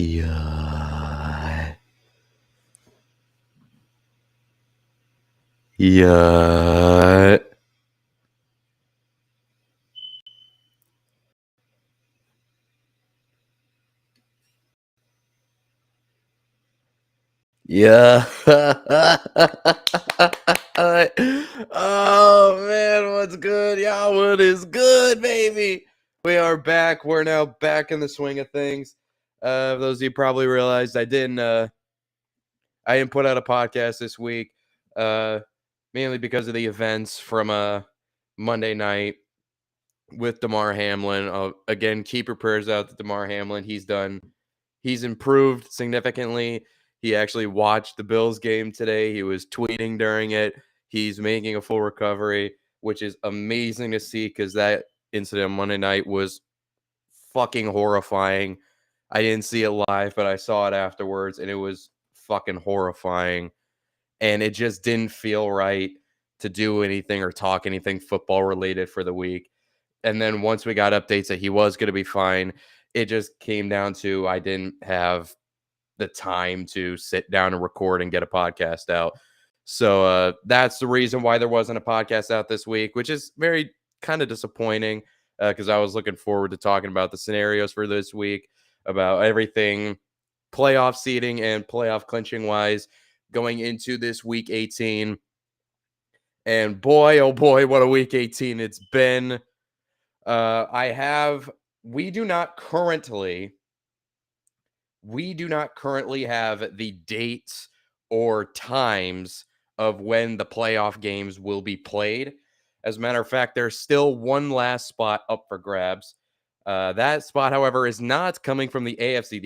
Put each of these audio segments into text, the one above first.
Yeah. Yeah. Yeah. Oh man, what's good? Y'all, what is good, baby? We are back. We're now back in the swing of things. Those of you probably realized I didn't put out a podcast this week. Mainly because of the events from Monday night with Damar Hamlin. Again, keep your prayers out to Damar Hamlin. He's improved significantly. He actually watched the Bills game today. He was tweeting during it. He's making a full recovery, which is amazing to see because that incident on Monday night was fucking horrifying. I didn't see it live, but I saw it afterwards, and it was fucking horrifying. And it just didn't feel right to do anything or talk anything football related for the week. And then once we got updates that he was going to be fine, it just came down to I didn't have the time to sit down and record and get a podcast out. So that's the reason why there wasn't a podcast out this week, which is very kind of disappointing because I was looking forward to talking about the scenarios for this week, about everything playoff seeding and playoff clinching wise going into this week 18. And boy, oh boy, what a week 18 it's been. We do not currently have the dates or times of when the playoff games will be played. As a matter of fact, there's still one last spot up for grabs. That spot, however, is not coming from the AFC.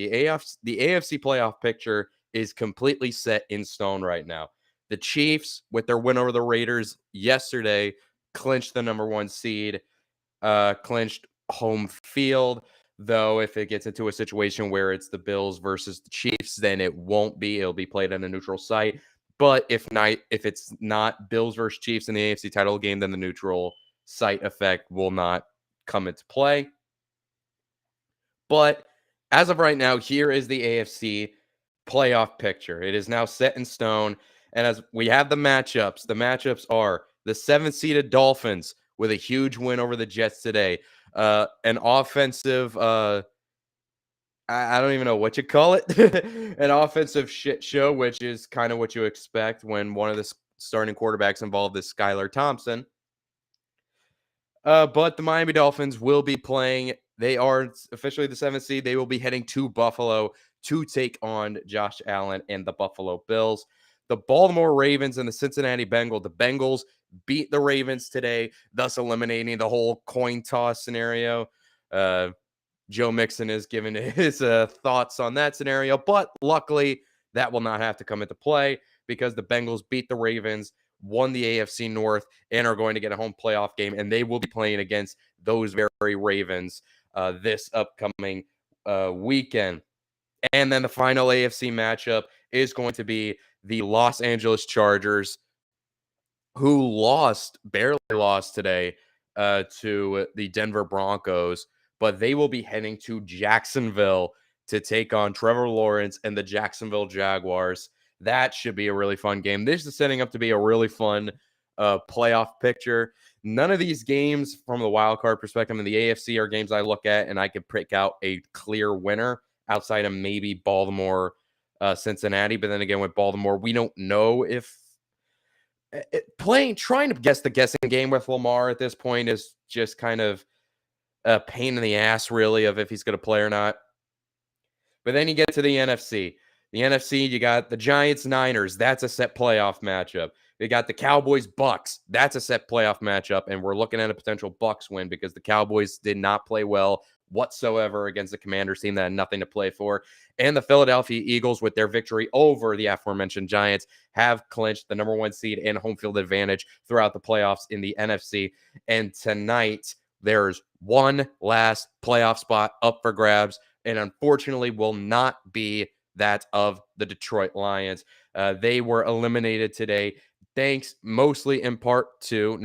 The AFC playoff picture is completely set in stone right now. The Chiefs, with their win over the Raiders yesterday, clinched the number 1 seed, clinched home field. Though if it gets into a situation where it's the Bills versus the Chiefs, then it won't be. It'll be played on a neutral site. But if it's not Bills versus Chiefs in the AFC title game, then the neutral site effect will not come into play. But as of right now, here is the AFC playoff picture. It is now set in stone. And as we have the matchups are the 7th-seeded Dolphins with a huge win over the Jets today. An offensive, I don't even know what you call it, an offensive shit show, which is kind of what you expect when one of the starting quarterbacks involved is Skylar Thompson. But the Miami Dolphins will be playing. They are officially the 7th seed. They will be heading to Buffalo to take on Josh Allen and the Buffalo Bills. The Baltimore Ravens and the Cincinnati Bengals. The Bengals beat the Ravens today, thus eliminating the whole coin toss scenario. Joe Mixon is giving his thoughts on that scenario, but luckily that will not have to come into play because the Bengals beat the Ravens, won the AFC North, and are going to get a home playoff game, and they will be playing against those very Ravens this upcoming weekend. And then the final AFC matchup is going to be the Los Angeles Chargers, who barely lost today to the Denver Broncos, but they will be heading to Jacksonville to take on Trevor Lawrence and the Jacksonville Jaguars. That should be a really fun game. This is setting up to be a really fun playoff picture. None of these games from the wild card perspective in the AFC are games I look at and I can pick out a clear winner outside of maybe Baltimore, Cincinnati. But then again, with Baltimore, we don't know if trying to guess the guessing game with Lamar at this point is just kind of a pain in the ass, really, of if he's going to play or not. But then you get to the NFC. The NFC, you got the Giants, Niners. That's a set playoff matchup. You got the Cowboys, Bucks. That's a set playoff matchup. And we're looking at a potential Bucks win because the Cowboys did not play well whatsoever against the Commanders team that had nothing to play for. And the Philadelphia Eagles, with their victory over the aforementioned Giants, have clinched the number 1 seed and home field advantage throughout the playoffs in the NFC. And tonight, there's one last playoff spot up for grabs, and unfortunately will not be that of the Detroit Lions. They were eliminated today, thanks entirely in part to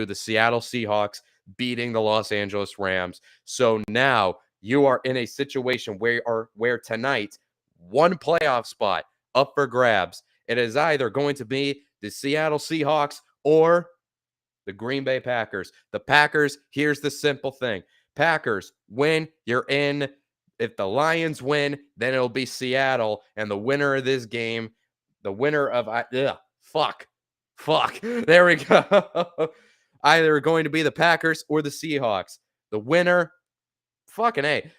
the Seattle Seahawks beating the Los Angeles Rams. So now you are in a situation where tonight, one playoff spot up for grabs. It is either going to be the Seattle Seahawks or the Green Bay Packers. The Packers, here's the simple thing. Packers win, you're in. If the Lions win, then it'll be Seattle. And the winner of this game, the winner of fuck. There we go. Either going to be the Packers or the Seahawks. The winner, fucking A.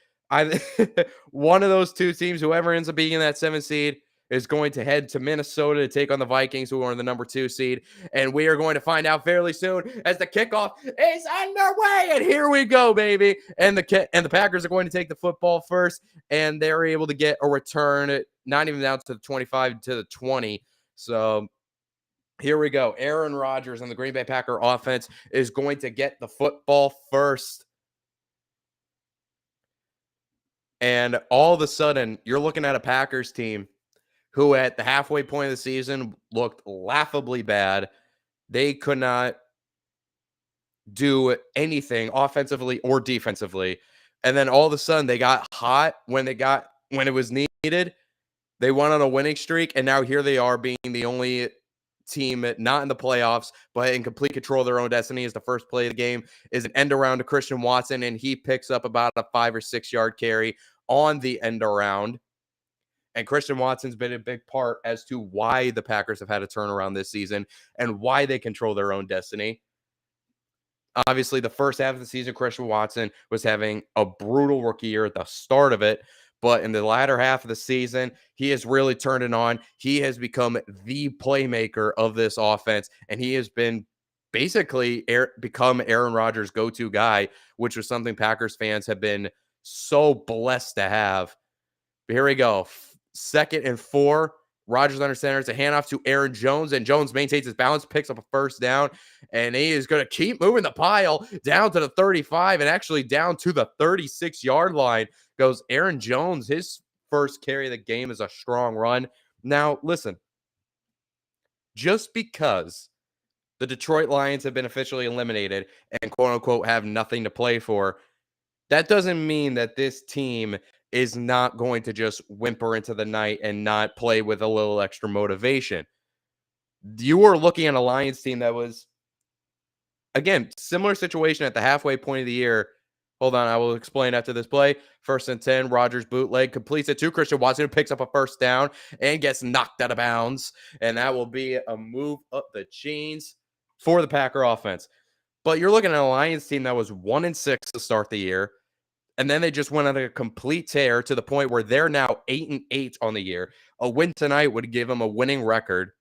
One of those two teams, whoever ends up being in that 7th seed, is going to head to Minnesota to take on the Vikings, who are in the number 2 seed. And we are going to find out fairly soon as the kickoff is underway. And here we go, baby. And the Packers are going to take the football first, and they're able to get a return, not even down to the 25 to the 20. So here we go. Aaron Rodgers and the Green Bay Packer offense is going to get the football first. And all of a sudden, you're looking at a Packers team who at the halfway point of the season looked laughably bad. They could not do anything offensively or defensively. And then all of a sudden they got hot when it was needed. They went on a winning streak, and now here they are being the only team not in the playoffs, but in complete control of their own destiny. As the first play of the game is an end around to Christian Watson, and he picks up about a 5 or 6 yard carry on the end around. And Christian Watson's been a big part as to why the Packers have had a turnaround this season and why they control their own destiny. Obviously, the first half of the season, Christian Watson was having a brutal rookie year at the start of it. But in the latter half of the season, he has really turned it on. He has become the playmaker of this offense, and he has been basically become Aaron Rodgers' go-to guy, which was something Packers fans have been so blessed to have. But here we go. 2nd and 4. Rodgers under center. It's a handoff to Aaron Jones, and Jones maintains his balance, picks up a first down, and he is going to keep moving the pile down to the 35 and actually down to the 36-yard line goes Aaron Jones. His first carry of the game is a strong run. Now, listen, just because the Detroit Lions have been officially eliminated and quote-unquote have nothing to play for, that doesn't mean that this team is not going to just whimper into the night and not play with a little extra motivation. You were looking at a Lions team that was, again, similar situation at the halfway point of the year. Hold on, I will explain after this play. 1st and 10, Rodgers bootleg, completes it to Christian Watson, who picks up a first down and gets knocked out of bounds. And that will be a move up the chains for the Packer offense. But you're looking at a Lions team that was 1-6 to start the year. And then they just went on a complete tear to the point where they're now 8-8 on the year. A win tonight would give them a winning record.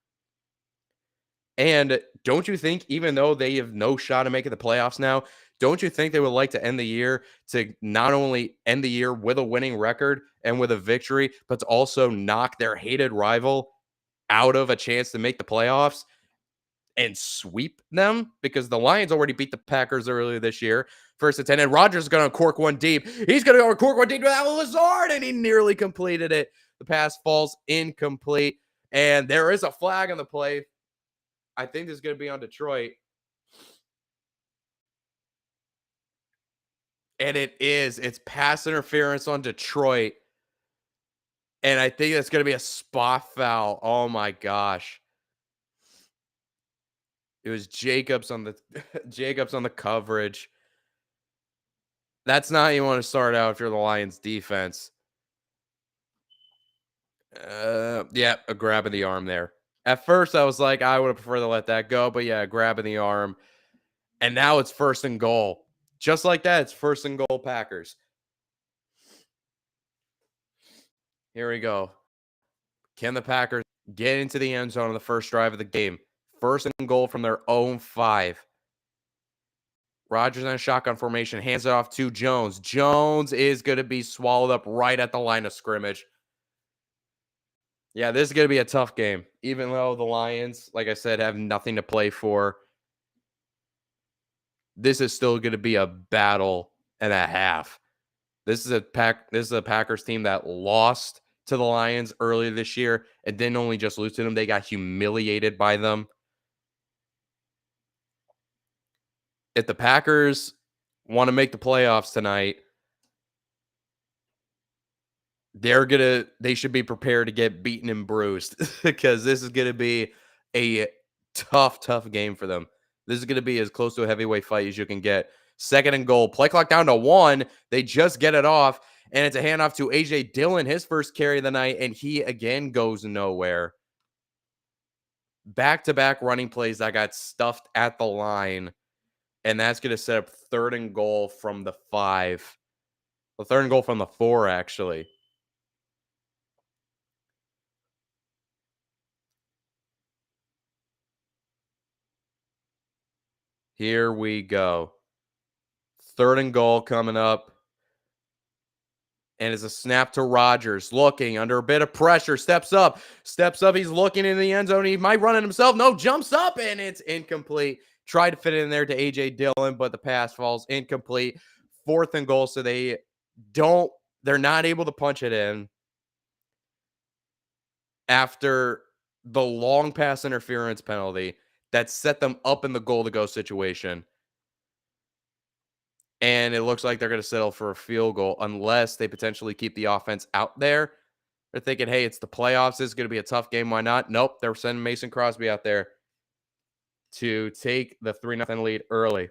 And don't you think, even though they have no shot at making the playoffs now, don't you think they would like to end the year to not only end the year with a winning record and with a victory, but to also knock their hated rival out of a chance to make the playoffs and sweep them? Because the Lions already beat the Packers earlier this year. 1st and 10, and Rodgers is going to cork one deep. He's going to go cork one deep without Lazard, and he nearly completed it. The pass falls incomplete, and there is a flag on the play. I think this is going to be on Detroit. And it is. It's pass interference on Detroit. And I think that's going to be a spot foul. Oh, my gosh. It was Jacobs on the coverage. That's not how you want to start out if you're the Lions defense. Yeah, a grab in the arm there. At first, I was like, I would have preferred to let that go. But yeah, grab in the arm. And now it's 1st and goal. Just like that, it's 1st and goal Packers. Here we go. Can the Packers get into the end zone on the first drive of the game? 1st and goal from their own 5. Rodgers in a shotgun formation, hands it off to Jones. Jones is going to be swallowed up right at the line of scrimmage. Yeah, this is going to be a tough game. Even though the Lions, like I said, have nothing to play for, this is still going to be a battle and a half. This is a Packers team that lost to the Lions earlier this year and didn't only just lose to them, they got humiliated by them. If the Packers want to make the playoffs tonight, they should be prepared to get beaten and bruised because this is going to be a tough game for them. This is going to be as close to a heavyweight fight as you can get. Second and goal, play clock down to 1. They just get it off, and it's a handoff to AJ Dillon, his first carry of the night, and he again goes nowhere. Back-to-back running plays that got stuffed at the line, and that's going to set up third and goal from the 5. The third and goal from the 4, actually. Here we go. Third and goal coming up. And it's a snap to Rodgers, looking under a bit of pressure, steps up. He's looking in the end zone. He might run it himself. No, jumps up, and it's incomplete. Tried to fit it in there to A.J. Dillon, but the pass falls incomplete. Fourth and goal, so they're not able to punch it in after the long pass interference penalty that set them up in the goal-to-go situation. And it looks like they're going to settle for a field goal unless they potentially keep the offense out there. They're thinking, hey, it's the playoffs. This is going to be a tough game. Why not? Nope. They're sending Mason Crosby out there to take the 3-0 lead early.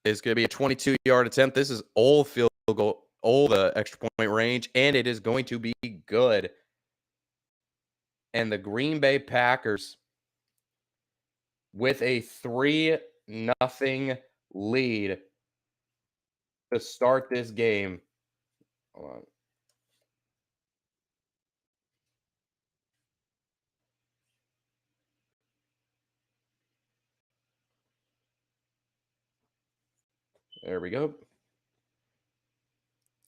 It's going to be a 22-yard attempt. This is all field goal, all the extra point range, and it is going to be good. And the Green Bay Packers with a 3-0 lead to start this game. Hold on. There we go.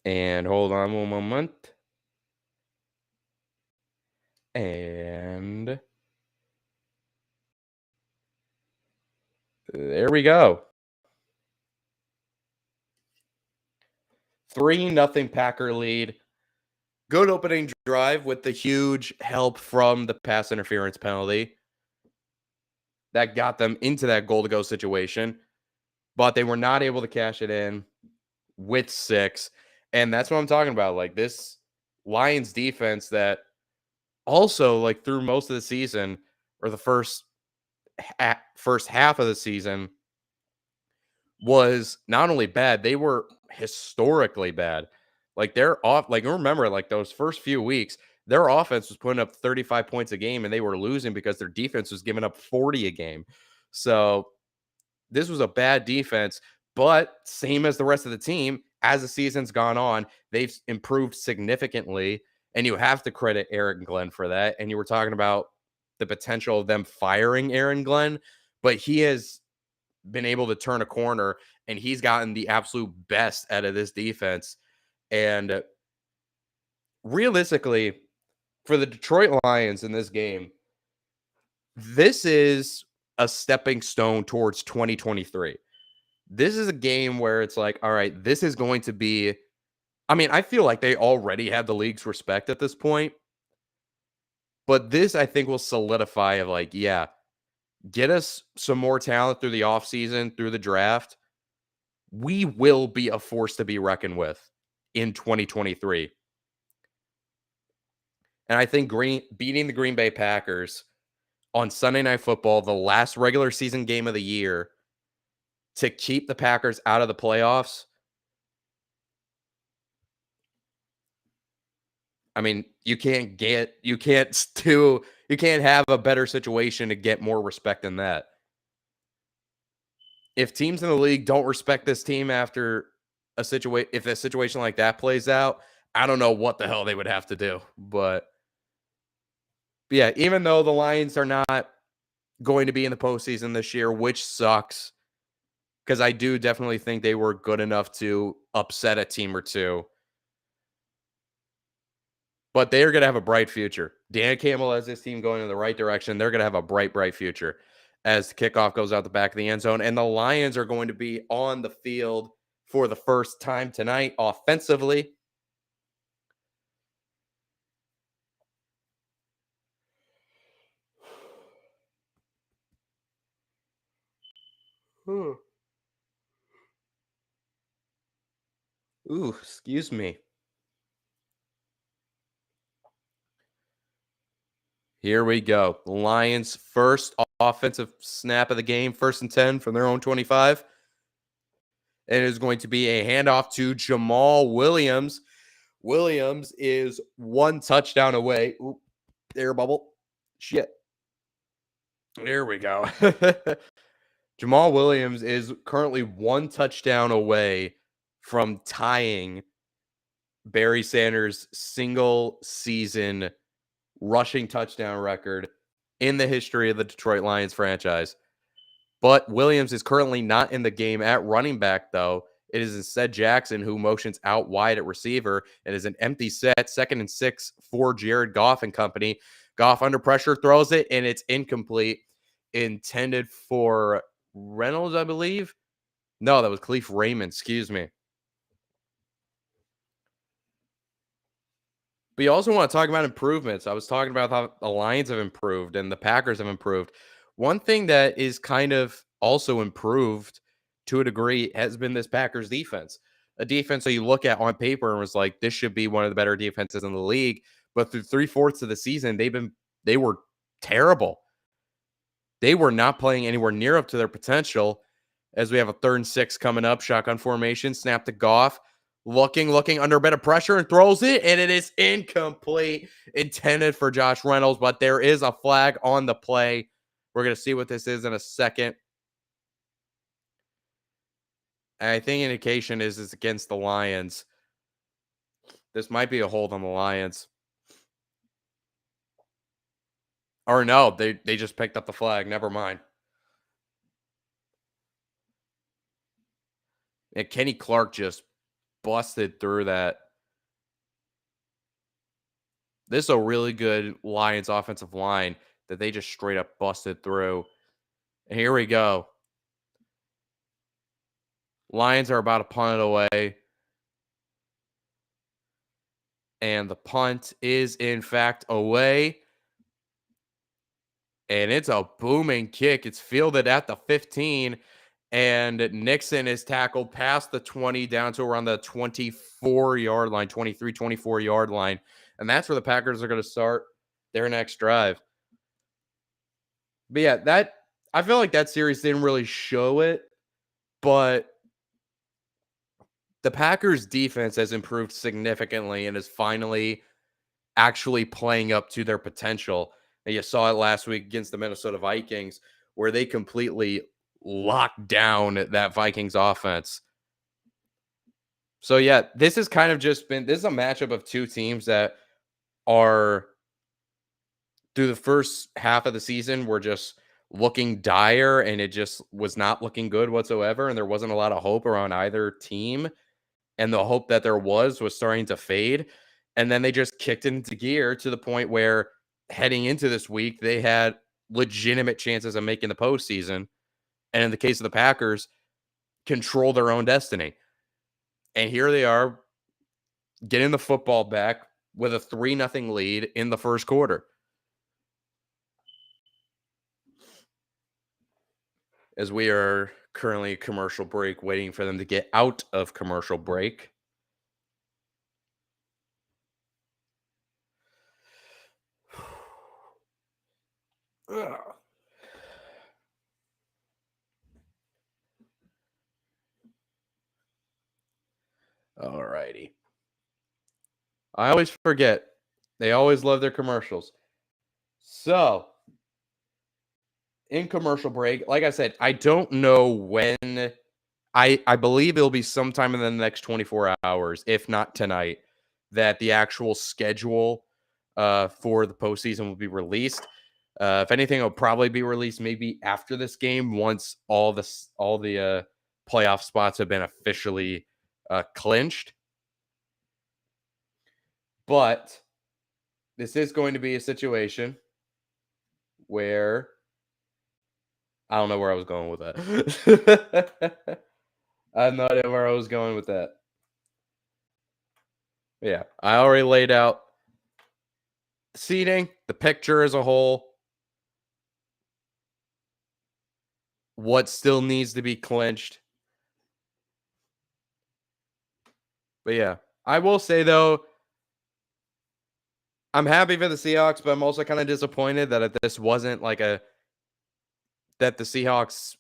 And hold on one moment. And there we go. 3-0 Packer lead. Good opening drive with the huge help from the pass interference penalty that got them into that goal-to-go situation. But they were not able to cash it in with 6. And that's what I'm talking about. Like, this Lions defense that also, like, through most of the season, or the first half of the season, was not only bad, they were historically bad. Like, they're off. Like, remember, like, those first few weeks, their offense was putting up 35 points a game, and they were losing because their defense was giving up 40 a game. So this was a bad defense, but same as the rest of the team, as the season's gone on, they've improved significantly. And you have to credit Aaron Glenn for that. And you were talking about the potential of them firing Aaron Glenn, but he has been able to turn a corner, and he's gotten the absolute best out of this defense. And realistically, for the Detroit Lions in this game, this is a stepping stone towards 2023. This is a game where it's like, all right, this is going to be, I mean, I feel like they already have the league's respect at this point, but this, I think, will solidify of like, yeah, get us some more talent through the offseason, through the draft. We will be a force to be reckoned with in 2023. And I think beating the Green Bay Packers on Sunday Night Football, the last regular season game of the year, to keep the Packers out of the playoffs. I mean, you can't have a better situation to get more respect than that. If teams in the league don't respect this team after if a situation like that plays out, I don't know what the hell they would have to do. But yeah, even though the Lions are not going to be in the postseason this year, which sucks, because I do definitely think they were good enough to upset a team or two. But they are going to have a bright future. Dan Campbell has this team going in the right direction. They're going to have a bright future as the kickoff goes out the back of the end zone. And the Lions are going to be on the field for the first time tonight offensively. Ooh, excuse me. Here we go. The Lions' first offensive snap of the game, 1st and 10 from their own 25. And it is going to be a handoff to Jamal Williams. Williams is 1 touchdown away. Oop, air bubble. Shit. There we go. Jamal Williams is currently 1 touchdown away from tying Barry Sanders' single season rushing touchdown record in the history of the Detroit Lions franchise. But Williams is currently not in the game at running back, though. It is instead Jackson who motions out wide at receiver and is an empty set, 2nd and 6 for Jared Goff and company. Goff under pressure throws it, and it's incomplete. Intended for Reynolds, I believe. No, that was Khalif Raymond. Excuse me. But you also want to talk about improvements. I was talking about how the Lions have improved and the Packers have improved. One thing that is kind of also improved to a degree has been this Packers defense. A defense that you look at on paper and was like, this should be one of the better defenses in the league. But through 3/4 of the season, they were terrible. They were not playing anywhere near up to their potential. As we have a 3rd and 6 coming up, shotgun formation, snap to Goff. Looking under a bit of pressure and throws it, and it is incomplete. Intended for Josh Reynolds, but there is a flag on the play. We're going to see what this is in a second. And I think indication is it's against the Lions. This might be a hold on the Lions. Or no, they just picked up the flag. Never mind. And Kenny Clark just busted through that. This is a really good Lions offensive line that they just straight up busted through. And here we go. Lions are about to punt it away. And the punt is, in fact, away. And it's a booming kick. It's fielded at the 15. And Nixon is tackled past the 20 down to around the 24-yard line, 23, 24-yard line. And that's where the Packers are going to start their next drive. But yeah, I feel like that series didn't really show it. But the Packers defense has improved significantly and is finally actually playing up to their potential. And you saw it last week against the Minnesota Vikings, where they completely locked down that Vikings offense. So yeah, this is a matchup of two teams that are, through the first half of the season, were just looking dire, and it just was not looking good whatsoever. And there wasn't a lot of hope around either team. And the hope that there was starting to fade. And then they just kicked into gear to the point where heading into this week, they had legitimate chances of making the postseason. And in the case of the Packers, control their own destiny. And here they are getting the football back with a 3-0 lead in the first quarter. As we are currently commercial break, waiting for them to get out of commercial break. All righty. I always forget. They always love their commercials. So, in commercial break, like I said, I don't know when. I believe it'll be sometime in the next 24 hours, if not tonight, that the actual schedule for the postseason will be released. If anything, it'll probably be released maybe after this game, once all the playoff spots have been officially clinched. But this is going to be a situation where I don't know where I was going with that. I have no idea where I was going with that. Yeah, I already laid out seating, the picture as a whole, what still needs to be clinched. But yeah, I will say though, I'm happy for the Seahawks, but I'm also kind of disappointed that this wasn't like that the Seahawks.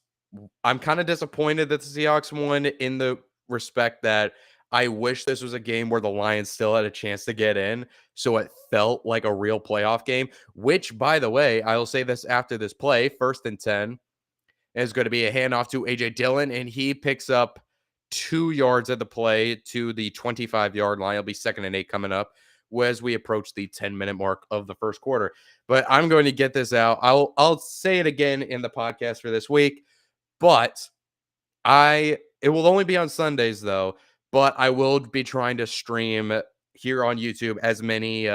I'm kind of disappointed that the Seahawks won in the respect that I wish this was a game where the Lions still had a chance to get in, so it felt like a real playoff game. Which, by the way, I will say this after this play, 1st and 10 is going to be a handoff to AJ Dillon, and he picks up 2 yards at the play to the 25-yard line. It'll be 2nd and 8 coming up as we approach the 10-minute mark of the first quarter. But I'm going to get this out. I'll say it again in the podcast for this week, but it will only be on Sundays though. But I will be trying to stream here on YouTube as many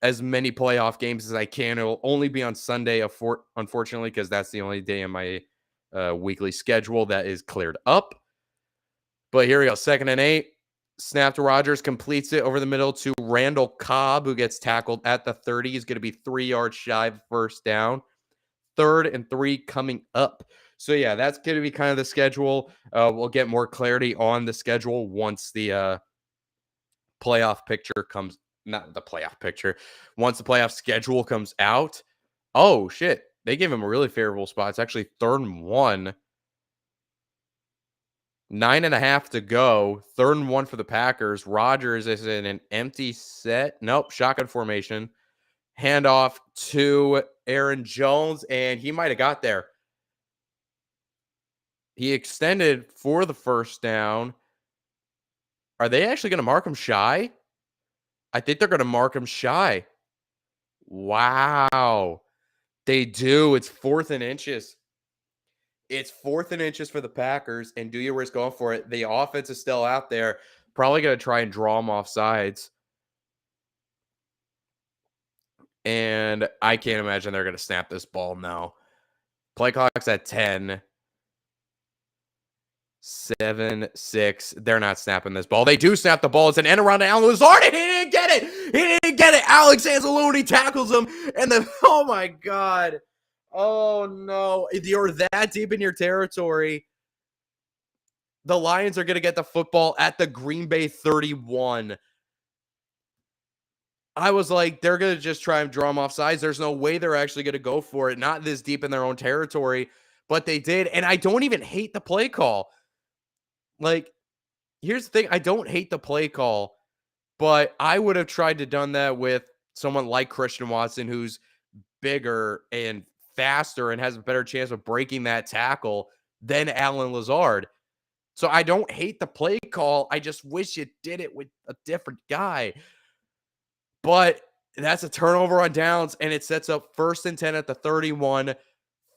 playoff games as I can. It'll only be on Sunday, unfortunately, because that's the only day in my weekly schedule that is cleared up. But here we go. 2nd and 8. Snap to Rodgers, completes it over the middle to Randall Cobb, who gets tackled at the 30. He's going to be 3 yards shy of first down. 3rd and 3 coming up. So, yeah, that's going to be kind of the schedule. We'll get more clarity on the schedule once the playoff picture comes. Not the playoff picture. Once the playoff schedule comes out. Oh, shit. They gave him a really favorable spot. It's actually 3rd and 1. 9.5 to go. 3rd and 1 for the Packers. Rodgers is in an empty set. Nope. Shotgun formation. Handoff to Aaron Jones, and he might have got there. He extended for the first down. Are they actually going to mark him shy? I think they're going to mark him shy. Wow. They do. It's 4th and inches. It's 4th and inches for the Packers, and do you risk going for it? The offense is still out there. Probably going to try and draw them off sides. And I can't imagine they're going to snap this ball now. Play clock's at 10. 7, 6. They're not snapping this ball. They do snap the ball. It's an end around to Allen Lazard, and he didn't get it. He didn't get it. Alex Anzalone tackles him, and then, oh my God. Oh no. If you're that deep in your territory, the Lions are going to get the football at the Green Bay 31. I was like, they're going to just try and draw them off sides. There's no way they're actually going to go for it. Not this deep in their own territory, but they did. And I don't even hate the play call. Like, here's the thing. I don't hate the play call, but I would have tried to done that with someone like Christian Watson, who's bigger and faster and has a better chance of breaking that tackle than Allen Lazard. So I don't hate the play call. I just wish you did it with a different guy. But that's a turnover on downs, and it sets up 1st and 10 at the 31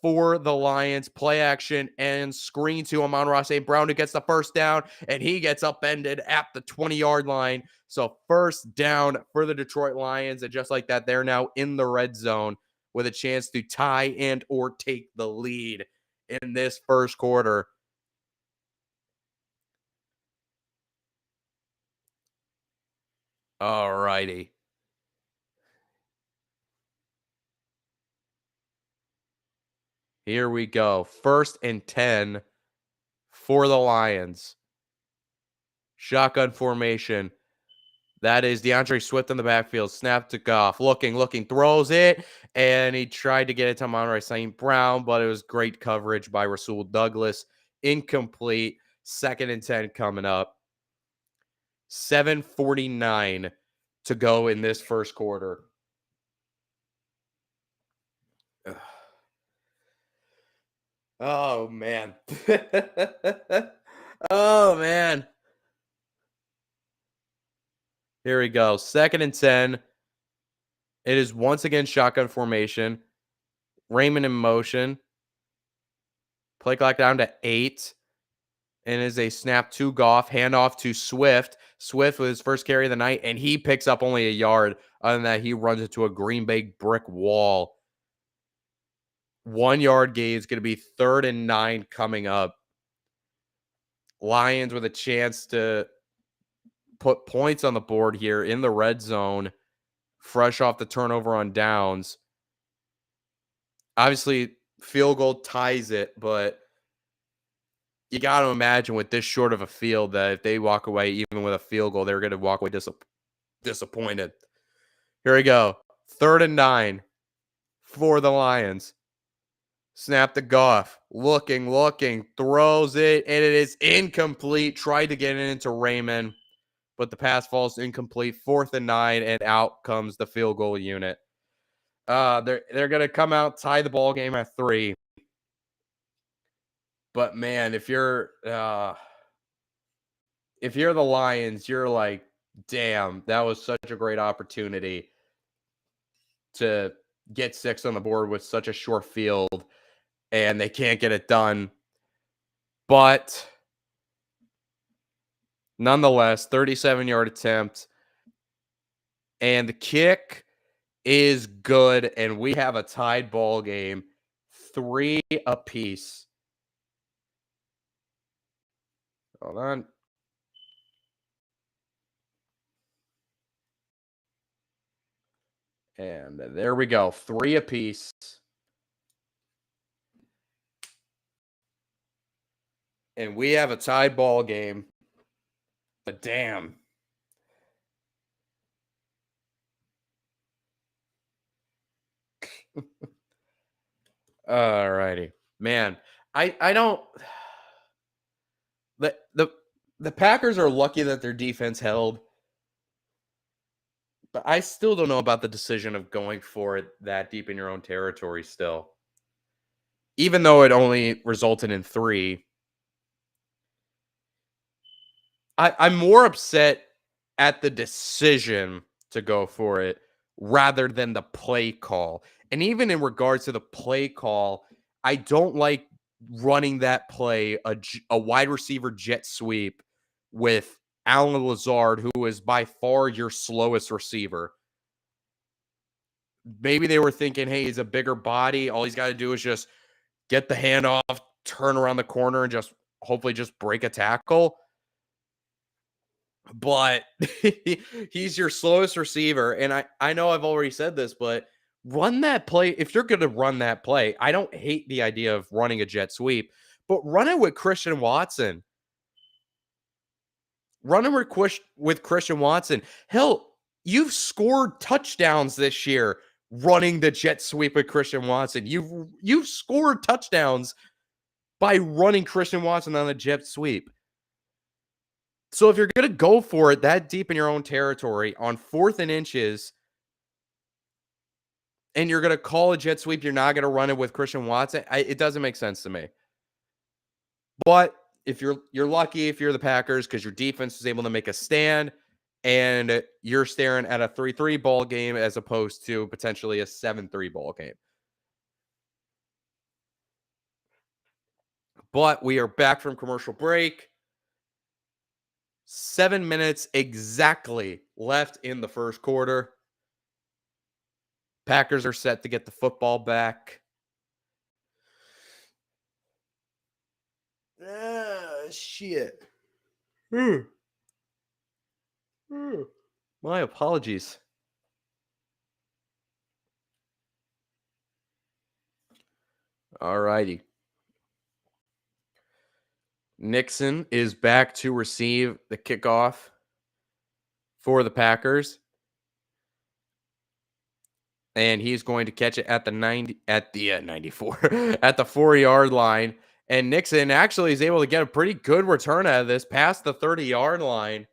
for the Lions. Play action and screen to Amon-Ra St. Brown, who gets the first down, and he gets upended at the 20-yard line. So 1st down for the Detroit Lions, and just like that, they're now in the red zone with a chance to tie and or take the lead in this first quarter. All righty. Here we go. 1st and 10 for the Lions. Shotgun formation. That is DeAndre Swift in the backfield. Snap to Goff. Looking, throws it. And he tried to get it to Amon-Ra St. Brown, but it was great coverage by Rasul Douglas. Incomplete. 2nd and 10 coming up. 7:49 to go in this first quarter. Ugh. Oh, man. Oh, man. Here we go. 2nd and 10. It is once again shotgun formation. Raymond in motion. Play clock down to 8. And is a snap to Goff. Handoff to Swift. Swift with his first carry of the night, and he picks up only a yard. Other than that, he runs into a Green Bay brick wall. 1 yard gain is going to be 3rd and 9 coming up. Lions with a chance to put points on the board here in the red zone, fresh off the turnover on downs. Obviously, field goal ties it, but you got to imagine with this short of a field that if they walk away even with a field goal, they're going to walk away disappointed. Here we go. 3rd and 9 for the Lions. Snap to Goff. Looking, throws it, and it is incomplete. Tried to get it into Raymond, but the pass falls incomplete. 4th and 9, and out comes the field goal unit. They're going to come out, tie the ball game at 3. But man, if you're the Lions, you're like, damn, that was such a great opportunity to get 6 on the board with such a short field, and they can't get it done. But nonetheless, 37-yard attempt, and the kick is good, and we have a tied ball game, 3 apiece. Hold on. And there we go. 3 apiece. And we have a tied ball game. But damn. All righty. Man, I don't. The Packers are lucky that their defense held. But I still don't know about the decision of going for it that deep in your own territory still. Even though it only resulted in 3. I'm more upset at the decision to go for it rather than the play call. And even in regards to the play call, I don't like running that play, a wide receiver jet sweep with Allen Lazard, who is by far your slowest receiver. Maybe they were thinking, hey, he's a bigger body. All he's got to do is just get the handoff, turn around the corner, and just hopefully just break a tackle. But he's your slowest receiver. And I know I've already said this, but run that play. If you're going to run that play, I don't hate the idea of running a jet sweep, but run it with Christian Watson. Run it with Christian Watson. Hell, you've scored touchdowns this year running the jet sweep with Christian Watson. You've scored touchdowns by running Christian Watson on the jet sweep. So if you're going to go for it that deep in your own territory on 4th and inches, and you're going to call a jet sweep, you're not going to run it with Christian Watson, it doesn't make sense to me. But if you're lucky, if you're the Packers, because your defense is able to make a stand, and you're staring at a 3-3 ball game as opposed to potentially a 7-3 ball game. But we are back from commercial break. 7 minutes exactly left in the first quarter. Packers are set to get the football back. Shit. My apologies. All righty. Nixon is back to receive the kickoff for the Packers. And he's going to catch it at the 94 at the 4-yard line. And Nixon actually is able to get a pretty good return out of this past the 30-yard line.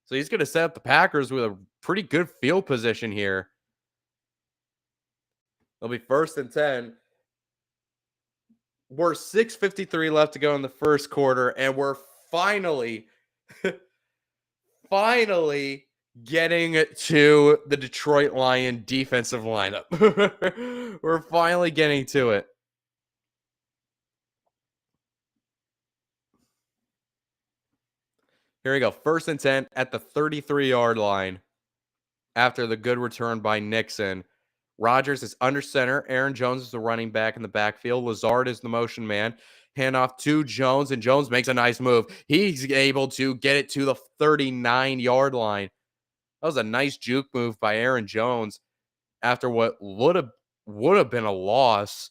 So he's going to set up the Packers with a pretty good field position here. It'll be 1st and 10. We're 6:53 left to go in the first quarter, and we're finally getting to the Detroit Lion defensive lineup. We're finally getting to it. Here we go. 1st and 10 at the 33-yard line after the good return by Nixon. Rodgers is under center. Aaron Jones is the running back in the backfield. Lazard is the motion man. Handoff to Jones, and Jones makes a nice move. He's able to get it to the 39-yard line. That was a nice juke move by Aaron Jones after what would have been a loss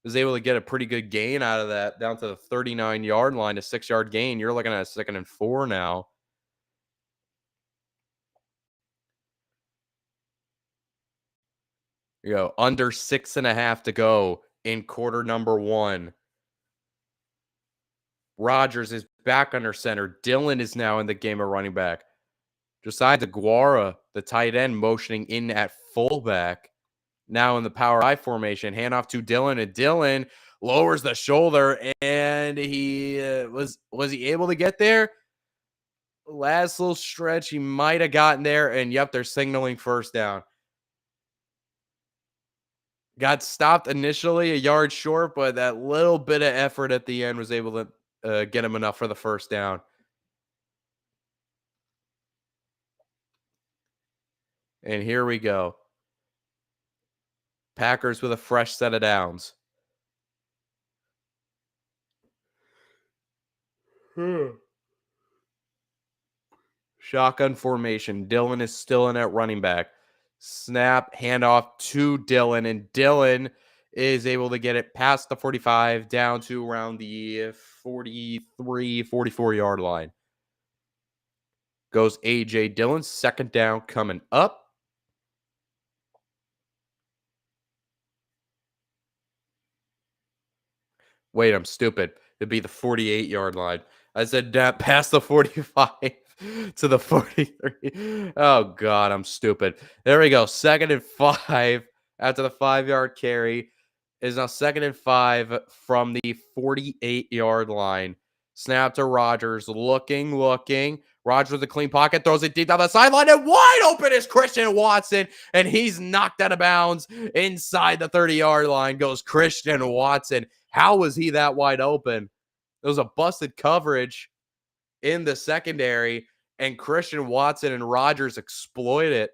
was able to get a pretty good gain out of that down to the 39-yard line, a 6-yard gain. You're looking at a 2nd and 4 now. You go under 6.5 to go in quarter number 1. Rodgers is back under center. Dillon is now in the game of running back. Josiah DeGuara, the tight end, motioning in at fullback. Now in the power I formation, handoff to Dillon, and Dillon lowers the shoulder, and he was he able to get there? Last little stretch, he might have gotten there, and yep, they're signaling first down. Got stopped initially a yard short, but that little bit of effort at the end was able to get him enough for the first down. And here we go. Packers with a fresh set of downs. Shotgun formation. Dillon is still in at running back. Snap, handoff to Dillon, and Dillon is able to get it past the 45 down to around the 43, 44-yard line. Goes A.J. Dillon, 2nd down coming up. Wait, I'm stupid. It'd be the 48-yard line. I said past the 45 to the 43. Oh, God, I'm stupid. There we go. 2nd and 5 after the 5-yard carry is now 2nd and 5 from the 48-yard line. Snap to Rodgers. Looking. Rodgers with a clean pocket. Throws it deep down the sideline. And wide open is Christian Watson. And he's knocked out of bounds inside the 30-yard line. Goes Christian Watson. How was he that wide open? It was a busted coverage in the secondary, and Christian Watson and Rodgers exploit it.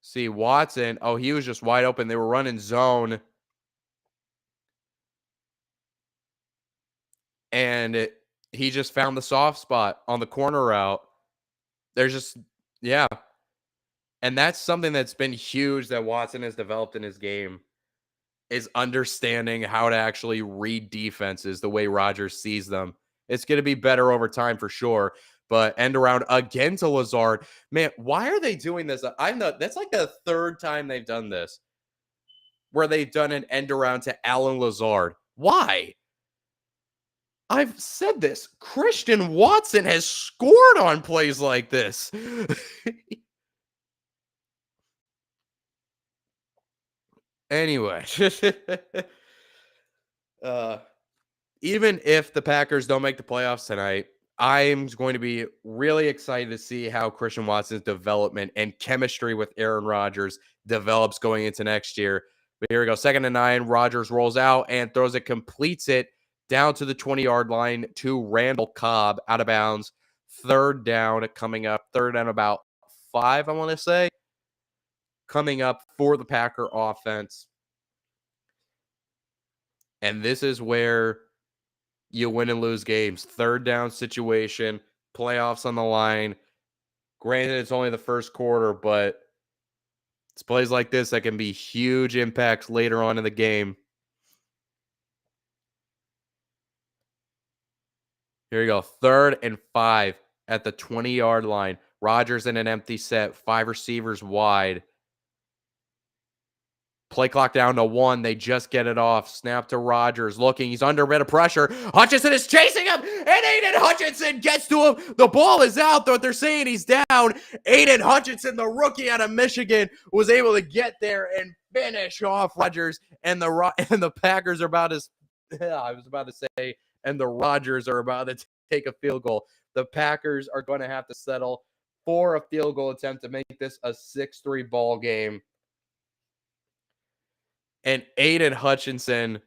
See, Watson, oh, he was just wide open. They were running zone. And he just found the soft spot on the corner route. There's just, yeah. And that's something that's been huge that Watson has developed in his game, is understanding how to actually read defenses the way Rodgers sees them. It's going to be better over time for sure. But end around again to Lazard. Man, why are they doing this? That's like the 3rd time they've done this, where they've done an end around to Allen Lazard. Why? I've said this. Christian Watson has scored on plays like this. Anyway, even if the Packers don't make the playoffs tonight, I'm going to be really excited to see how Christian Watson's development and chemistry with Aaron Rodgers develops going into next year. But here we go. 2nd and 9. Rodgers rolls out and throws it, completes it down to the 20-yard line to Randall Cobb, out of bounds. 3rd down coming up. 3rd down about 5, I want to say, coming up for the Packer offense. And this is where you win and lose games. 3rd down situation, playoffs on the line. Granted, it's only the first quarter, but it's plays like this that can be huge impacts later on in the game. Here you go. 3rd and 5 at the 20-yard line. Rodgers in an empty set, 5 receivers wide. Play clock down to 1. They just get it off. Snap to Rodgers. Looking. He's under a bit of pressure. Hutchinson is chasing him. And Aiden Hutchinson gets to him. The ball is out. They're saying he's down. Aiden Hutchinson, the rookie out of Michigan, was able to get there and finish off Rodgers. And the Packers are about to, I was about to say, and the Rodgers are about to take a field goal. The Packers are going to have to settle for a field goal attempt to make this a 6-3 ball game. And Aiden Hutchinson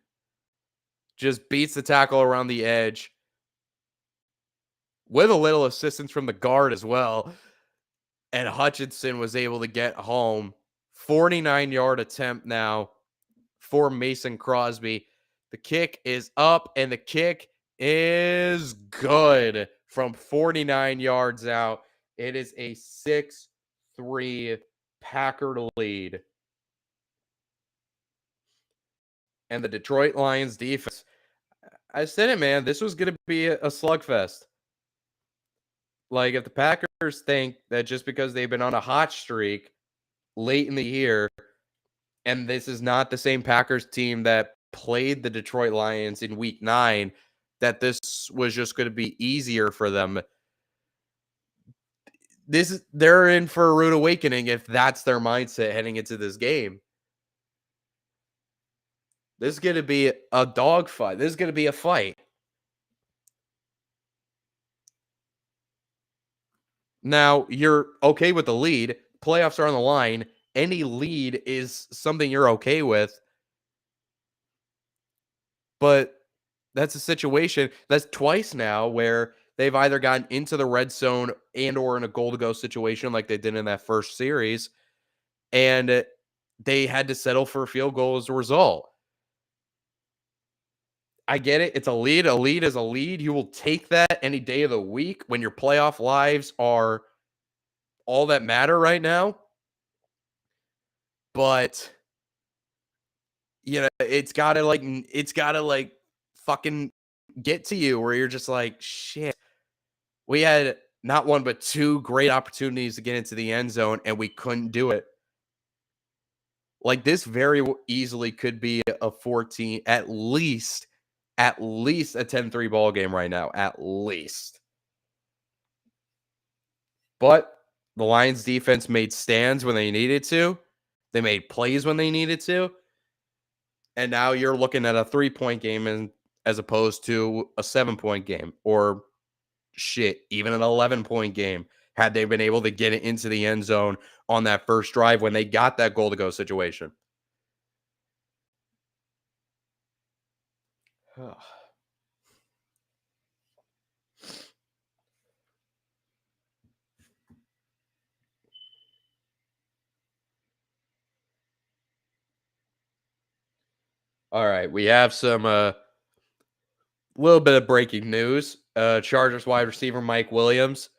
just beats the tackle around the edge with a little assistance from the guard as well. And Hutchinson was able to get home. 49-yard attempt now for Mason Crosby. The kick is up, and the kick is good from 49 yards out. It is a 6-3 Packer lead. And the Detroit Lions defense, I said it, man, this was going to be a slugfest. Like, if the Packers think that just because they've been on a hot streak late in the year, and this is not the same Packers team that played the Detroit Lions in week 9, that this was just going to be easier for them. They're in for a rude awakening if that's their mindset heading into this game. This is going to be a dogfight. This is going to be a fight. Now, you're okay with the lead. Playoffs are on the line. Any lead is something you're okay with. But that's a situation. That's twice now where they've either gotten into the red zone and or in a goal-to-go situation like they did in that first series, and they had to settle for a field goal as a result. I get it. It's a lead. A lead is a lead. You will take that any day of the week when your playoff lives are all that matter right now. But it's gotta fucking get to you where you're just like, shit. We had not one but 2 great opportunities to get into the end zone, and we couldn't do it. Like, this very easily could be a 14, at least a 10-3 ball game right now, at least. But the Lions defense made stands when they needed to. They made plays when they needed to. And now you're looking at a 3-point game as opposed to a 7-point game, or even an 11-point game had they been able to get it into the end zone on that first drive when they got that goal-to-go situation. All right, we have some little bit of breaking news. Chargers wide receiver Mike Williams,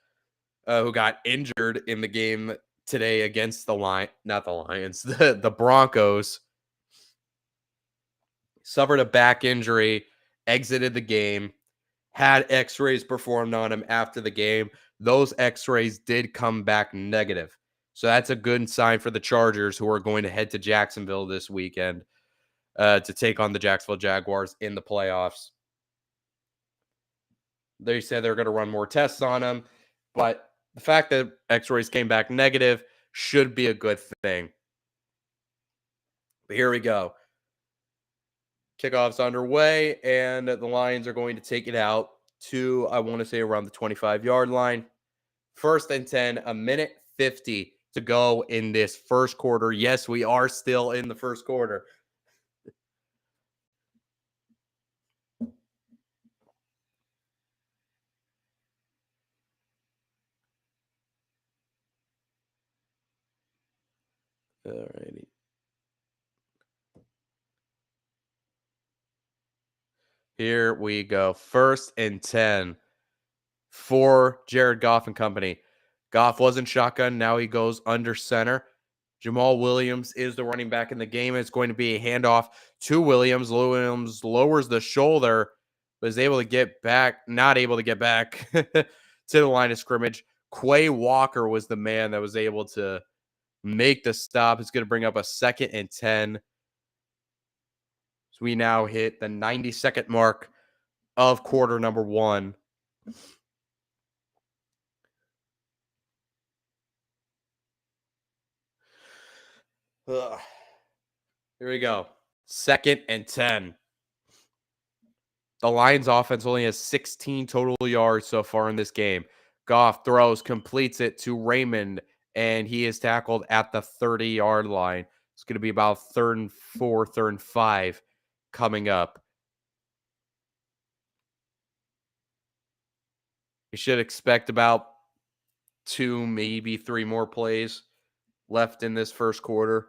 who got injured in the game today against the the Broncos, suffered a back injury, exited the game, had x-rays performed on him after the game. Those x-rays did come back negative. So that's a good sign for the Chargers, who are going to head to Jacksonville this weekend to take on the Jacksonville Jaguars in the playoffs. They said they're going to run more tests on him, but the fact that x-rays came back negative should be a good thing. But here we go. Kickoff's underway, and the Lions are going to take it out to, I want to say, around the 25-yard line. 1st and 10, a minute 50 to go in this first quarter. Yes, we are still in the first quarter. All righty. Here we go. 1st and 10 for Jared Goff and company. Goff was in shotgun. Now he goes under center. Jamal Williams is the running back in the game. It's going to be a handoff to Williams. Williams lowers the shoulder, but is able to get back, not able to get back to the line of scrimmage. Quay Walker was the man that was able to make the stop. It's going to bring up a 2nd and 10. So we now hit the 90-second mark of quarter number 1. Ugh. Here we go. 2nd and 10. The Lions offense only has 16 total yards so far in this game. Goff throws, completes it to Raymond, and he is tackled at the 30-yard line. It's going to be about 3rd and 4, 3rd and 5 coming up. You should expect about 2, maybe 3 more plays left in this first quarter.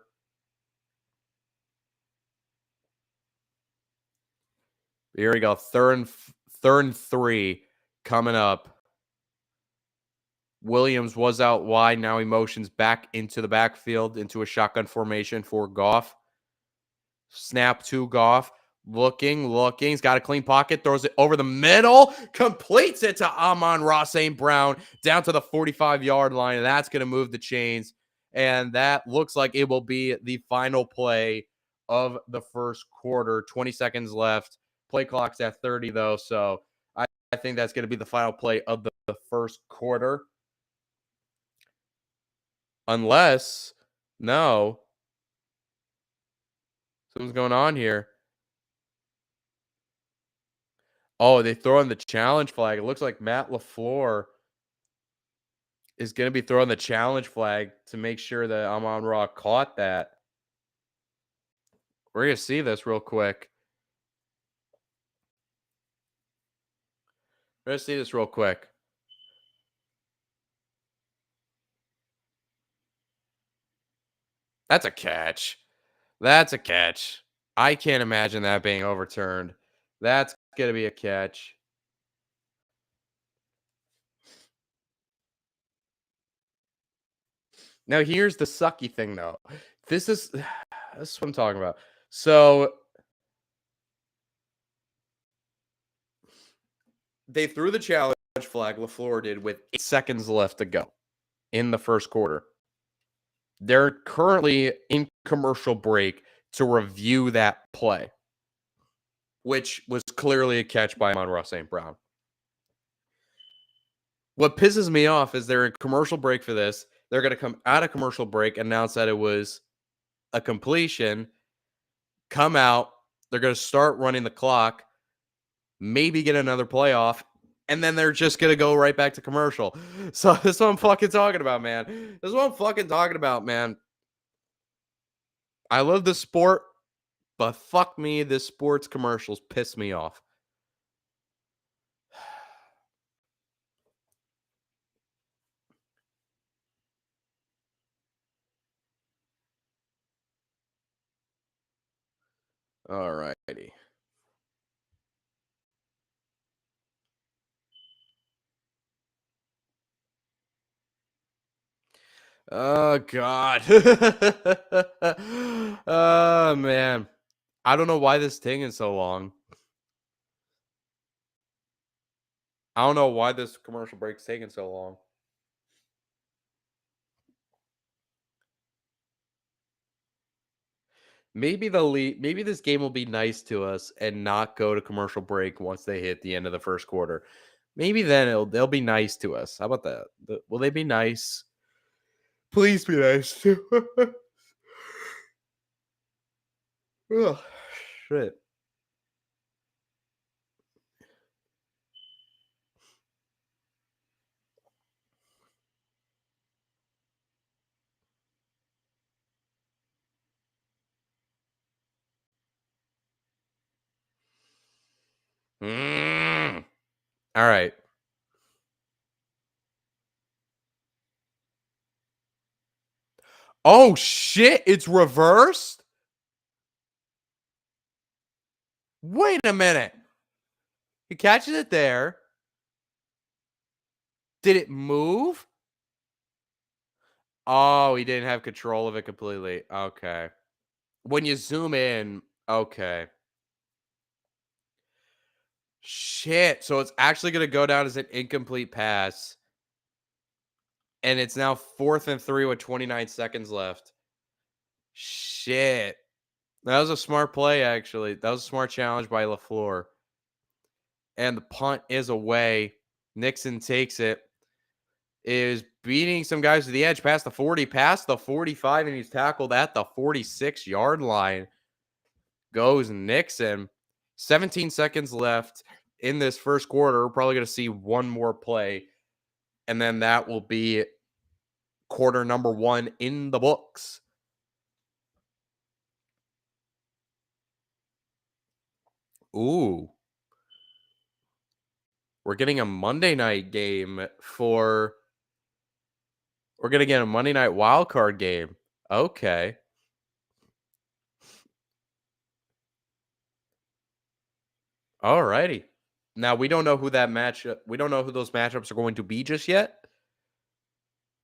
Here we go. 3rd and 3 coming up. Williams was out wide. Now he motions back into the backfield into a shotgun formation for Goff. Snap to Goff. Looking. He's got a clean pocket. Throws it over the middle. Completes it to Amon-Ra St. Brown down to the 45-yard line. And that's going to move the chains. And that looks like it will be the final play of the first quarter. 20 seconds left. Play clock's at 30, though. So I think that's going to be the final play of the first quarter. Unless, no. Something's going on here. Oh, they throw in the challenge flag. It looks like Matt LaFleur is going to be throwing the challenge flag to make sure that Amon-Ra caught that. We're going to see this real quick. Let's see this real quick. That's a catch. That's a catch. I can't imagine that being overturned. That's going to be a catch. Now, here's the sucky thing, though. This is what I'm talking about. So they threw the challenge flag, LaFleur did, with 8 seconds left to go in the first quarter. They're currently in commercial break to review that play, which was clearly a catch by Amon-Ra St. Brown. What pisses me off is they're in commercial break for this. They're going to come out of commercial break, announce that it was a completion, come out. They're going to start running the clock, maybe get another playoff, and then they're just going to go right back to commercial. So this is what I'm fucking talking about, man. This is what I'm fucking talking about, man. I love the sport, but fuck me, this sports commercials piss me off. All righty. Oh, God. Oh, man. I don't know why this taking so long. I don't know why this commercial break's taking so long. Maybe maybe this game will be nice to us and not go to commercial break once they hit the end of the first quarter. Maybe then they'll be nice to us. How about that? Will they be nice? Please be nice to us. Oh, shit. All right. Oh, shit. It's reversed? Wait a minute. He catches it there. Did it move? Oh, he didn't have control of it completely. Okay. When you zoom in, okay. Shit. So it's actually going to go down as an incomplete pass. And it's now 4th and 3 with 29 seconds left. Shit. That was a smart play, actually. That was a smart challenge by LaFleur. And the punt is away. Nixon takes it. Is beating some guys to the edge past the 40, past the 45, and he's tackled at the 46-yard line. Goes Nixon. 17 seconds left in this first quarter. We're probably going to see one more play, and then that will be quarter number 1 in the books. Ooh. We're getting a Monday night game for... We're going to get a Monday night wildcard game. Okay. All righty. Now, we don't know who that matchup... We don't know who those matchups are going to be just yet,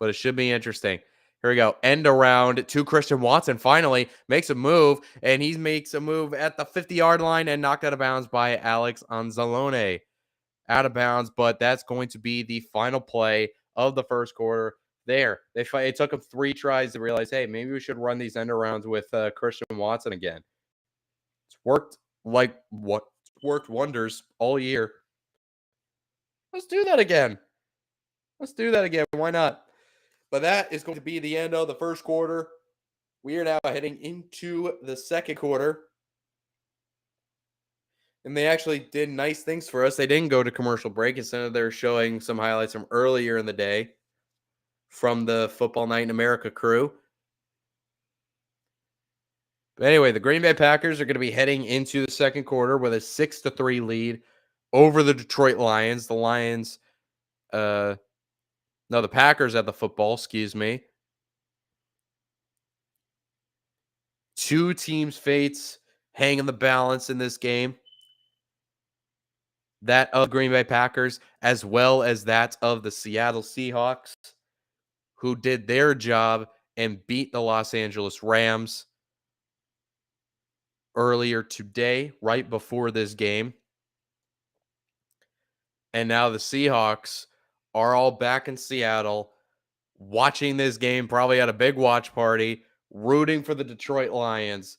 but it should be interesting. Here we go. End around to Christian Watson. Finally makes a move, and he makes a move at the 50-yard line and knocked out of bounds by Alex Anzalone. Out of bounds, but that's going to be the final play of the first quarter. There, it took them 3 tries to realize, hey, maybe we should run these end arounds with Christian Watson again. It's worked worked wonders all year. Let's do that again. Why not? But that is going to be the end of the first quarter. We are now heading into the second quarter. And they actually did nice things for us. They didn't go to commercial break. Instead of they're showing some highlights from earlier in the day from the Football Night in America crew. But anyway, the Green Bay Packers are going to be heading into the second quarter with a 6-3 lead over the Detroit Lions. The Packers at the football, excuse me. Two teams' fates hang in the balance in this game. That of Green Bay Packers, as well as that of the Seattle Seahawks, who did their job and beat the Los Angeles Rams earlier today, right before this game. And now the Seahawks are all back in Seattle, watching this game, probably at a big watch party, rooting for the Detroit Lions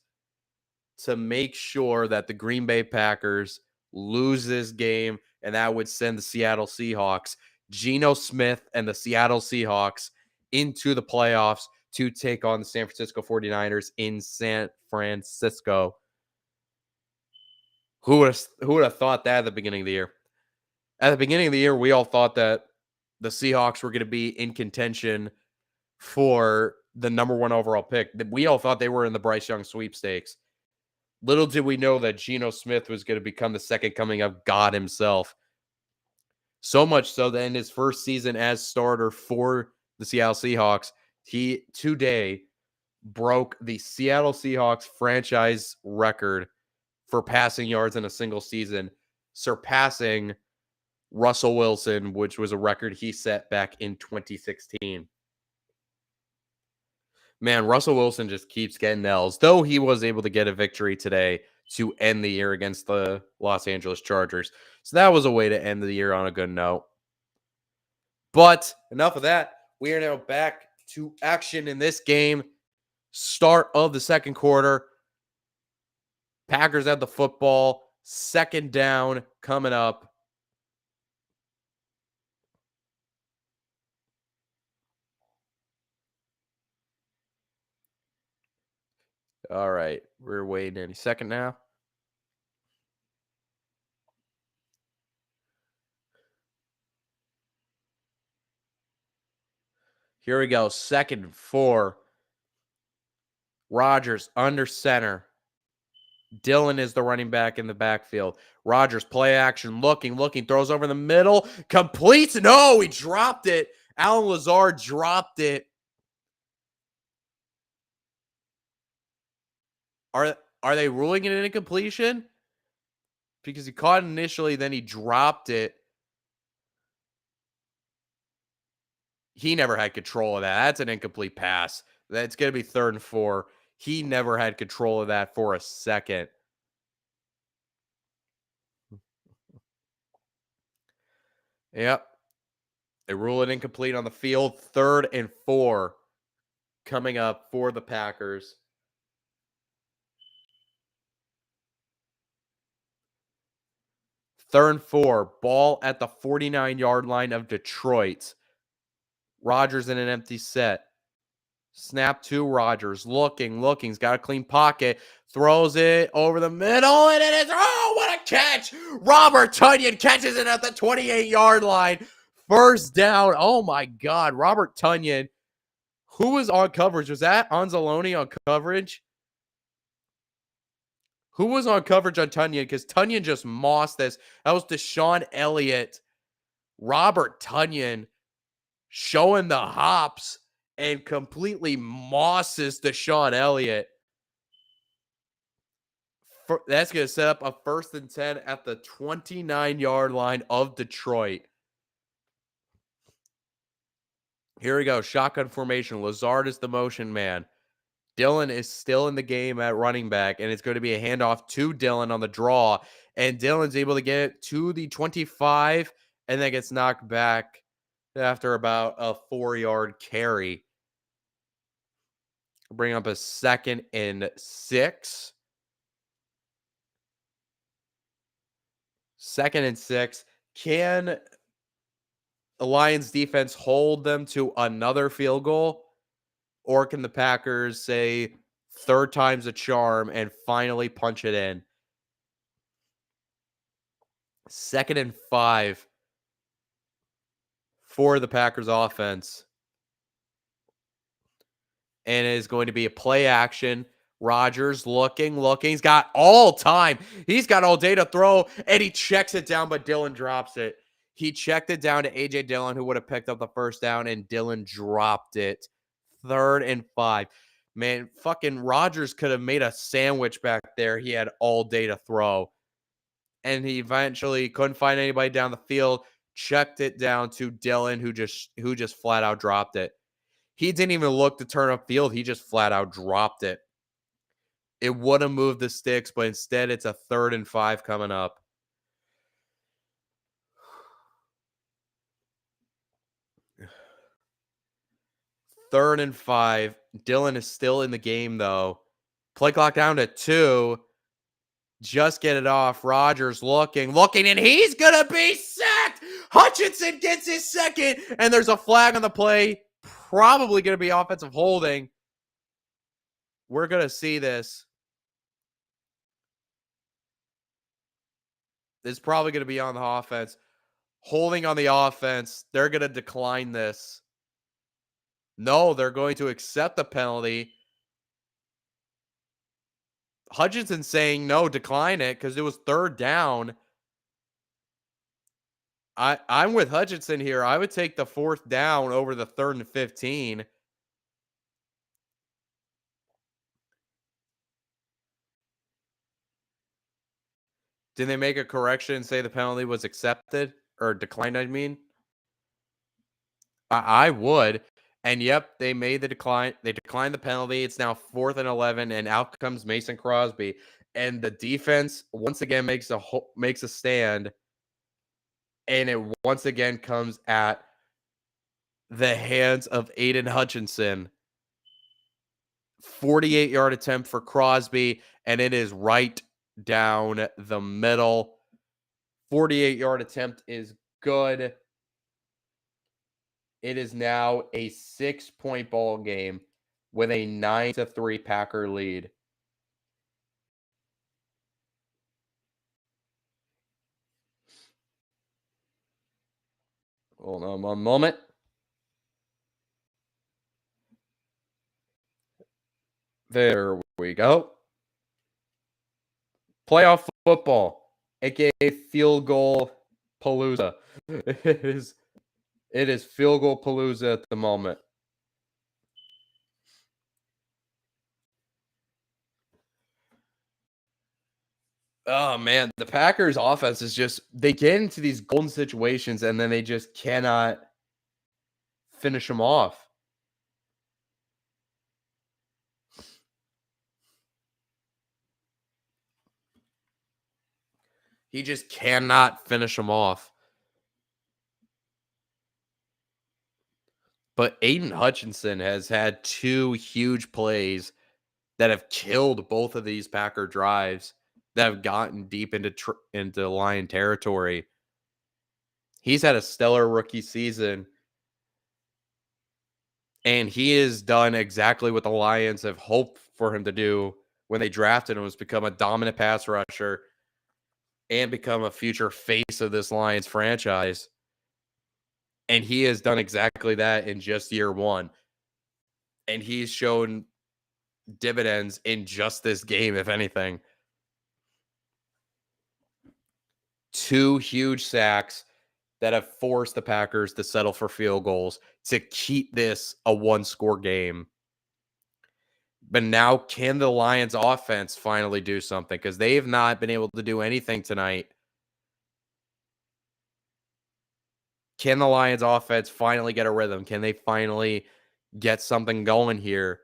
to make sure that the Green Bay Packers lose this game, and that would send the Seattle Seahawks, Geno Smith and the Seattle Seahawks, into the playoffs to take on the San Francisco 49ers in San Francisco. Who would have thought that at the beginning of the year? At the beginning of the year, we all thought that the Seahawks were going to be in contention for the number 1 overall pick. We all thought they were in the Bryce Young sweepstakes. Little did we know that Geno Smith was going to become the second coming of God himself. So much so that in his first season as starter for the Seattle Seahawks, he today broke the Seattle Seahawks franchise record for passing yards in a single season, surpassing Russell Wilson, which was a record he set back in 2016. Man, Russell Wilson just keeps getting L's, though he was able to get a victory today to end the year against the Los Angeles Chargers. So that was a way to end the year on a good note. But enough of that. We are now back to action in this game. Start of the second quarter. Packers have the football. Second down coming up. All right. We're waiting any second now. Here we go. 2nd and 4. Rodgers under center. Dillon is the running back in the backfield. Rodgers, play action, looking, throws over the middle, completes. No, he dropped it. Allen Lazard dropped it. Are they ruling it an incompletion? Because he caught it initially, then he dropped it. He never had control of that. That's an incomplete pass. That's going to be 3rd and 4. He never had control of that for a second. Yep. They rule it incomplete on the field. 3rd and 4 coming up for the Packers. 3rd and 4. Ball at the 49-yard line of Detroit. Rodgers in an empty set. Snap to Rodgers. Looking. He's got a clean pocket. Throws it over the middle, and it is, oh, what a catch! Robert Tonyan catches it at the 28-yard line. First down. Oh, my God. Robert Tonyan. Who was on coverage? Was that Anzalone on coverage? Who was on coverage on Tonyan? Because Tonyan just mossed this. That was Deshaun Elliott. Robert Tonyan showing the hops and completely mosses Deshaun Elliott. That's going to set up a 1st and 10 at the 29-yard line of Detroit. Here we go. Shotgun formation. Lazard is the motion man. Dillon is still in the game at running back, and it's going to be a handoff to Dillon on the draw. And Dillon's able to get it to the 25 and then gets knocked back after about a 4-yard carry. Bring up a 2nd and 6. 2nd and 6. Can the Lions defense hold them to another field goal? Or can the Packers say 3rd time's a charm and finally punch it in? 2nd and 5 for the Packers offense. And it is going to be a play action. Rodgers looking. He's got all time. He's got all day to throw, and he checks it down, but Dillon drops it. He checked it down to A.J. Dillon, who would have picked up the first down, and Dillon dropped it. 3rd and 5. Man, fucking Rodgers could have made a sandwich back there. He had all day to throw. And he eventually couldn't find anybody down the field, checked it down to Dillon, who just flat out dropped it. He didn't even look to turn upfield. He just flat out dropped it. It would have moved the sticks, but instead it's a 3rd and 5 coming up. Third and 5. Dillon is still in the game, though. Play clock down to 2. Just get it off. Rodgers looking, and he's going to be sacked. Hutchinson gets his 2nd, and there's a flag on the play. Probably going to be offensive holding. We're going to see this. This is probably going to be on the offense. Holding on the offense. They're going to decline this. No, they're going to accept the penalty. Hutchinson saying no, decline it, because it was 3rd down. I'm with Hutchinson here. I would take the 4th down over the 3rd and 15. Did they make a correction and say the penalty was accepted or declined, I mean? I would. And yep, they made the decline. They declined the penalty. It's now 4th and 11, and out comes Mason Crosby. And the defense once again makes a stand. And it once again comes at the hands of Aiden Hutchinson. 48-yard attempt for Crosby, and it is right down the middle. 48-yard attempt is good. It is now a 6-point ball game with a 9-3 Packer lead. Hold on one moment. There we go. Playoff football, aka field goal palooza. It is field goal palooza at the moment. Oh man, the Packers offense is just, they get into these golden situations and then they just cannot finish them off. He just cannot finish them off. But Aiden Hutchinson has had 2 huge plays that have killed both of these Packer drives that have gotten deep into Lion territory. He's had a stellar rookie season, and he has done exactly what the Lions have hoped for him to do when they drafted him, was become a dominant pass rusher and become a future face of this Lions franchise. And he has done exactly that in just year 1. And he's shown dividends in just this game, if anything. 2 huge sacks that have forced the Packers to settle for field goals to keep this a 1-score game. But now, can the Lions offense finally do something? Because they have not been able to do anything tonight. Can the Lions offense finally get a rhythm? Can they finally get something going here?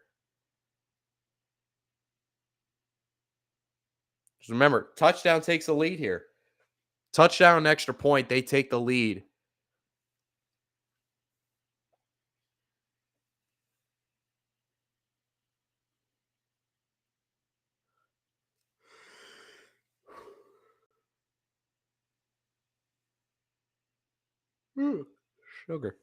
Just remember, touchdown takes the lead here. Touchdown, extra point, they take the lead. Sugar.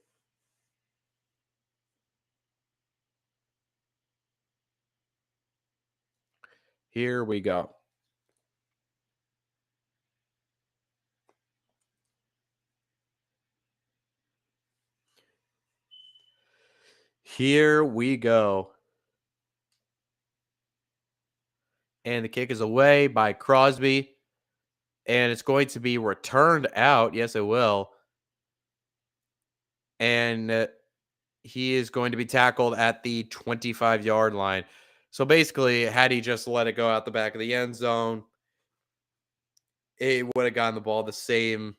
Here we go. Here we go. And the kick is away by Crosby. And it's going to be returned out. Yes, it will. And he is going to be tackled at the 25-yard line. So basically, had he just let it go out the back of the end zone, it would have gotten the ball the same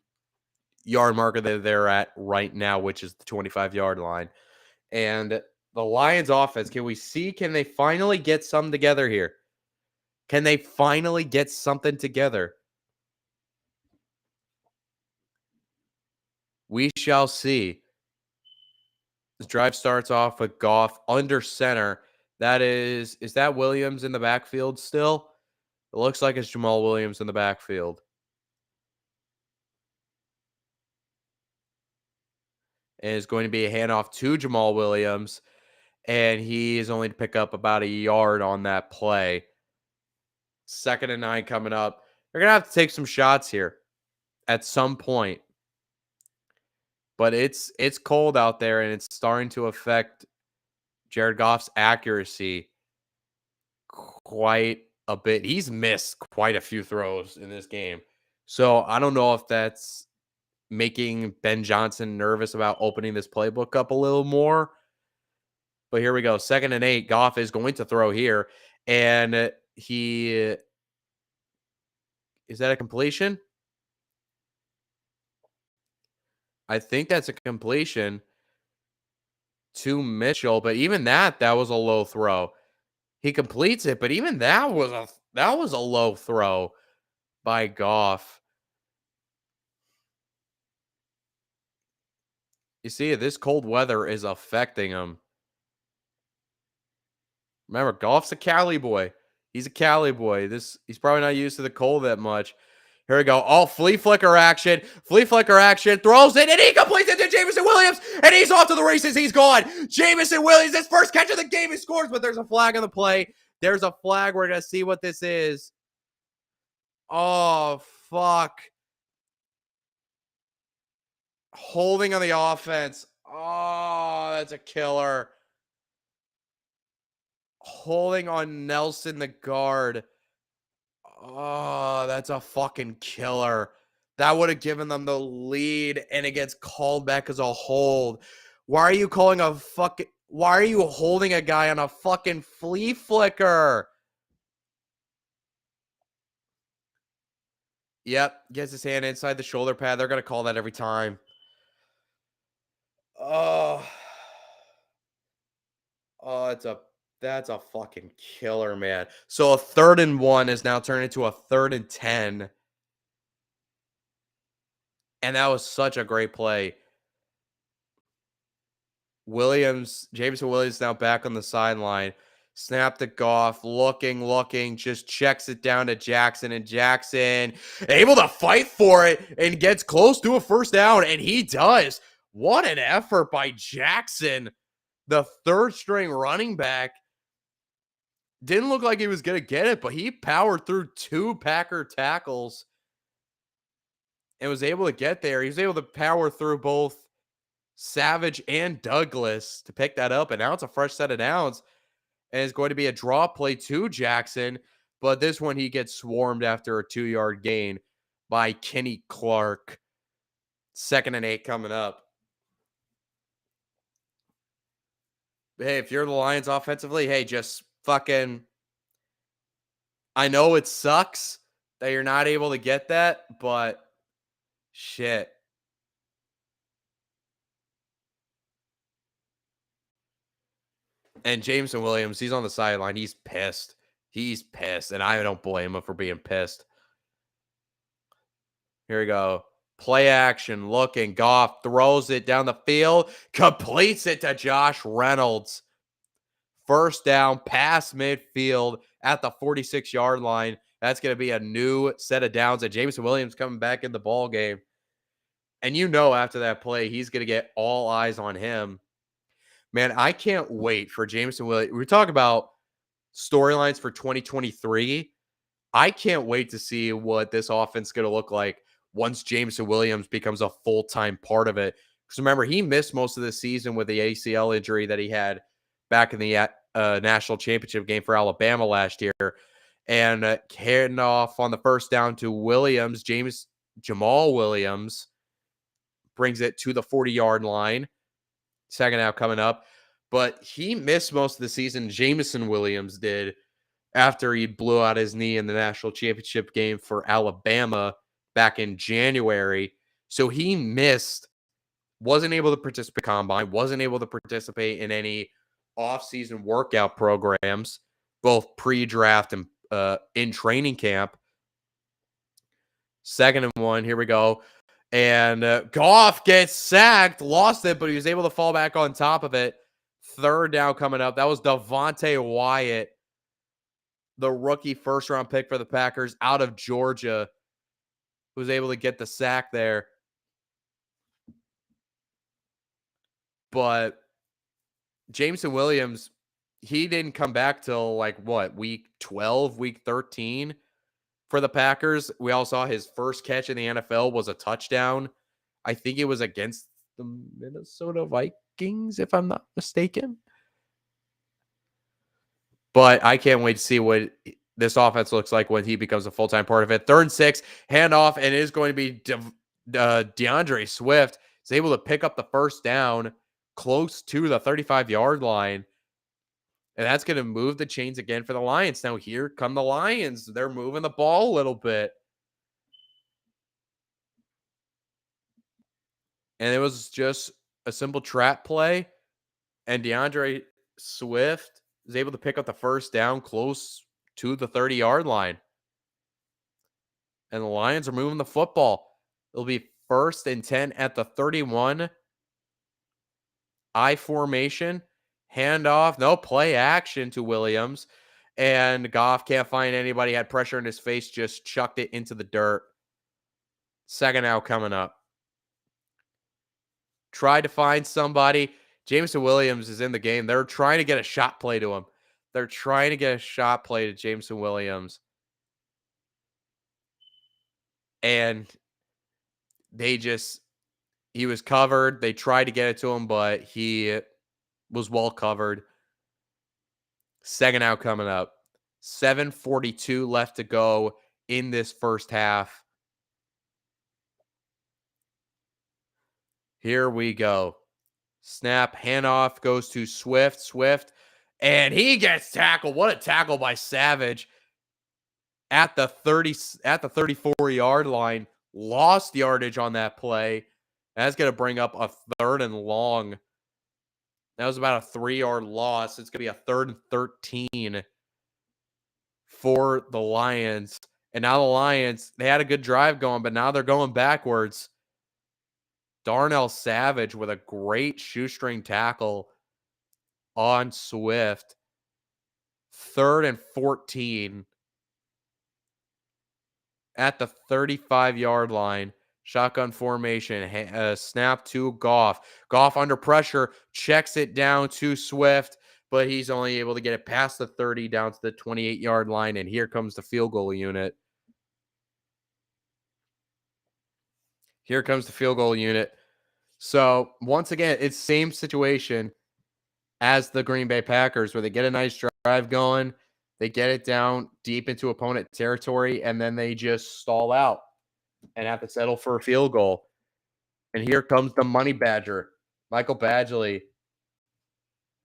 yard marker that they're at right now, which is the 25-yard line. And the Lions offense, can they finally get something together here? Can they finally get something together? We shall see. This drive starts off with Goff under center. Is that Williams in the backfield still? It looks like it's Jamal Williams in the backfield. And it's going to be a handoff to Jamal Williams. And he is only to pick up about a yard on that play. 2nd and 9 coming up. They're going to have to take some shots here at some point. But it's cold out there, and it's starting to affect Jared Goff's accuracy quite a bit. He's missed quite a few throws in this game. So I don't know if that's making Ben Johnson nervous about opening this playbook up a little more. But here we go. 2nd and 8. Goff is going to throw here. And is that a completion? I think that's a completion to Mitchell, but even that was a low throw. He completes it, but even that was a low throw by Goff. You see, this cold weather is affecting him. Remember, Goff's a Cali boy. He's a Cali boy. He's probably not used to the cold that much. Here we go. Oh, flea flicker action. Flea flicker action. Throws it, and he completes it to Jameson Williams, and he's off to the races. He's gone. Jameson Williams, his first catch of the game, he scores, but there's a flag on the play. There's a flag. We're going to see what this is. Oh, fuck. Holding on the offense. Oh, that's a killer. Holding on Nelson, the guard. Oh, that's a fucking killer. That would have given them the lead, and it gets called back as a hold. Why are you holding a guy on a fucking flea flicker? Yep, gets his hand inside the shoulder pad. They're going to call that every time. Oh, that's a fucking killer, man. So a 3rd and 1 is now turned into a 3rd and 10. And that was such a great play. Jameson Williams now back on the sideline. Snap to Goff, looking, just checks it down to Jackson, and Jackson able to fight for it and gets close to a first down, and he does. What an effort by Jackson, the 3rd string running back. Didn't look like he was going to get it, but he powered through 2 Packer tackles and was able to get there. He was able to power through both Savage and Douglas to pick that up, and now it's a fresh set of downs, and it's going to be a draw play to Jackson, but this one he gets swarmed after a 2-yard gain by Kenny Clark. 2nd and 8 coming up. Hey, if you're the Lions offensively, hey, just fucking, I know it sucks that you're not able to get that, but shit. And Jameson Williams, he's on the sideline. He's pissed. He's pissed. And I don't blame him for being pissed. Here we go. Play action, looking. Goff throws it down the field, completes it to Josh Reynolds. First down, past midfield at the 46-yard line. That's going to be a new set of downs. And Jameson Williams coming back in the ball game. And you know after that play, he's going to get all eyes on him. Man, I can't wait for Jameson Williams. We talk about storylines for 2023. I can't wait to see what this offense is going to look like once Jameson Williams becomes a full-time part of it. Because remember, he missed most of the season with the ACL injury that he had back in the national championship game for Alabama last year. And carrying off on the first down to Williams, Jamal Williams brings it to the 40-yard line. Second out coming up. But he missed most of the season. Jameson Williams did after he blew out his knee in the national championship game for Alabama back in January. So he missed, wasn't able to participate in combine, wasn't able to participate in any offseason workout programs, both pre-draft and in training camp. 2nd and 1, here we go. And Goff gets sacked, lost it, but he was able to fall back on top of it. 3rd down coming up. That was Devonte Wyatt, the rookie first-round pick for the Packers out of Georgia, who was able to get the sack there. But Jameson Williams, he didn't come back till week 12, week 13 for the Packers. We all saw his first catch in the NFL was a touchdown. I think it was against the Minnesota Vikings, if I'm not mistaken. But I can't wait to see what this offense looks like when he becomes a full-time part of it. 3rd and 6, handoff, and it is going to be DeAndre Swift. Is able to pick up the first down close to the 35-yard line. And that's going to move the chains again for the Lions. Now here come the Lions. They're moving the ball a little bit. And it was just a simple trap play. And DeAndre Swift is able to pick up the first down close to the 30-yard line. And the Lions are moving the football. It'll be 1st and 10 at the 31. I formation. Handoff. No, play action to Williams. And Goff can't find anybody. Had pressure in his face. Just chucked it into the dirt. 2nd out coming up. Tried to find somebody. Jameson Williams is in the game. They're trying to get a shot play to him. They're trying to get a shot play to Jameson Williams. And he was covered. They tried to get it to him, but he was well covered. 2nd out coming up. 7:42 left to go in this first half. Here we go. Snap, handoff goes to Swift, and he gets tackled. What a tackle by Savage at the 34-yard line. Lost yardage on that play. That's going to bring up a 3rd and long. That was about a 3-yard loss. It's going to be a 3rd and 13 for the Lions. And now the Lions, they had a good drive going, but now they're going backwards. Darnell Savage with a great shoestring tackle on Swift. 3rd and 14 at the 35-yard line. Shotgun formation. Snap to Goff. Goff under pressure. Checks it down to Swift, but he's only able to get it past the 30 down to the 28-yard line. And here comes the field goal unit. Here comes the field goal unit. So, once again, it's same situation as the Green Bay Packers where they get a nice drive going. They get it down deep into opponent territory, and then they just stall out and have to settle for a field goal. And here comes the money badger, Michael Badgley,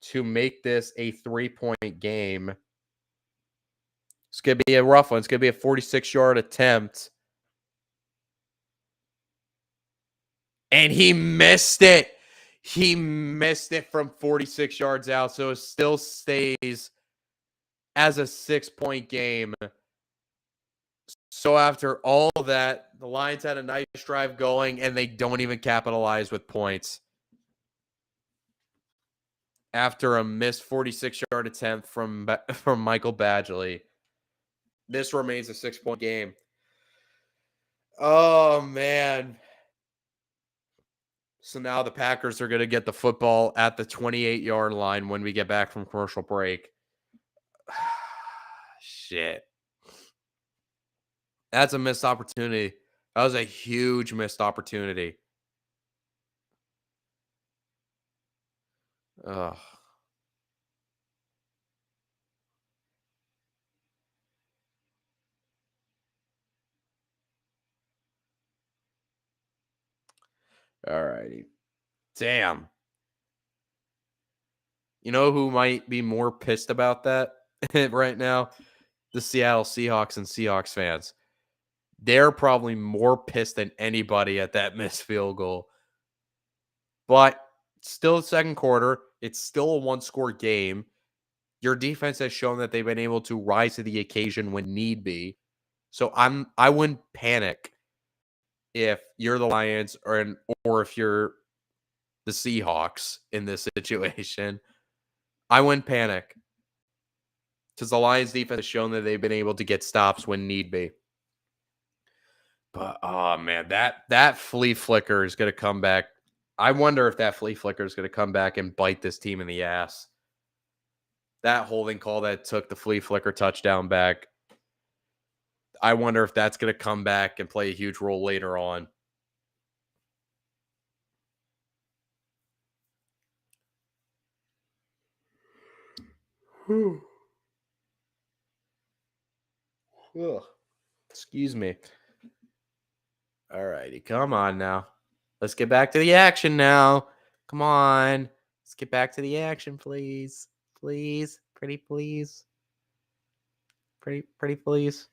to make this a 3-point game. It's going to be a rough one. It's going to be a 46-yard attempt. And he missed it. He missed it from 46 yards out, so it still stays as a 6-point game. So after all that, the Lions had a nice drive going, and they don't even capitalize with points. After a missed 46-yard attempt from Michael Badgley, this remains a 6-point game. Oh, man. So now the Packers are going to get the football at the 28-yard line when we get back from commercial break. Shit. That's a missed opportunity. That was a huge missed opportunity. Ugh. All righty. Damn. You know who might be more pissed about that right now? The Seattle Seahawks and Seahawks fans. They're probably more pissed than anybody at that missed field goal. But still, second quarter, it's still a one-score game. Your defense has shown that they've been able to rise to the occasion when need be. So I wouldn't panic if you're the Lions or if you're the Seahawks in this situation. I wouldn't panic because the Lions defense has shown that they've been able to get stops when need be. But oh man, that flea flicker is going to come back. I wonder if that flea flicker is going to come back and bite this team in the ass. That holding call that took the flea flicker touchdown back. I wonder if that's going to come back and play a huge role later on. Ugh. Excuse me. All righty. Come on now. Let's get back to the action now. Come on. Let's get back to the action, please. Please. Pretty please. Pretty please.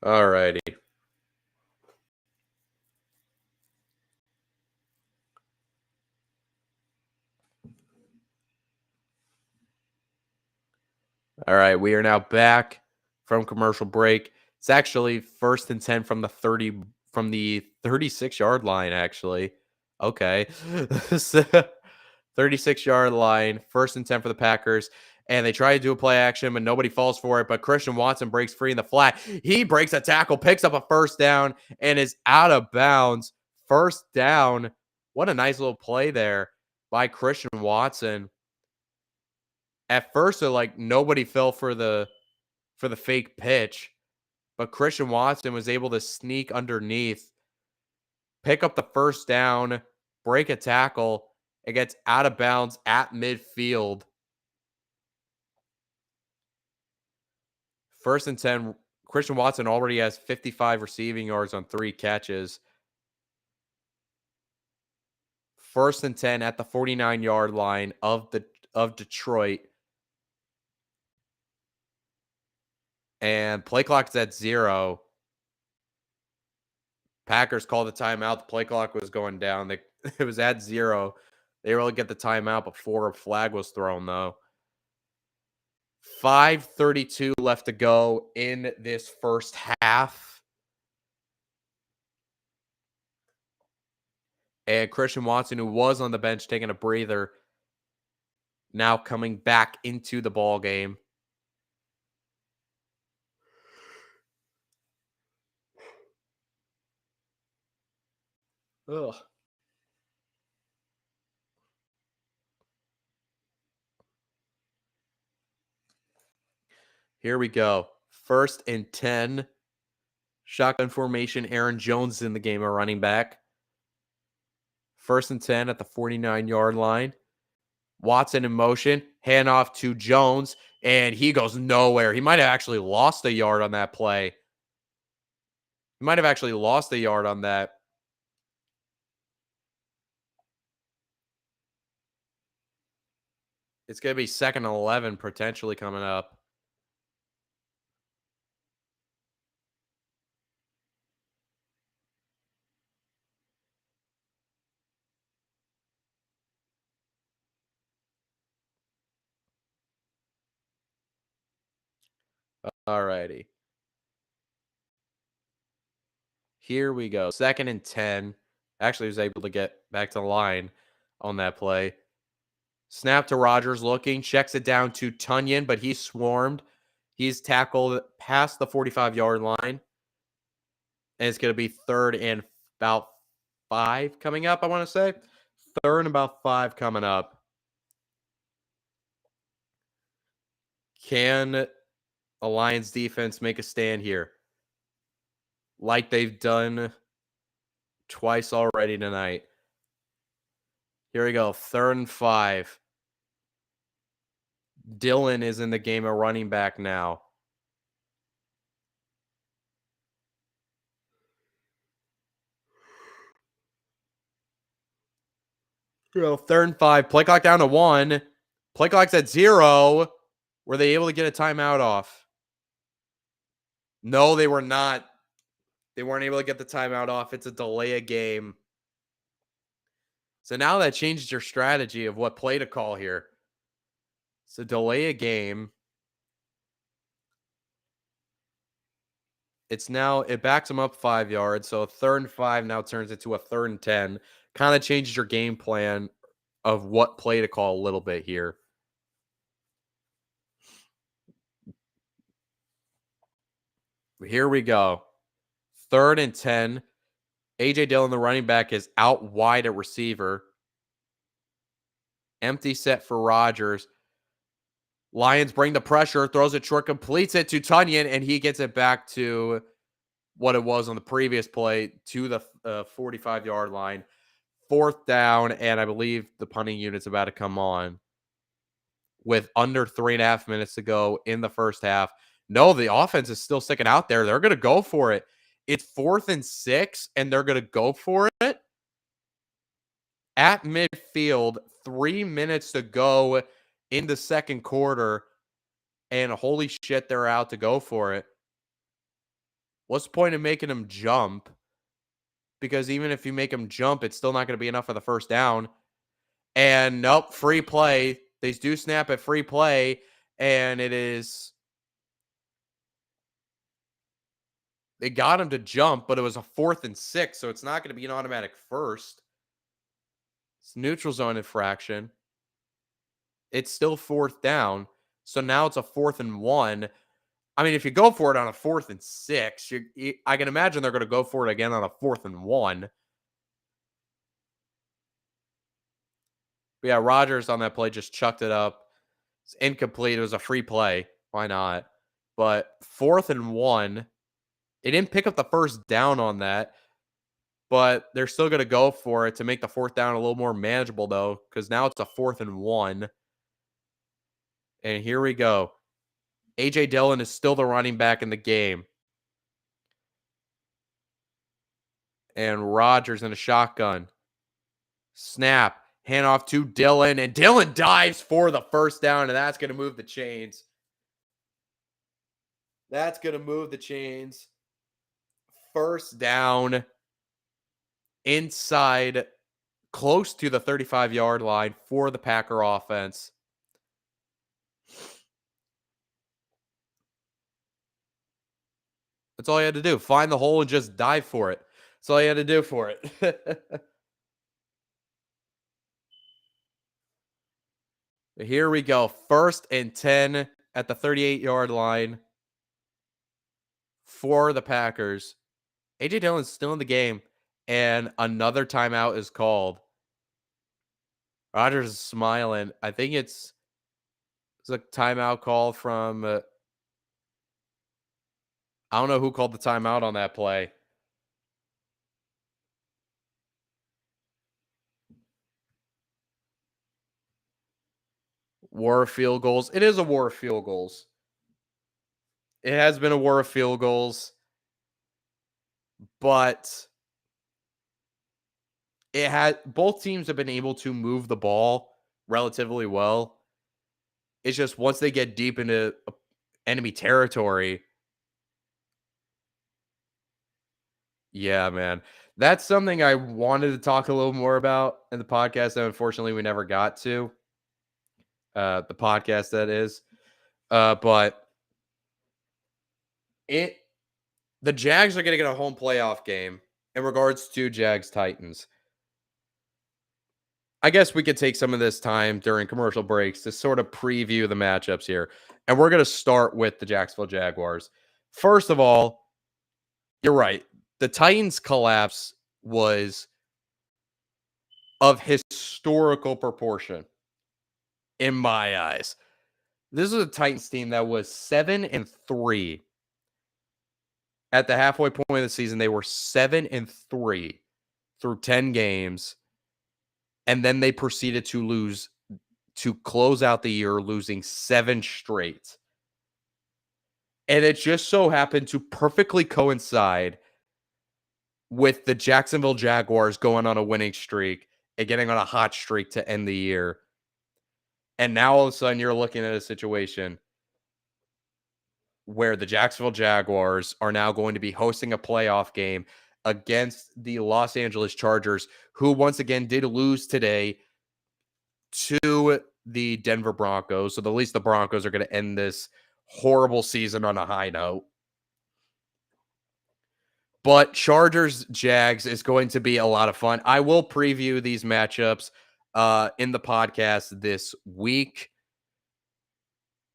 All righty. All right, we are now back from commercial break. It's actually 1st and 10 from the 36-yard line, actually. Okay. 36-yard line, 1st and 10 for the Packers. And they try to do a play action, but nobody falls for it. But Christian Watson breaks free in the flat. He breaks a tackle, picks up a first down, and is out of bounds. First down. What a nice little play there by Christian Watson. At first, nobody fell for the fake pitch, but Christian Watson was able to sneak underneath, pick up the first down, break a tackle. It gets out of bounds at midfield. 1st and 10. Christian Watson already has 55 receiving yards on 3 catches. 1st and 10 at the 49-yard line of Detroit. And play clock is at 0. Packers called the timeout. The play clock was going down. It was at 0. They were able to get the timeout before a flag was thrown, though. 5:32 left to go in this first half. And Christian Watson, who was on the bench taking a breather, now coming back into the ball game. Ugh. Here we go. 1st and 10. Shotgun formation. Aaron Jones in the game, a running back. 1st and 10 at the 49-yard line. Watson in motion. Handoff to Jones. And he goes nowhere. He might have actually lost a yard on that play. He might have actually lost a yard on that. It's going to be 2nd and 11 potentially coming up. Alrighty. Here we go. 2nd and 10. Actually, was able to get back to the line on that play. Snap to Rodgers looking, checks it down to Tonyan, but he's swarmed. He's tackled past the 45-yard line. And it's going to be 3rd and about 5 coming up, I want to say. 3rd and about 5 coming up. Can a Lions defense make a stand here? Like they've done twice already tonight. Here we go. 3rd and 5. Dillon is in the game, a running back now. You know, 3rd and 5. Play clock down to 1. Play clock's at 0. Were they able to get a timeout off? No, they were not. They weren't able to get the timeout off. It's a delay a game. So now that changes your strategy of what play to call here. So delay a game. It's now, it backs them up 5 yards. So a 3rd and 5 now turns into a 3rd and 10. Kind of changes your game plan of what play to call a little bit here. Here we go. 3rd and 10. A.J. Dillon, the running back, is out wide at receiver. Empty set for Rodgers. Lions bring the pressure, throws it short, completes it to Tonyan, and he gets it back to what it was on the previous play, to the 45-yard line. 4th down, and I believe the punting unit's about to come on with under 3.5 minutes to go in the first half. No, the offense is still sticking out there. They're going to go for it. It's 4th and 6, and they're going to go for it at midfield. 3 minutes to go in the second quarter, and holy shit, they're out to go for it. What's the point of making them jump? Because even if you make them jump, it's still not going to be enough for the first down. And nope, free play. They do snap at free play, and it is... They got him to jump, but it was a 4th and 6, so it's not going to be an automatic first. It's neutral zone infraction. It's still 4th down, so now it's a 4th and 1. I mean, if you go for it on a 4th and 6, I can imagine they're going to go for it again on a 4th and 1. But yeah, Rodgers on that play just chucked it up. It's incomplete. It was a free play. Why not? But 4th and 1. They didn't pick up the first down on that, but they're still going to go for it to make the 4th down a little more manageable, though, because now it's a 4th and 1. And here we go. A.J. Dillon is still the running back in the game. And Rodgers in a shotgun. Snap. Handoff to Dillon. And Dillon dives for the first down. And that's going to move the chains. That's going to move the chains. First down. Inside. Close to the 35-yard line for the Packer offense. That's all you had to do. Find the hole and just dive for it. That's all you had to do for it. Here we go. 1st and 10 at the 38-yard line for the Packers. A.J. Dillon's still in the game, and another timeout is called. Rodgers is smiling. I think it's a timeout call from... I don't know who called the timeout on that play. War of field goals. It is a war of field goals. It has been a war of field goals. But both teams have been able to move the ball relatively well. It's just once they get deep into enemy territory, yeah, man. That's something I wanted to talk a little more about in the podcast that unfortunately we never got to. The podcast that is. But it the Jags are going to get a home playoff game in regards to Jags Titans. I guess we could take some of this time during commercial breaks to sort of preview the matchups here. And we're going to start with the Jacksonville Jaguars. First of all, you're right. The Titans collapse was of historical proportion in my eyes. This is a Titans team that was 7-3 at the halfway point of the season. They were 7-3 through 10 games. And then they proceeded to lose to close out the year, losing 7 straight. And it just so happened to perfectly coincide with the Jacksonville Jaguars going on a winning streak and getting on a hot streak to end the year. And now all of a sudden you're looking at a situation where the Jacksonville Jaguars are now going to be hosting a playoff game against the Los Angeles Chargers, who once again did lose today to the Denver Broncos. So at least the Broncos are going to end this horrible season on a high note. But Chargers Jags is going to be a lot of fun. I will preview these matchups in the podcast this week.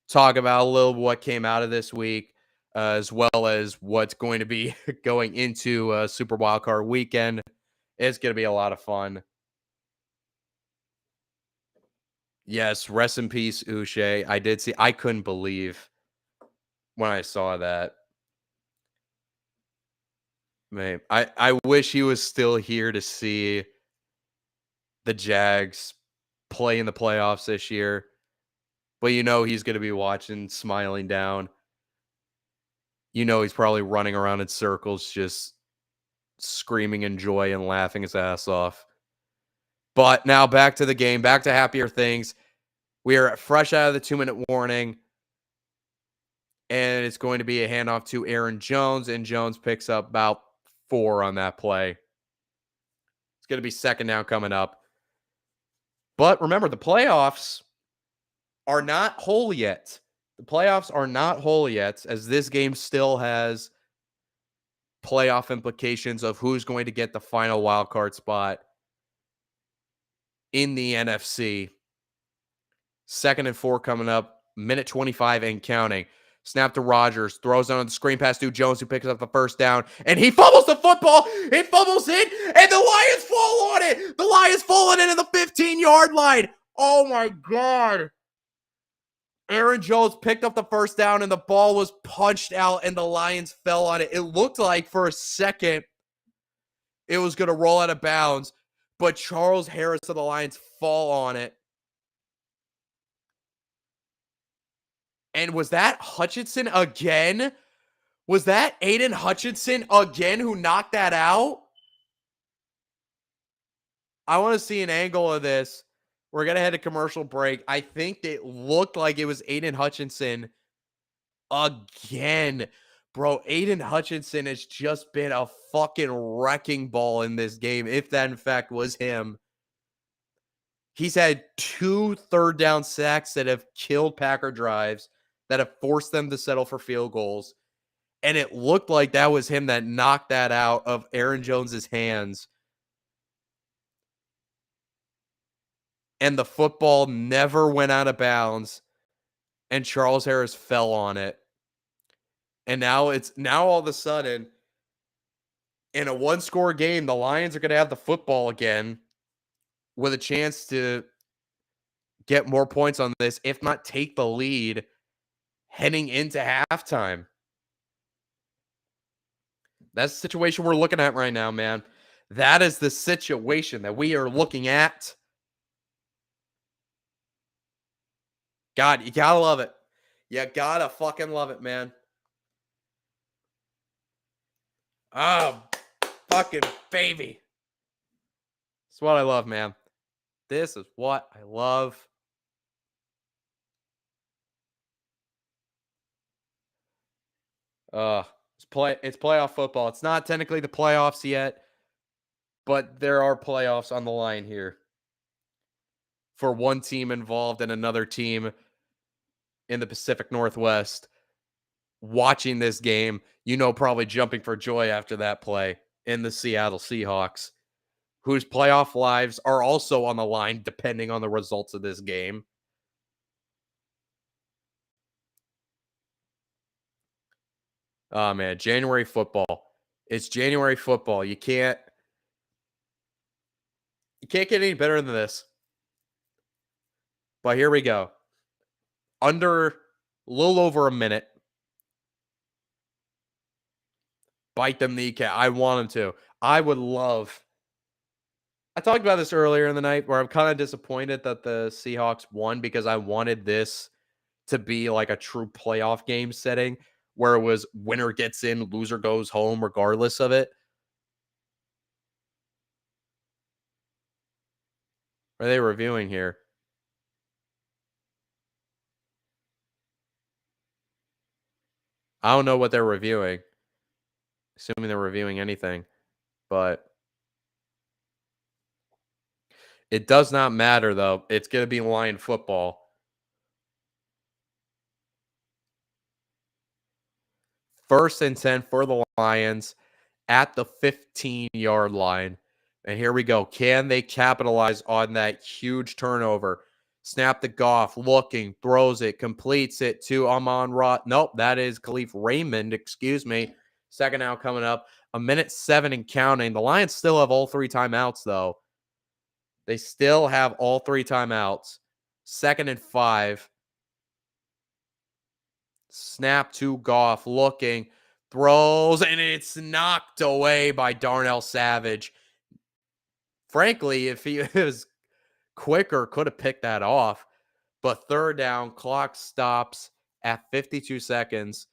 Talk about a little what came out of this week, as well as what's going to be going into Super Wildcard Weekend. It's going to be a lot of fun. Yes, rest in peace, Uche. I did see. I couldn't believe when I saw that. Man, I wish he was still here to see the Jags play in the playoffs this year. But he's going to be watching, smiling down. He's probably running around in circles, just screaming in joy and laughing his ass off. But now back to the game, back to happier things. We are fresh out of the 2-minute warning. And it's going to be a handoff to Aaron Jones. And Jones picks up about 4 on that play. It's going to be second down coming up. But remember, the playoffs are not whole yet. The playoffs are not whole yet, as this game still has playoff implications of who's going to get the final wild card spot in the NFC. 2nd and 4 coming up, minute 25 and counting. Snap to Rodgers, throws on the screen pass to Jones, who picks up the first down, and he fumbles the football. It fumbles in, and the Lions fall on it. The Lions falling into the 15-yard line. Oh, my God. Aaron Jones picked up the first down, and the ball was punched out, and the Lions fell on it. It looked like for a second it was going to roll out of bounds, but Charles Harris of the Lions fall on it. And was that Hutchinson again? Was that Aiden Hutchinson again who knocked that out? I want to see an angle of this. We're going to head to commercial break. I think it looked like it was Aiden Hutchinson again. Bro, Aiden Hutchinson has just been a fucking wrecking ball in this game, if that in fact was him. He's had 2 third-down sacks that have killed Packer drives, that have forced them to settle for field goals. And it looked like that was him that knocked that out of Aaron Jones's hands. And the football never went out of bounds. And Charles Harris fell on it. And now all of a sudden, in a 1-score game, the Lions are going to have the football again with a chance to get more points on this, if not take the lead heading into halftime. That's the situation we're looking at right now, man. That is the situation that we are looking at. God, you gotta love it. You gotta fucking love it, man. Oh, fucking baby. That's what I love, man. This is what I love. It's playoff football. It's not technically the playoffs yet, but there are playoffs on the line here for one team involved and another team in the Pacific Northwest watching this game, probably jumping for joy after that play in the Seattle Seahawks, whose playoff lives are also on the line depending on the results of this game. Oh man, January football. It's January football. You can't get any better than this. But here we go. Under a little over a minute. Bite them kneecap. I want him to. I would love. I talked about this earlier in the night where I'm kind of disappointed that the Seahawks won because I wanted this to be like a true playoff game setting where it was winner gets in, loser goes home, regardless of it. What are they reviewing here? I don't know what they're reviewing. Assuming they're reviewing anything. But it does not matter, though. It's going to be Lion football. First and 10 for the Lions at the 15-yard line. And here we go. Can they capitalize on that huge turnover? Snap the Goff, looking, throws it, completes it to Amon-Ra. Nope, that is Khalif Raymond, excuse me. Second out coming up. 1:07 and counting. The Lions still have all three timeouts, though. They still have all three timeouts. 2nd and 5. Snap to Goff, looking, throws, and it's knocked away by Darnell Savage. Frankly, if he was quicker, could have picked that off. But third down, clock stops at 52 seconds.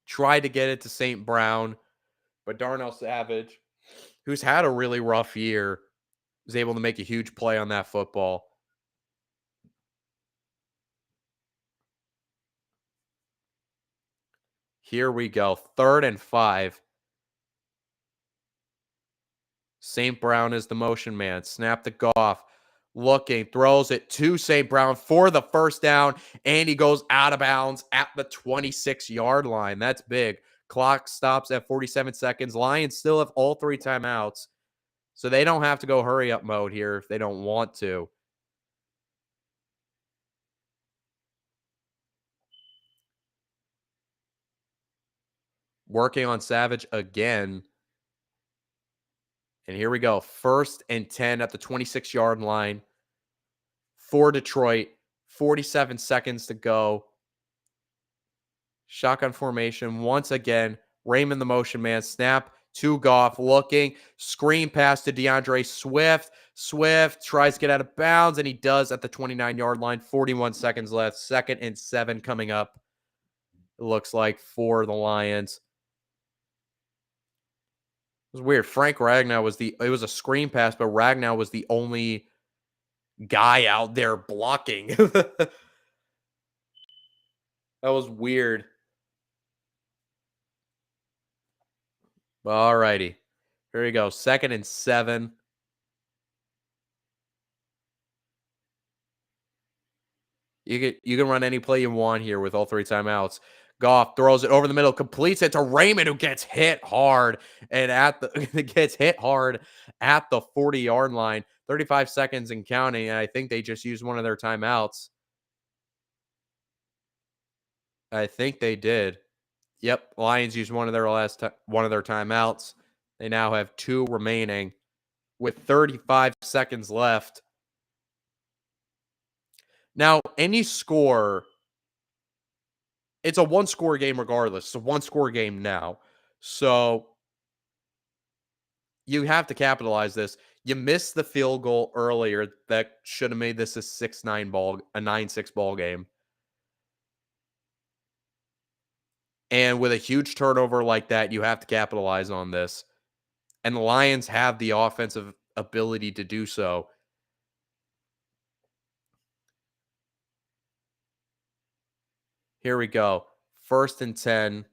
Tried to get it to St. Brown, but Darnell Savage, who's had a really rough year, was able to make a huge play on that football. Here we go. 3rd and 5. St. Brown is the motion man. Snap the Goff. Looking, throws it to St. Brown for the first down, and he goes out of bounds at the 26-yard line. That's big. Clock stops at 47 seconds. Lions still have all three timeouts, so they don't have to go hurry up mode here if they don't want to. Working on Savage again. And here we go. 1st and 10 at the 26-yard line for Detroit. 47 seconds to go. Shotgun formation once again. Raymond the motion man. Snap to Goff. Looking. Screen pass to DeAndre Swift. Swift tries to get out of bounds, and he does at the 29-yard line. 41 seconds left. 2nd and 7 coming up. It looks like for the Lions. It was weird. Frank Ragnow it was a screen pass, but Ragnow was the only guy out there blocking. That was weird. All righty. Here we go. 2nd and 7. You can run any play you want here with all three timeouts. Goff throws it over the middle, completes it to Raymond, who gets hit hard and gets hit hard at the 40-yard line. 35 seconds and counting, and I think they just used one of their timeouts. I think they did. Yep, Lions used one of their timeouts. They now have 2 remaining with 35 seconds left. Now, any score, it's a one-score game regardless. It's a one-score game now. So you have to capitalize this. You missed the field goal earlier that should have made this a 9-6 ball game. And with a huge turnover like that, you have to capitalize on this. And the Lions have the offensive ability to do so. Here we go. 1st and 10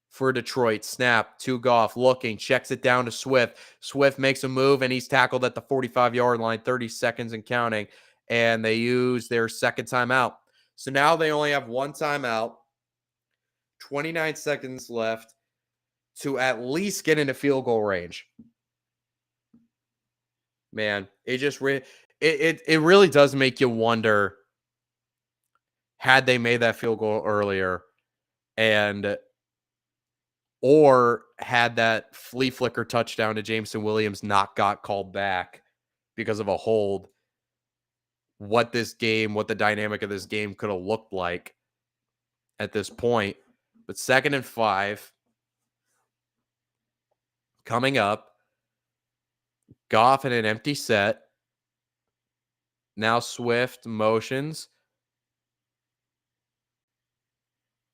for Detroit. Snap to Goff, looking, checks it down to Swift. Swift makes a move, and he's tackled at the 45-yard line, 30 seconds and counting, and they use their second timeout. So now they only have one timeout, 29 seconds left to at least get into field goal range. Man, it just it really does make you wonder, had they made that field goal earlier, and or had that flea flicker touchdown to Jameson Williams not got called back because of a hold, what the dynamic of this game could have looked like at this point. But 2nd and 5 coming up. Goff in an empty set. Now Swift motions.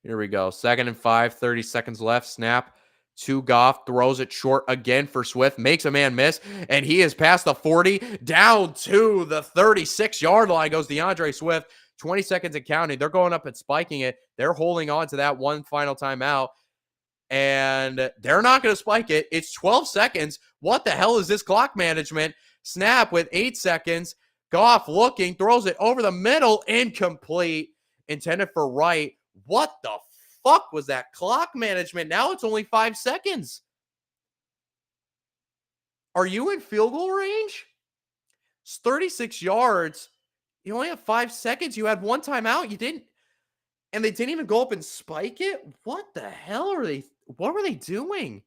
Here we go. 2nd and 5, 30 seconds left. Snap to Goff, throws it short again for Swift, makes a man miss, and he is past the 40, down to the 36-yard line goes DeAndre Swift. 20 seconds and counting. They're going up and spiking it. They're holding on to that one final timeout, and they're not going to spike it. It's 12 seconds. What the hell is this clock management? Snap with 8 seconds. Goff looking, throws it over the middle, incomplete, intended for Wright. What the fuck was that clock management? Now it's only 5 seconds. Are you in field goal range? It's 36 yards. You only have 5 seconds. You had one timeout. You didn't, and they didn't even go up and spike it? What the hell what were they doing?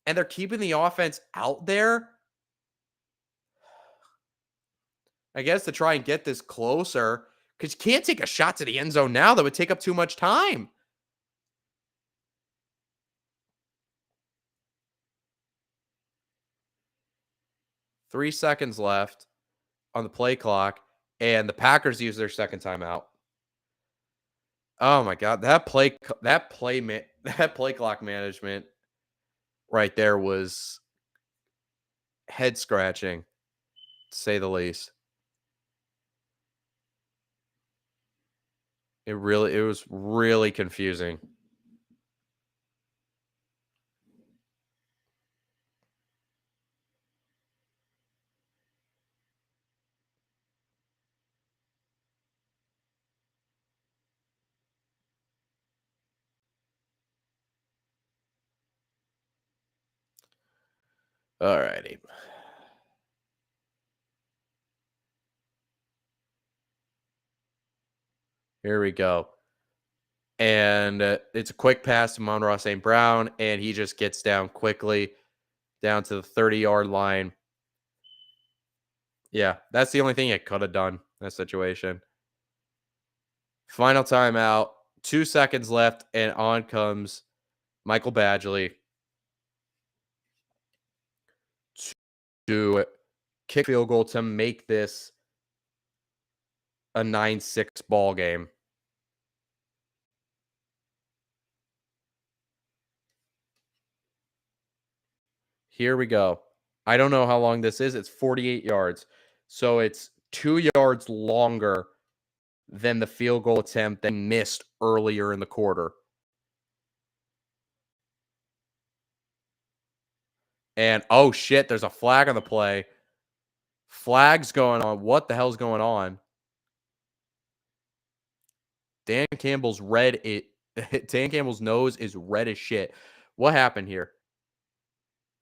And they're keeping the offense out there, I guess, to try and get this closer, because you can't take a shot to the end zone now. That would take up too much time. Three seconds left on the play clock, and the Packers use their second timeout. Oh my God, that play clock management right there was head scratching, to say the least. It was really confusing. All righty. Here we go. And it's a quick pass to Amon-Ra St. Brown, and he just gets down quickly, down to the 30-yard line. Yeah, that's the only thing it could have done in that situation. Final timeout, 2 seconds left, and on comes Michael Badgley to kick field goal to make this a 9-6 ball game. Here we go. I don't know how long this is. It's 48 yards. So it's 2 yards longer than the field goal attempt they missed earlier in the quarter. And, oh, shit, there's a flag on the play. Flag's going on. What the hell's going on? Dan Campbell's Dan Campbell's nose is red as shit. What happened here?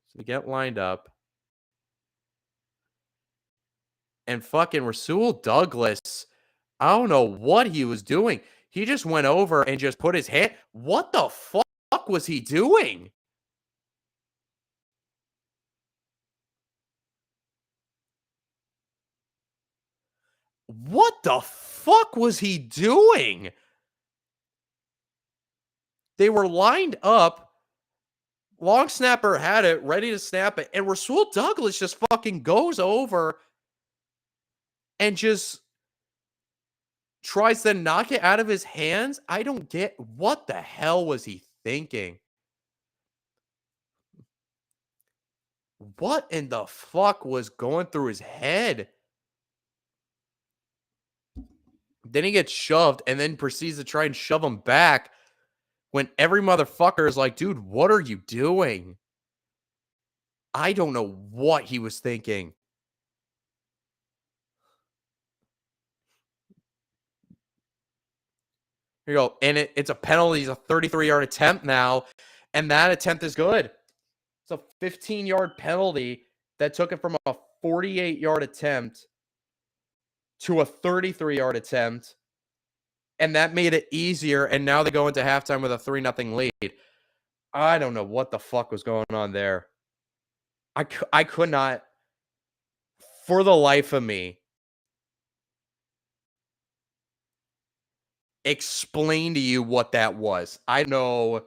So we get lined up. And fucking Rasul Douglas, I don't know what he was doing. He just went over and just put his hand. What the fuck was he doing? What the fuck was he doing? They were lined up. Long snapper had it, ready to snap it. And Rasul Douglas just fucking goes over and just tries to knock it out of his hands. I don't get, what the hell was he thinking? What in the fuck was going through his head? Then he gets shoved and then proceeds to try and shove him back when every motherfucker is like, dude, what are you doing? I don't know what he was thinking. Here you go. And it's a penalty. It's a 33-yard attempt now. And that attempt is good. It's a 15-yard penalty that took it from a 48-yard attempt to a 33-yard attempt. And that made it easier. And now they go into halftime with a 3-0 lead. I don't know what the fuck was going on there. I could not, for the life of me, explain to you what that was. I know.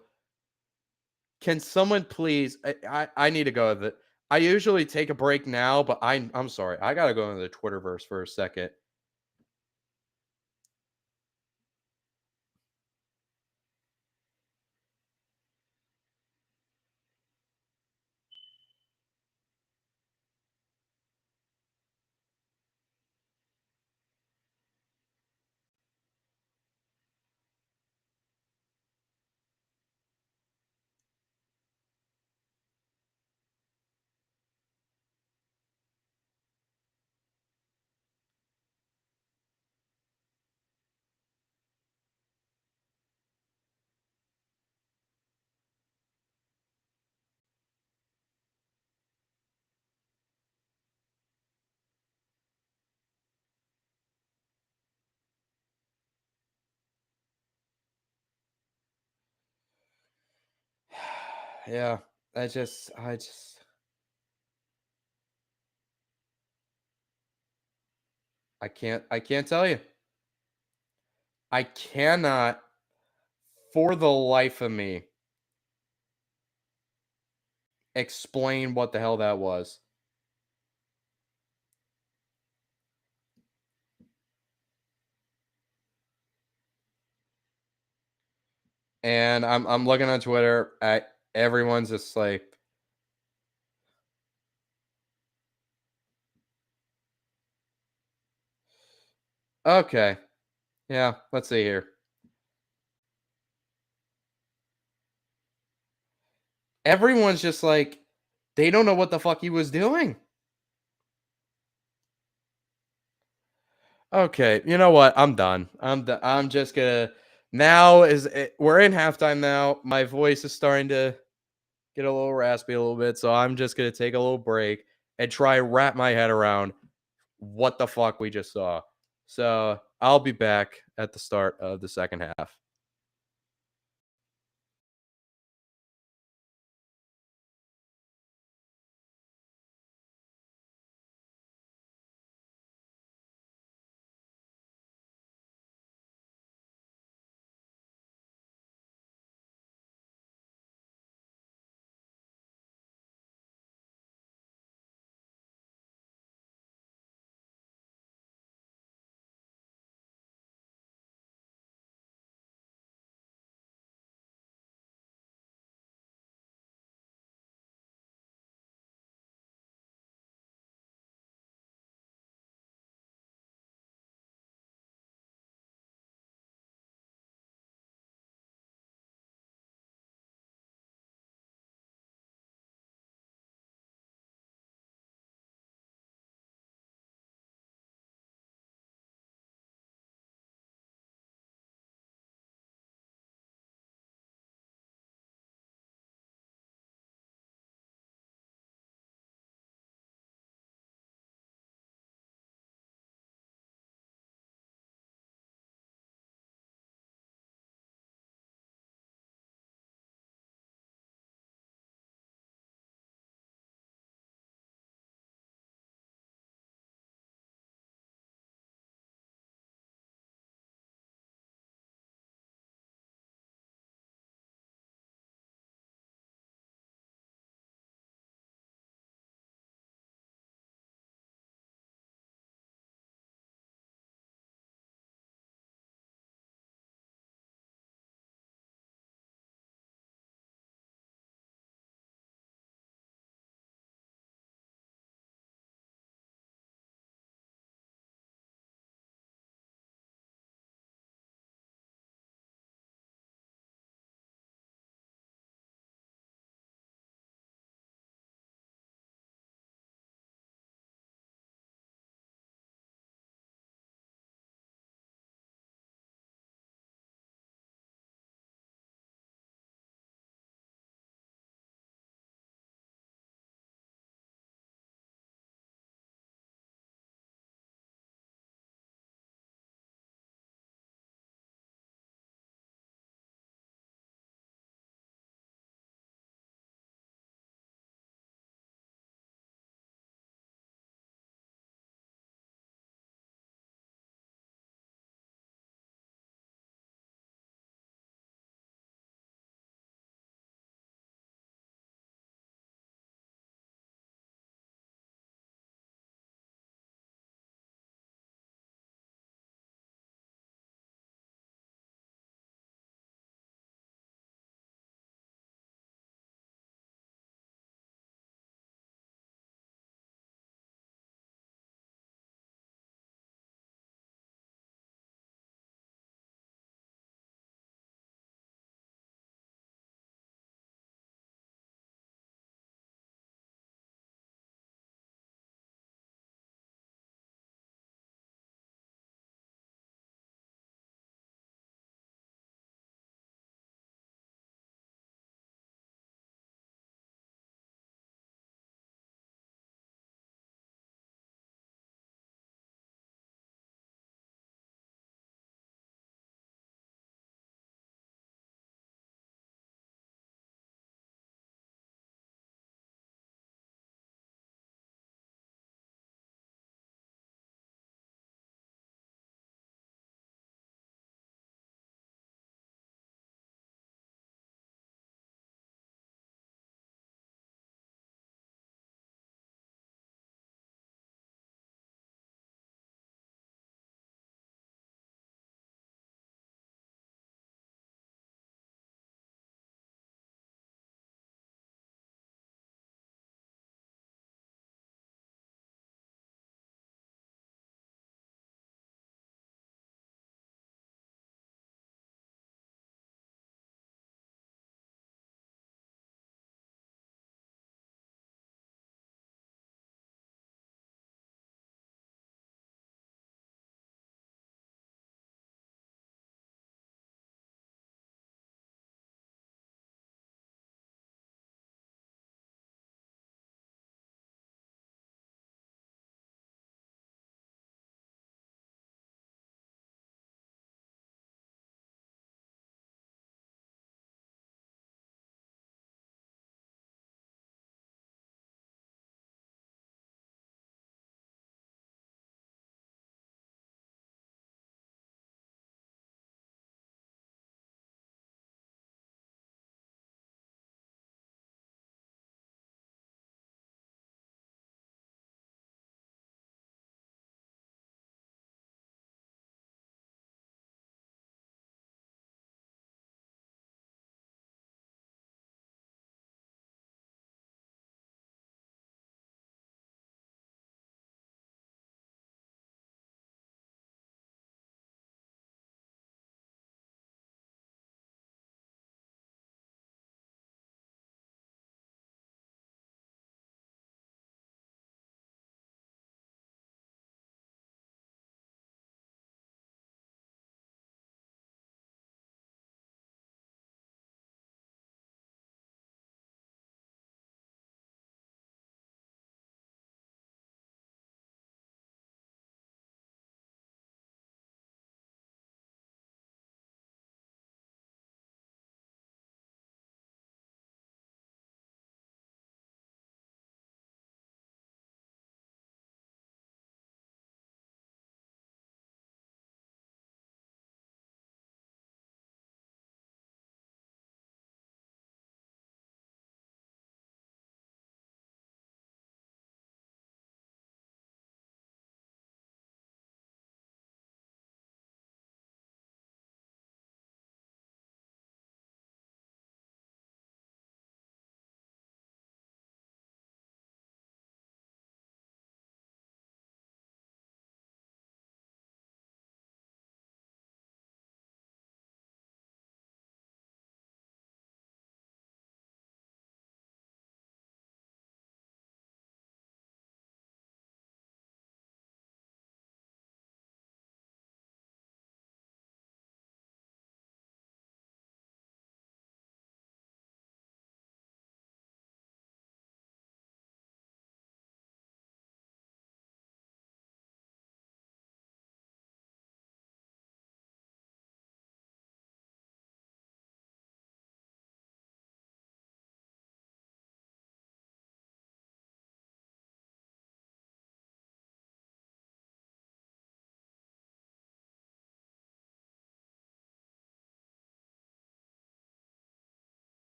Can someone please? I need to go with it. I usually take a break now, but I'm sorry. I gotta go into the Twitterverse for a second. Yeah, I can't tell you. I cannot, for the life of me, explain what the hell that was. And I'm looking on Twitter at everyone's just like, okay, yeah, let's see here. Everyone's just like, they don't know what the fuck he was doing. Okay, you know what? I'm done. I'm just gonna. We're in halftime now. My voice is starting to get a little raspy a little bit, so I'm just gonna take a little break and try wrap my head around what the fuck we just saw. So I'll be back at the start of the second half.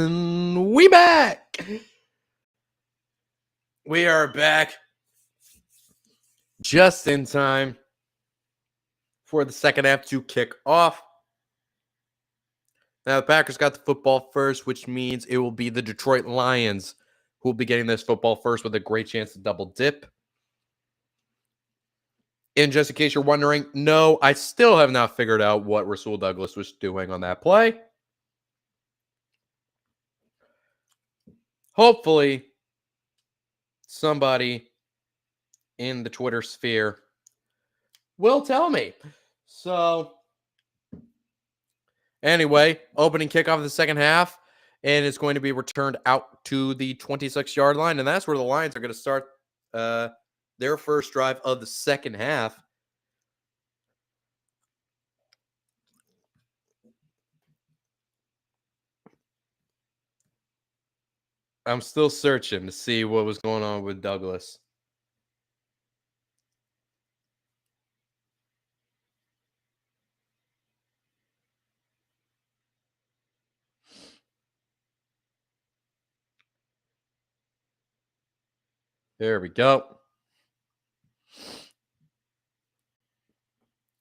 And we back. We are back just in time for the second half to kick off. Now, the Packers got the football first, which means it will be the Detroit Lions who will be getting this football first with a great chance to double dip. And just in case you're wondering, no, I still have not figured out what Rasul Douglas was doing on that play. Hopefully, somebody in the Twitter sphere will tell me. So, anyway, opening kickoff of the second half, and it's going to be returned out to the 26-yard line, and that's where the Lions are going to start their first drive of the second half. I'm still searching to see what was going on with Douglas. There we go.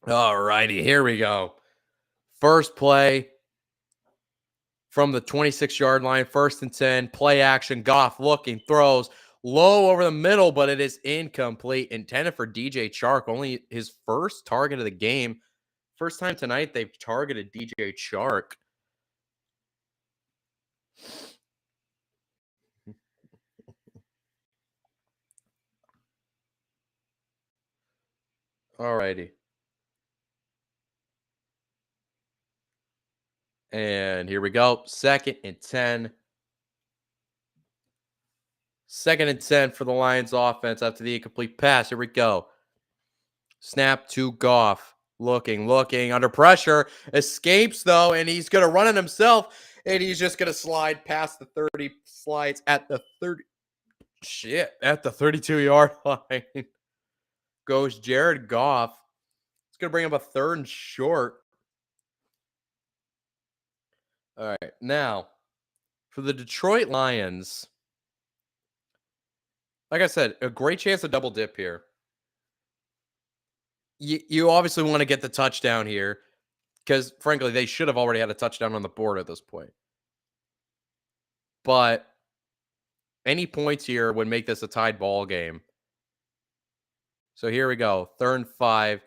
All righty, here we go. First play from the 26-yard line, 1st and 10, play action. Goff looking, throws low over the middle, but it is incomplete. Intended for DJ Chark, only his first target of the game. First time tonight they've targeted DJ Chark. All righty. And here we go. 2nd and 10. 2nd and 10 for the Lions offense after the incomplete pass. Here we go. Snap to Goff. Looking, under pressure. Escapes, though, and he's going to run it himself. And he's just going to slide past the 30. Slides at the 30. Shit, at the 32-yard line. Goes Jared Goff. It's going to bring up a 3rd and short. All right, now, for the Detroit Lions, like I said, a great chance to double dip here. You obviously want to get the touchdown here because, frankly, they should have already had a touchdown on the board at this point. But any points here would make this a tied ball game. So here we go. 3rd and 5.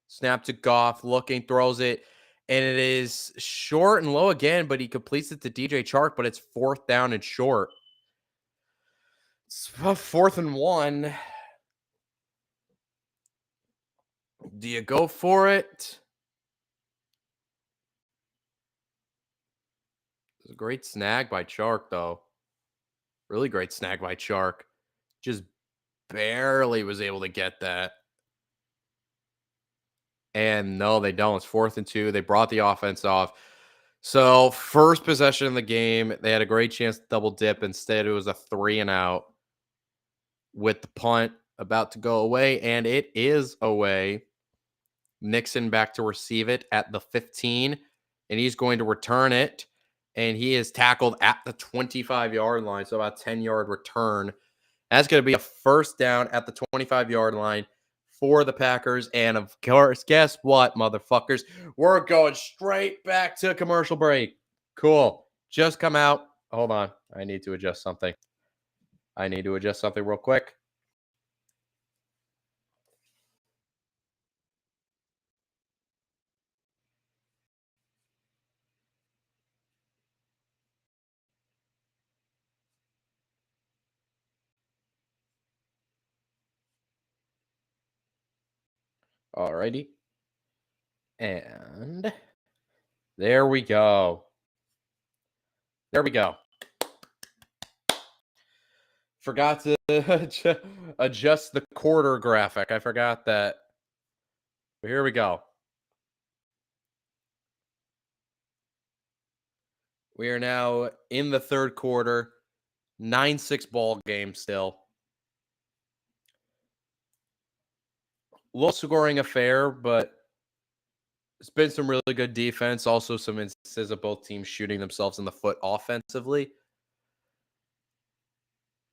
Snap to Goff. Looking, throws it. And it is short and low again, but he completes it to DJ Chark, but it's 4th down and short. It's 4th and 1. Do you go for it? It's a great snag by Chark, though. Really great snag by Chark. Just barely was able to get that. And no, they don't. It's 4th and 2. They brought the offense off. So, first possession of the game, they had a great chance to double dip. Instead, it was a 3 and out with the punt about to go away, and it is away. Nixon back to receive it at the 15, and he's going to return it, and he is tackled at the 25-yard line, so about 10-yard return. That's going to be a 1st down at the 25-yard line for the Packers. And of course, guess what, motherfuckers? We're going straight back to commercial break. Cool. Just come out. Hold on. I need to adjust something. Real quick. Alrighty. And there we go. Forgot to adjust the quarter graphic. I forgot that. But here we go. We are now in the 3rd quarter. 9-6 ball game still. Low scoring affair, but It's been some really good defense. Also, some instances of both teams shooting themselves in the foot offensively,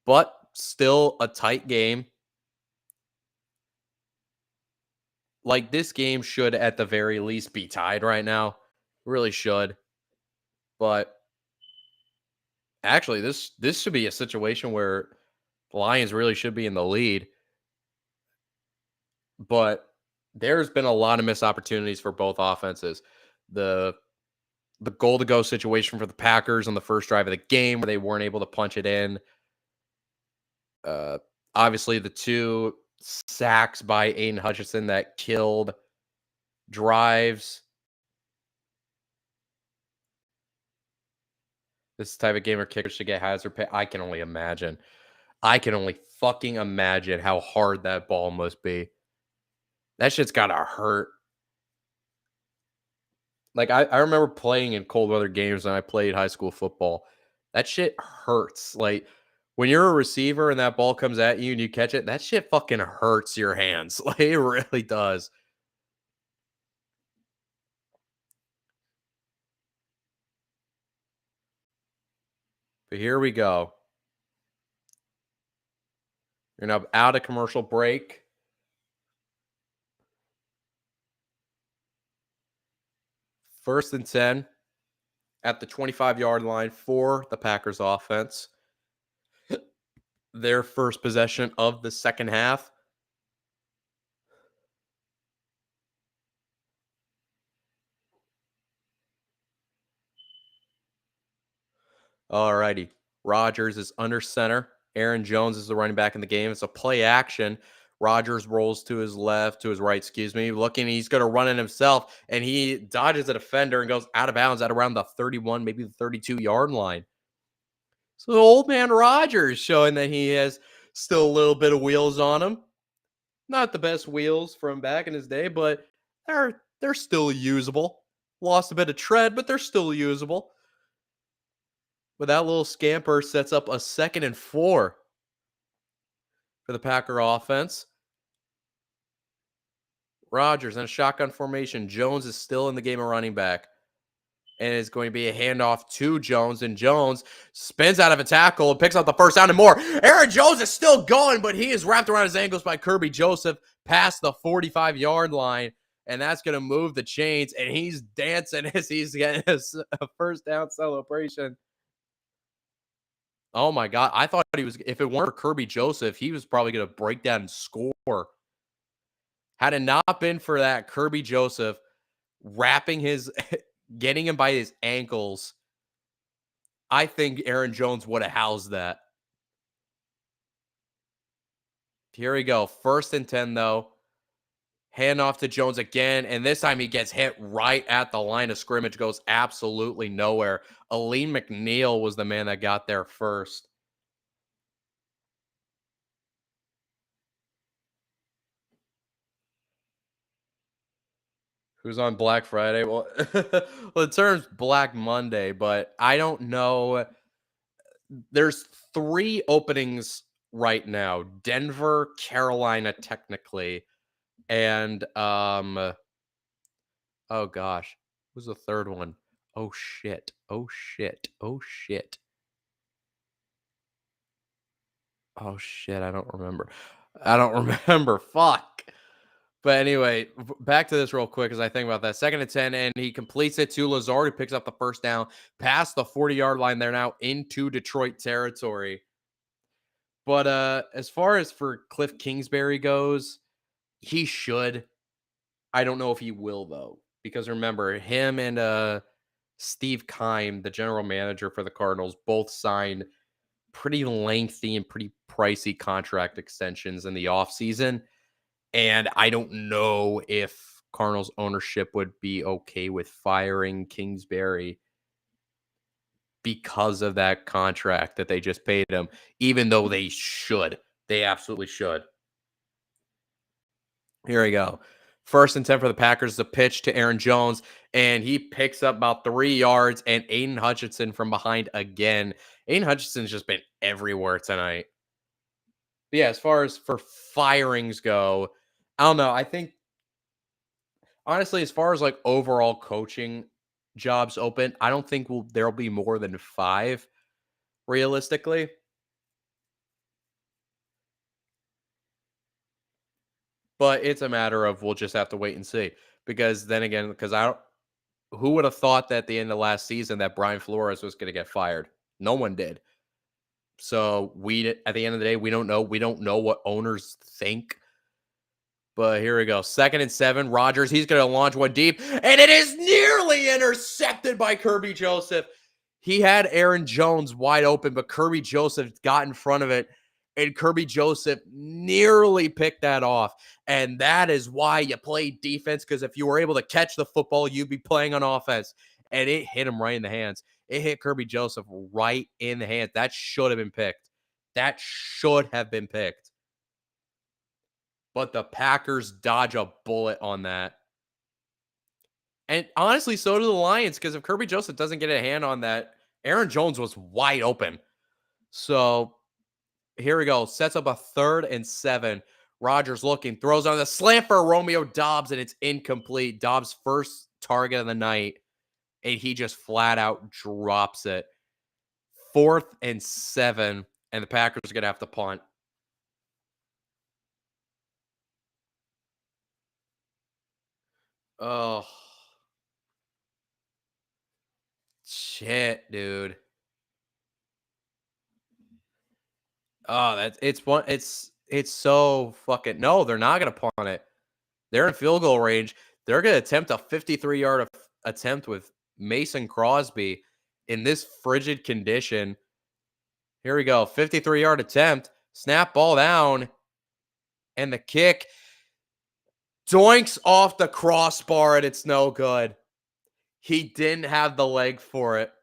but still a tight game. Like, this game should at the very least be tied right now. Really should. But actually, this should be a situation where the Lions really should be in the lead. But there's been a lot of missed opportunities for both offenses. The the goal to go situation for the Packers on the first drive of the game where they weren't able to punch it in. Uh, Obviously, the two sacks by Aiden Hutchinson that killed drives. This type of game where kickers should get hazard pay. I can only imagine. I can only fucking imagine how hard that ball must be. That shit's gotta hurt. Like, I remember playing in cold weather games when I played high school football. That shit hurts. Like, when you're a receiver and that ball comes at you and you catch it, that shit fucking hurts your hands. Like, it really does. But here we go. You're now out of commercial break. First and 10 at the 25-yard line for the Packers offense. Their first possession of the second half. Alrighty. Rodgers is under center. Aaron Jones is the running back in the game. It's a play action. Rodgers rolls to his left, to his right, excuse me, looking, he's going to run it himself, and he dodges a defender and goes out of bounds at around the 31, maybe the 32-yard line. So old man Rodgers showing that he has still a little bit of wheels on him. Not the best wheels from back in his day, but they're still usable. Lost a bit of tread, but they're still usable. But that little scamper sets up a 2nd and 4 for the Packer offense. Rodgers in a shotgun formation. Jones is still in the game of running back. And it's going to be a handoff to Jones. And Jones spins out of a tackle and picks up the first down and more. Aaron Jones is still going, but he is wrapped around his ankles by Kirby Joseph past the 45-yard line. And that's going to move the chains. And he's dancing as he's getting a first down celebration. Oh my God. I thought he was, if it weren't for Kirby Joseph, he was probably going to break down and score. Had it not been for that Kirby Joseph wrapping getting him by his ankles, I think Aaron Jones would have housed that. Here we go. 1st and 10, though. Hand off to Jones again, and this time he gets hit right at the line of scrimmage, goes absolutely nowhere. Aleem McNeil was the man that got there first. Who's on Black Friday? Well, well, the term's Black Monday, but I don't know. There's 3 openings right now. Denver, Carolina, technically, and oh gosh, who's the third one? Oh shit! Oh shit! Oh shit! Oh shit! I don't remember. I don't remember. Fuck. But anyway, back to this real quick as I think about that. 2nd and 10, and he completes it to Lazard, who picks up the first down past the 40-yard line. They're now into Detroit territory. But as far as for Cliff Kingsbury goes, he should. I don't know if he will, though, because remember, him and Steve Keim, the general manager for the Cardinals, both signed pretty lengthy and pretty pricey contract extensions in the offseason. And I don't know if Cardinals ownership would be okay with firing Kingsbury because of that contract that they just paid him, even though they should. They absolutely should. Here we go. 1st and 10 for the Packers. The pitch to Aaron Jones, and he picks up about 3 yards, and Aiden Hutchinson from behind again. Aiden Hutchinson's just been everywhere tonight. But yeah, as far as for firings go, I don't know. I think honestly, as far as like overall coaching jobs open, I don't think there'll be more than 5 realistically. But it's a matter of we'll just have to wait and see. Because then again, because I don't who would have thought that at the end of last season that Brian Flores was going to get fired? No one did. So at the end of the day, we don't know. We don't know what owners think. But here we go. 2nd and 7. Rodgers, he's going to launch one deep, and it is nearly intercepted by Kirby Joseph. He had Aaron Jones wide open, but Kirby Joseph got in front of it, and Kirby Joseph nearly picked that off. And that is why you play defense, because if you were able to catch the football, you'd be playing on offense. And it hit him right in the hands. It hit Kirby Joseph right in the hands. That should have been picked. That should have been picked. But the Packers dodge a bullet on that. And honestly, so do the Lions, because if Kirby Joseph doesn't get a hand on that, Aaron Jones was wide open. So here we go. Sets up a 3rd and 7. Rodgers looking, throws on the slant for Romeo Doubs, and it's incomplete. Doubs' first target of the night, and he just flat out drops it. 4th and 7, and the Packers are going to have to punt. Oh. Shit, dude. Oh, it's so fucking no, they're not gonna punt it. They're in field goal range. They're gonna attempt a 53-yard attempt with Mason Crosby in this frigid condition. Here we go. 53-yard attempt. Snap ball down. And the kick doinks off the crossbar, and it's no good. He didn't have the leg for it.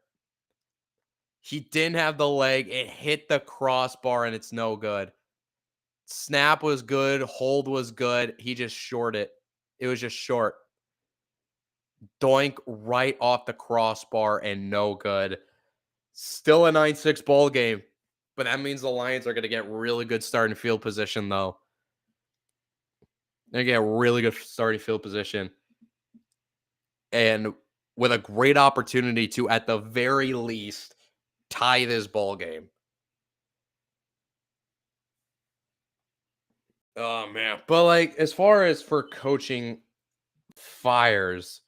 He didn't have the leg. It hit the crossbar, and it's no good. Snap was good. Hold was good. He just shorted it. It was just short. Doink right off the crossbar and no good. Still a 9-6 ball game. But that means the Lions are going to get really good starting field position, though. They're going to get really good starting field position. And with a great opportunity to, at the very least, tie this ball game. Oh, man. But, like, as far as for coaching fires,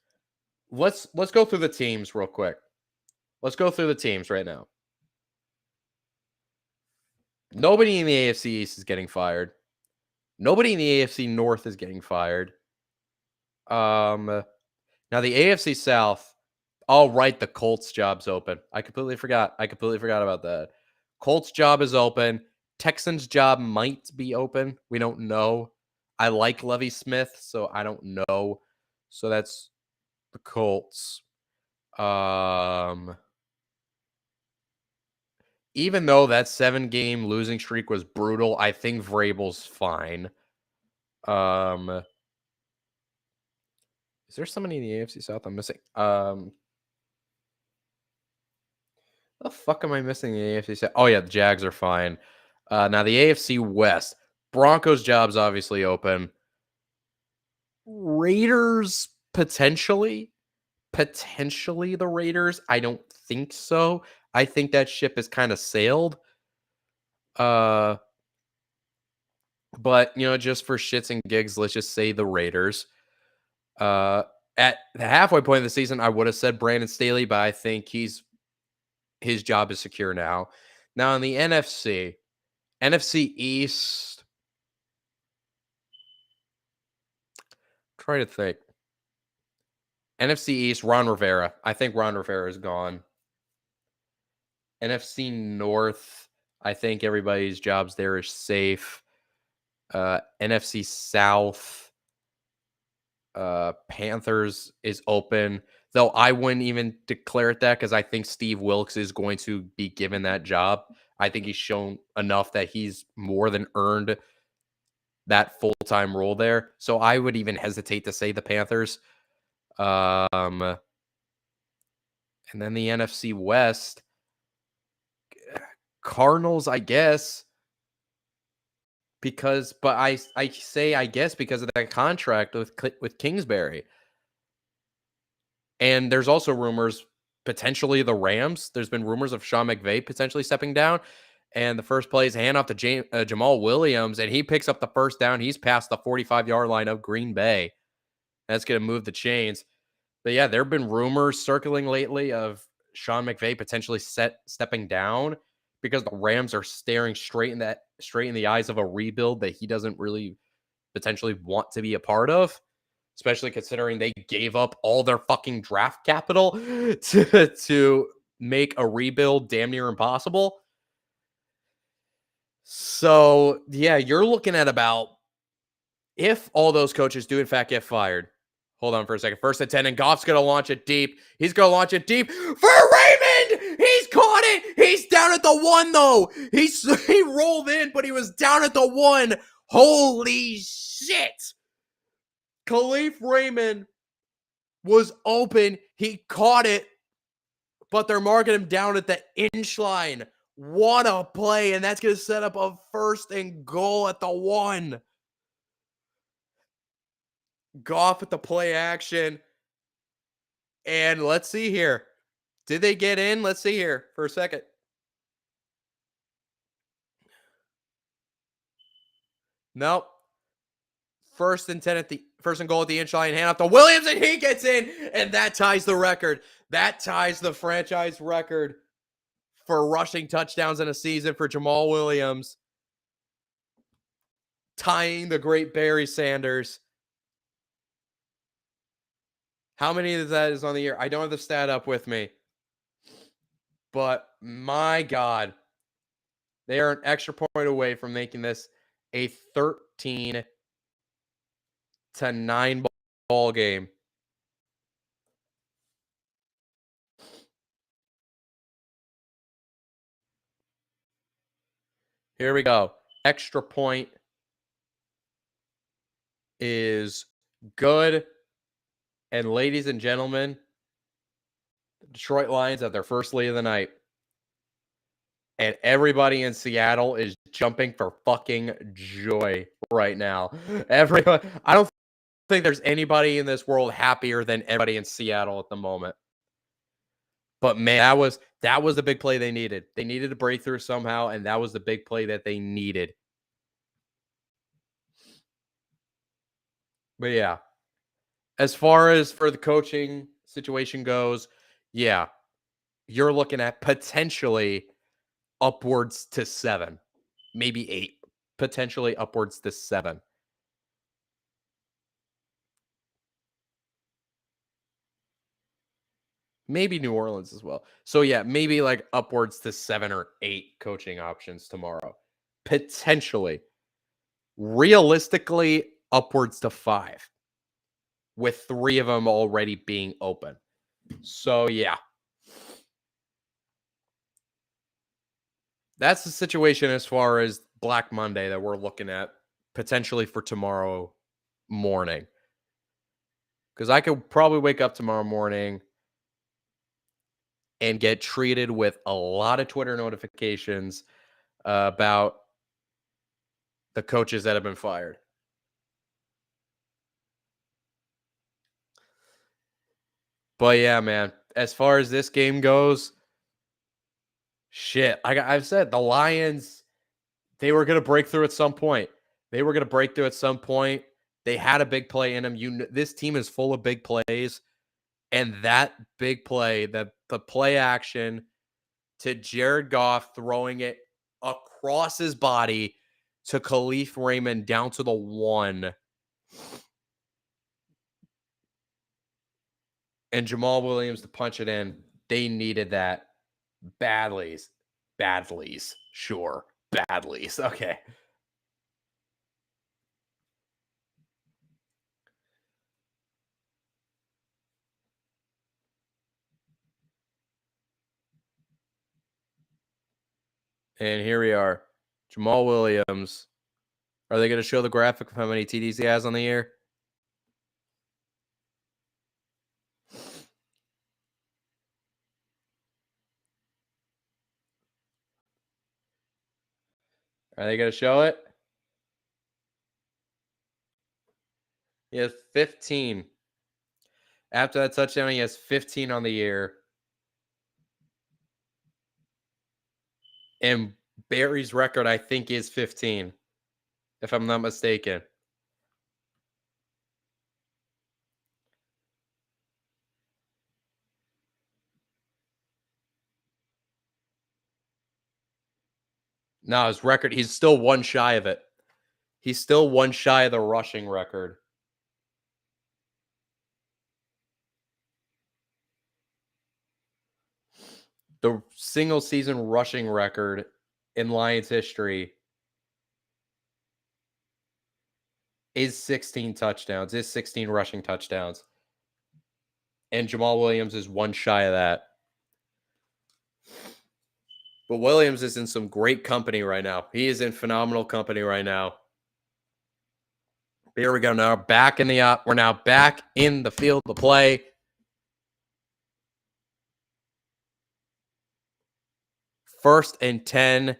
let's go through the teams real quick. Let's go through the teams right now. Nobody in the AFC East is getting fired. Nobody in the AFC North is getting fired. Now the AFC South, all right, the Colts job's open. I completely forgot about that. Colts job is open. Texans job might be open. We don't know. I like Lovie Smith, so I don't know. So that's the Colts. Even though that 7-game losing streak was brutal, I think Vrabel's fine. Is there somebody in the AFC South I'm missing? The fuck am I missing in the AFC South? Oh yeah, the Jags are fine. Now the AFC West, Broncos job's obviously open. Raiders potentially the Raiders. I don't think so. I think that ship has kind of sailed. But just for shits and gigs, let's just say the Raiders. At the halfway point of the season, I would have said Brandon Staley, but I think his job is secure now. Now in the NFC East, try to think. NFC East, Ron Rivera. I think Ron Rivera is gone. NFC North, I think everybody's jobs there is safe. NFC South, Panthers is open, though I wouldn't even declare it that because I think Steve Wilkes is going to be given that job. I think he's shown enough that he's more than earned that full-time role there. So I would even hesitate to say the Panthers. And then the NFC West, Cardinals, I guess. But I say I guess because of that contract with Kingsbury. And there's also rumors, potentially the Rams. There's been rumors of Sean McVay potentially stepping down. And the first play is hand off to Jamal Williams, and he picks up the first down. He's past the 45-yard line of Green Bay. That's going to move the chains. But yeah, there have been rumors circling lately of Sean McVay potentially stepping down because the Rams are staring straight in the eyes of a rebuild that he doesn't really potentially want to be a part of, especially considering they gave up all their fucking draft capital to make a rebuild damn near impossible. So, yeah, you're looking at about, if all those coaches do in fact get fired. Hold on for a second. First and 10, and Goff's going to launch it deep. He's going to launch it deep for Raymond. He's caught it. He's down at the 1, though. He rolled in, but he was down at the 1. Holy shit. Kalif Raymond was open. He caught it, but they're marking him down at the inch line. What a play, and that's going to set up a 1st and goal at the 1. Goff at the play action. And let's see here. Did they get in? Let's see here for a second. Nope. 1st and 10 at the 1st and goal at the inch line. Hand off to Williams, and he gets in, and that ties the record. That ties the franchise record for rushing touchdowns in a season for Jamal Williams, tying the great Barry Sanders. How many of that is on the year? I don't have the stat up with me. But my God, they are an extra point away from making this a 13-9 ball game. Here we go. Extra point is good. And ladies and gentlemen, the Detroit Lions have their first lead of the night. And everybody in Seattle is jumping for fucking joy right now. Everybody, I don't think there's anybody in this world happier than everybody in Seattle at the moment. But man, that was the big play they needed. They needed a breakthrough somehow, and that was the big play that they needed. But yeah, as far as for the coaching situation goes, yeah, you're looking at potentially upwards to 7, maybe 8, potentially upwards to 7. Maybe New Orleans as well. So yeah, maybe like upwards to 7 or 8 coaching options tomorrow. Potentially. Realistically, upwards to 5. With 3 of them already being open. So yeah. That's the situation as far as Black Monday that we're looking at potentially for tomorrow morning. Because I could probably wake up tomorrow morning and get treated with a lot of Twitter notifications about the coaches that have been fired. But yeah, man, as far as this game goes, shit, I've said the Lions, they were going to break through at some point. They were going to break through at some point. They had a big play in them. This team is full of big plays. And that big play, the play action to Jared Goff throwing it across his body to Kalif Raymond down to the 1. And Jamal Williams to punch it in. They needed that badly. Badlies. Sure. Badlies. Okay. And here we are. Jamal Williams. Are they going to show the graphic of how many TDs he has on the year? Are they going to show it? He has 15. After that touchdown, he has 15 on the year. And Barry's record, I think, is 15, if I'm not mistaken. No, his record, he's still one shy of it. He's still one shy of the rushing record. The single season rushing record in Lions history is 16 touchdowns, is 16 rushing touchdowns. And Jamal Williams is one shy of that. But Williams is in some great company right now. He is in phenomenal company right now. Here we go now. We're now back in the field to play. First and 10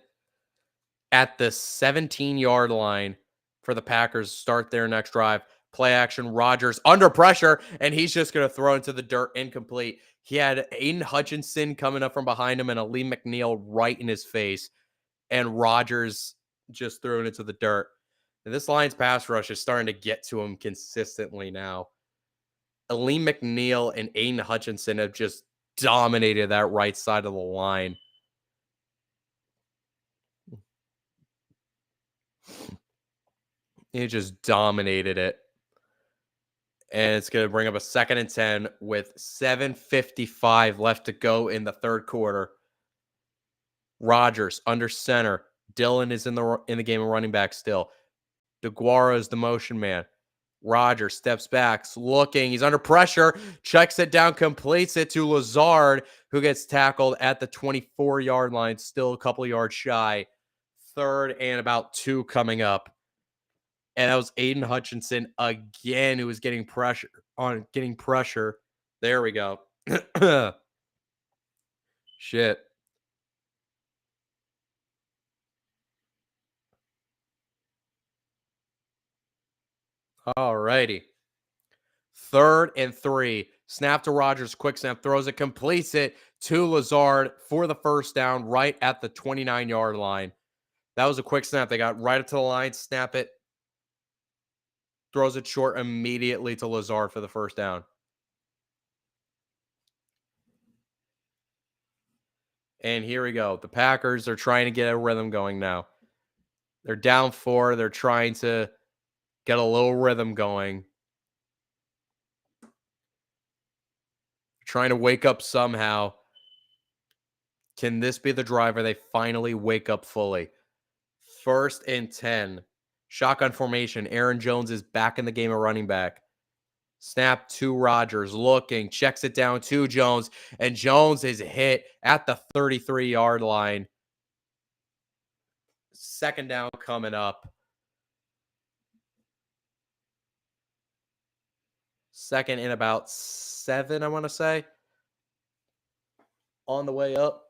at the 17-yard line for the Packers. Start their next drive. Play action. Rodgers under pressure, and he's just going to throw into the dirt. Incomplete. He had Aiden Hutchinson coming up from behind him and Aleem McNeil right in his face, and Rodgers just threw it into the dirt. And this Lions pass rush is starting to get to him consistently now. Aleem McNeil and Aiden Hutchinson have just dominated that right side of the line. He just dominated it. And it's going to bring up a 2nd and 10 with 7:55 left to go in the third quarter. Rodgers under center. Dillon is in the game of running back still. DeGuara is the motion man. Rodgers steps back, looking. He's under pressure. Checks it down, completes it to Lazard, who gets tackled at the 24-yard line, still a couple yards shy. 3rd and about 2 coming up. And that was Aiden Hutchinson again, who was getting pressure. There we go. Shit. All righty. 3rd and 3. Snap to Rodgers. Quick snap. Throws it. Completes it to Lazard for the first down right at the 29-yard line. That was a quick snap. They got right up to the line. Snap it. Throws it short immediately to Lazard for the first down. And here we go. The Packers are trying to get a rhythm going now. They're down 4. They're trying to get a little rhythm going. Trying to wake up somehow. Can this be the drive where they finally wake up fully? 1st and 10. Shotgun formation. Aaron Jones is back in the game of running back. Snap to Rodgers. Looking. Checks it down to Jones. And Jones is hit at the 33-yard line. 2nd down coming up. 2nd and about 7, I want to say. On the way up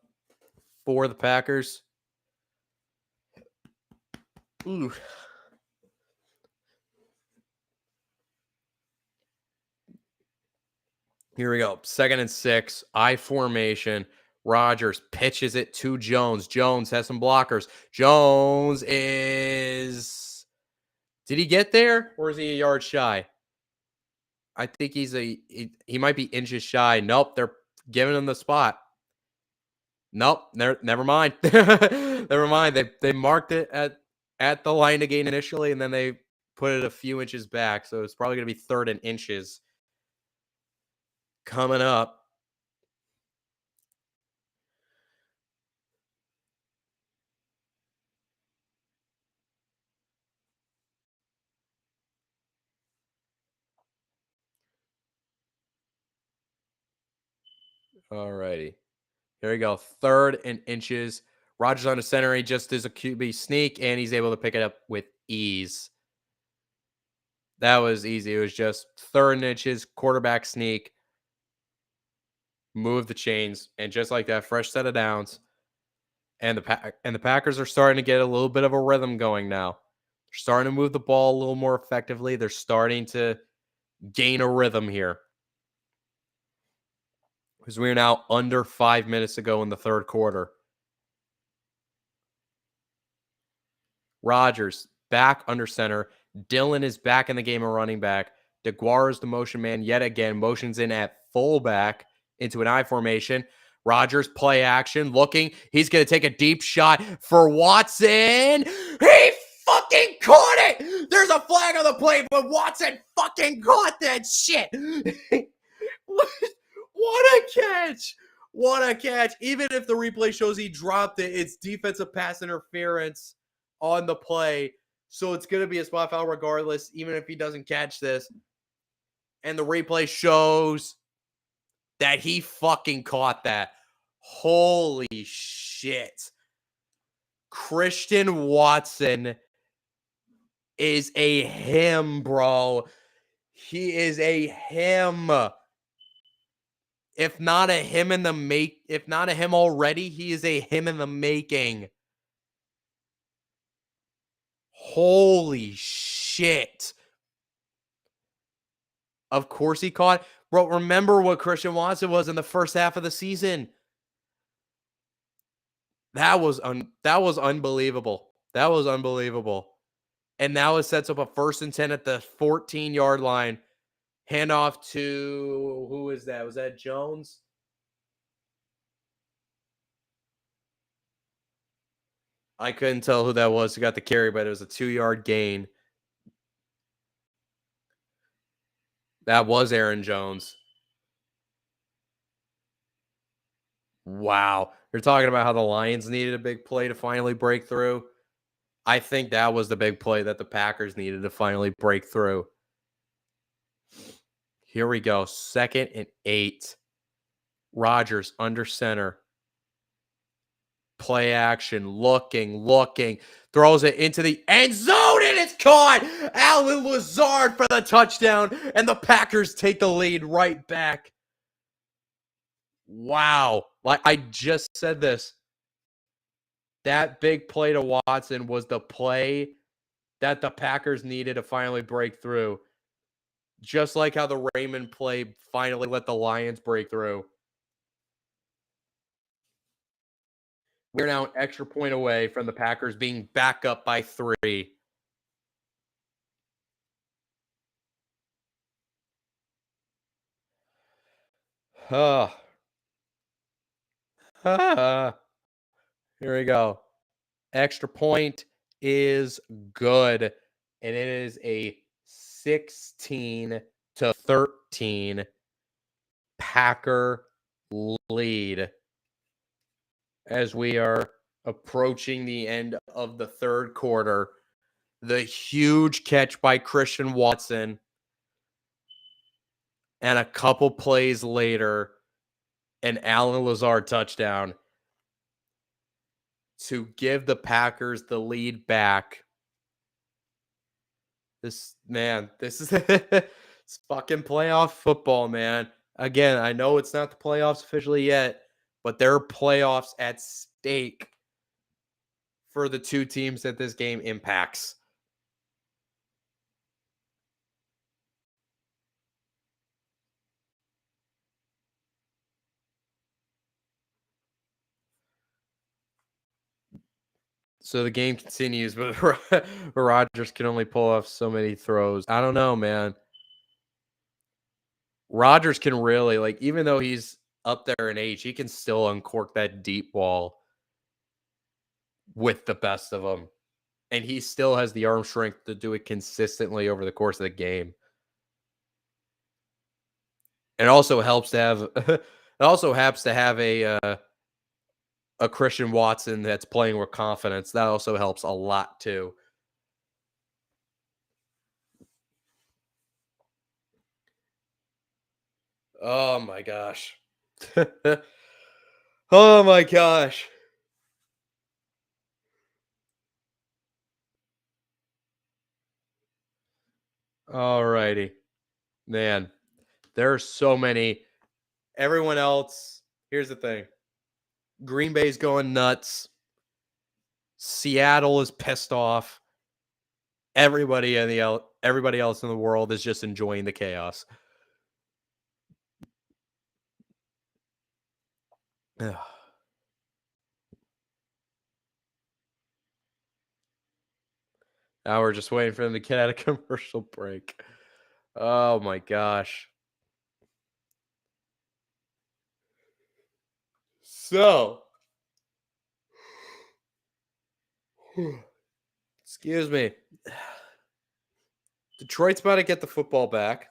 for the Packers. Ooh. Here we go. 2nd and 6. I formation. Rodgers pitches it to Jones. Jones has some blockers. Jones is... Did he get there? Or is he a yard shy? I think he might be inches shy. Nope, they're giving him the spot. Nope, never mind. Never mind. They marked it at the line to gain initially, and then they put it a few inches back. So it's probably going to be 3rd and inches coming up. All righty. Here we go. 3rd and inches. Rodgers on the center. He just does a QB sneak, and he's able to pick it up with ease. That was easy. It was just 3rd and inches, quarterback sneak. Move the chains, and just like that, fresh set of downs. And the Packers are starting to get a little bit of a rhythm going now. They're starting to move the ball a little more effectively. They're starting to gain a rhythm here. because we are now under 5 minutes to go in the third quarter. Rodgers back under center. Dillon is back in the game of running back. DeGuara is the motion man yet again. Motions in at fullback into an I formation. Rodgers play action, looking. He's going to take a deep shot for Watson. He fucking caught it. There's a flag on the play, but Watson fucking caught that shit. What a catch. What a catch. Even if the replay shows he dropped it, it's defensive pass interference on the play. So it's going to be a spot foul regardless, even if he doesn't catch this. And the replay shows that he fucking caught that. Holy shit. Christian Watson is a him, bro. He is a him. If not a him already, he is a him in the making. Holy shit. Of course he caught. Bro, remember what Christian Watson was in the first half of the season. That was unbelievable. That was unbelievable. And now it sets up a 1st and 10 at the 14-yard line. Handoff to, who is that? Was that Jones? I couldn't tell who that was who got the carry, but it was a 2-yard gain. That was Aaron Jones. Wow. You're talking about how the Lions needed a big play to finally break through. I think that was the big play that the Packers needed to finally break through. Here we go. 2nd and 8. Rodgers under center. Play action. Looking. Throws it into the end zone, and it's caught. Allen Lazard for the touchdown, and the Packers take the lead right back. Wow. Like I just said this. That big play to Watson was the play that the Packers needed to finally break through. Just like how the Raymond play finally let the Lions break through. We're now an extra point away from the Packers being back up by 3. Here we go. Extra point is good. And it is a 16-13 Packer lead as we are approaching the end of the third quarter. The huge catch by Christian Watson. And a couple plays later, an Allen Lazard touchdown to give the Packers the lead back. This is it's fucking playoff football, man. Again, I know it's not the playoffs officially yet, but there are playoffs at stake for the two teams that this game impacts. So the game continues, but Rodgers can only pull off so many throws. I don't know, man. Rodgers can really, like, even though he's up there in age, he can still uncork that deep ball with the best of them. And he still has the arm strength to do it consistently over the course of the game. It also helps to have a Christian Watson that's playing with confidence. That also helps a lot too. Oh my gosh. Oh my gosh. All righty. Man, there are so many. Everyone else, here's the thing. Green Bay's going nuts. Seattle is pissed off. Everybody else in the world is just enjoying the chaos. Ugh. Now we're just waiting for them to get out of commercial break. Oh my gosh. So, excuse me. Detroit's about to get the football back.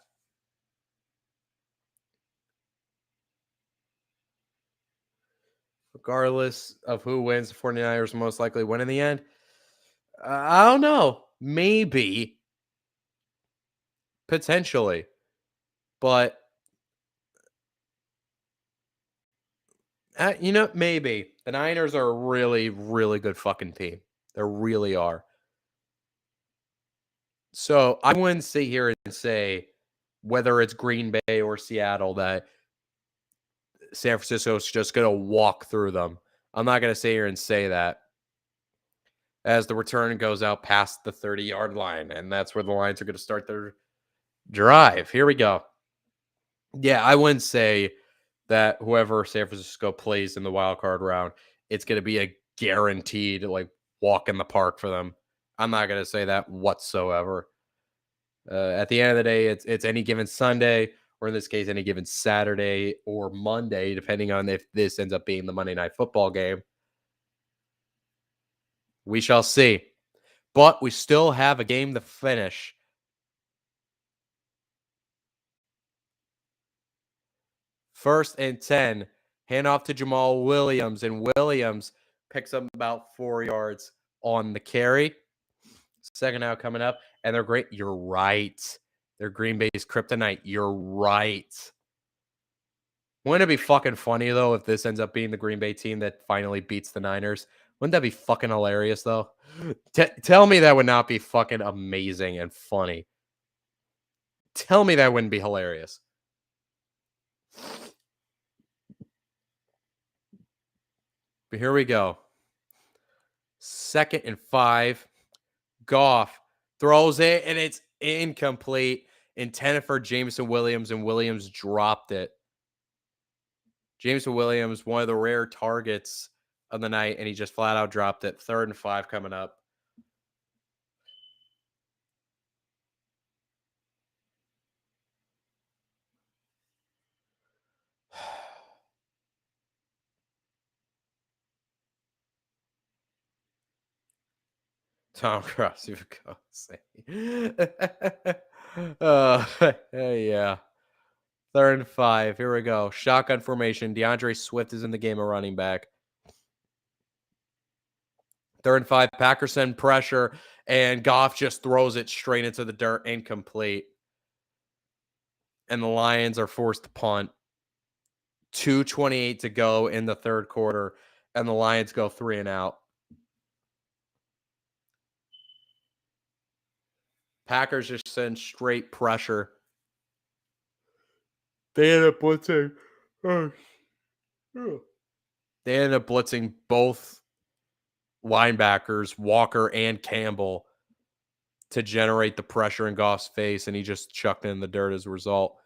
Regardless of who wins, the 49ers will most likely win in the end. I don't know. Maybe. Potentially. But, maybe. The Niners are a really, really good fucking team. They really are. So I wouldn't sit here and say whether it's Green Bay or Seattle that San Francisco's just going to walk through them. I'm not going to sit here and say that as the return goes out past the 30-yard line. And that's where the Lions are going to start their drive. Here we go. Yeah, I wouldn't say that whoever San Francisco plays in the wild card round, it's going to be a guaranteed like walk in the park for them. I'm not going to say that whatsoever. At the end of the day, it's any given Sunday, or in this case, any given Saturday or Monday, depending on if this ends up being the Monday Night Football game. We shall see. But we still have a game to finish. First and 10. Hand off to Jamal Williams, and Williams picks up about 4 yards on the carry. Second out coming up, and they're great. You're right. They're Green Bay's kryptonite. You're right. Wouldn't it be fucking funny, though, if this ends up being the Green Bay team that finally beats the Niners? Wouldn't that be fucking hilarious, though? Tell me that would not be fucking amazing and funny. Tell me that wouldn't be hilarious. But here we go. 2nd and 5. Goff throws it, and it's incomplete. Intended for Jameson Williams, and Williams dropped it. Jameson Williams, one of the rare targets of the night, and he just flat out dropped it. 3rd and 5 coming up. Tom Cross, you go say. Yeah. 3rd and 5. Here we go. Shotgun formation. DeAndre Swift is in the game, a running back. 3rd and 5. Packers send pressure, and Goff just throws it straight into the dirt, incomplete. And the Lions are forced to punt. 2:28 to go in the 3rd quarter, and the Lions go 3 and out. Packers just send straight pressure. They end up blitzing. They end up blitzing both linebackers, Walker and Campbell, to generate the pressure in Goff's face, and he just chucked it in the dirt as a result.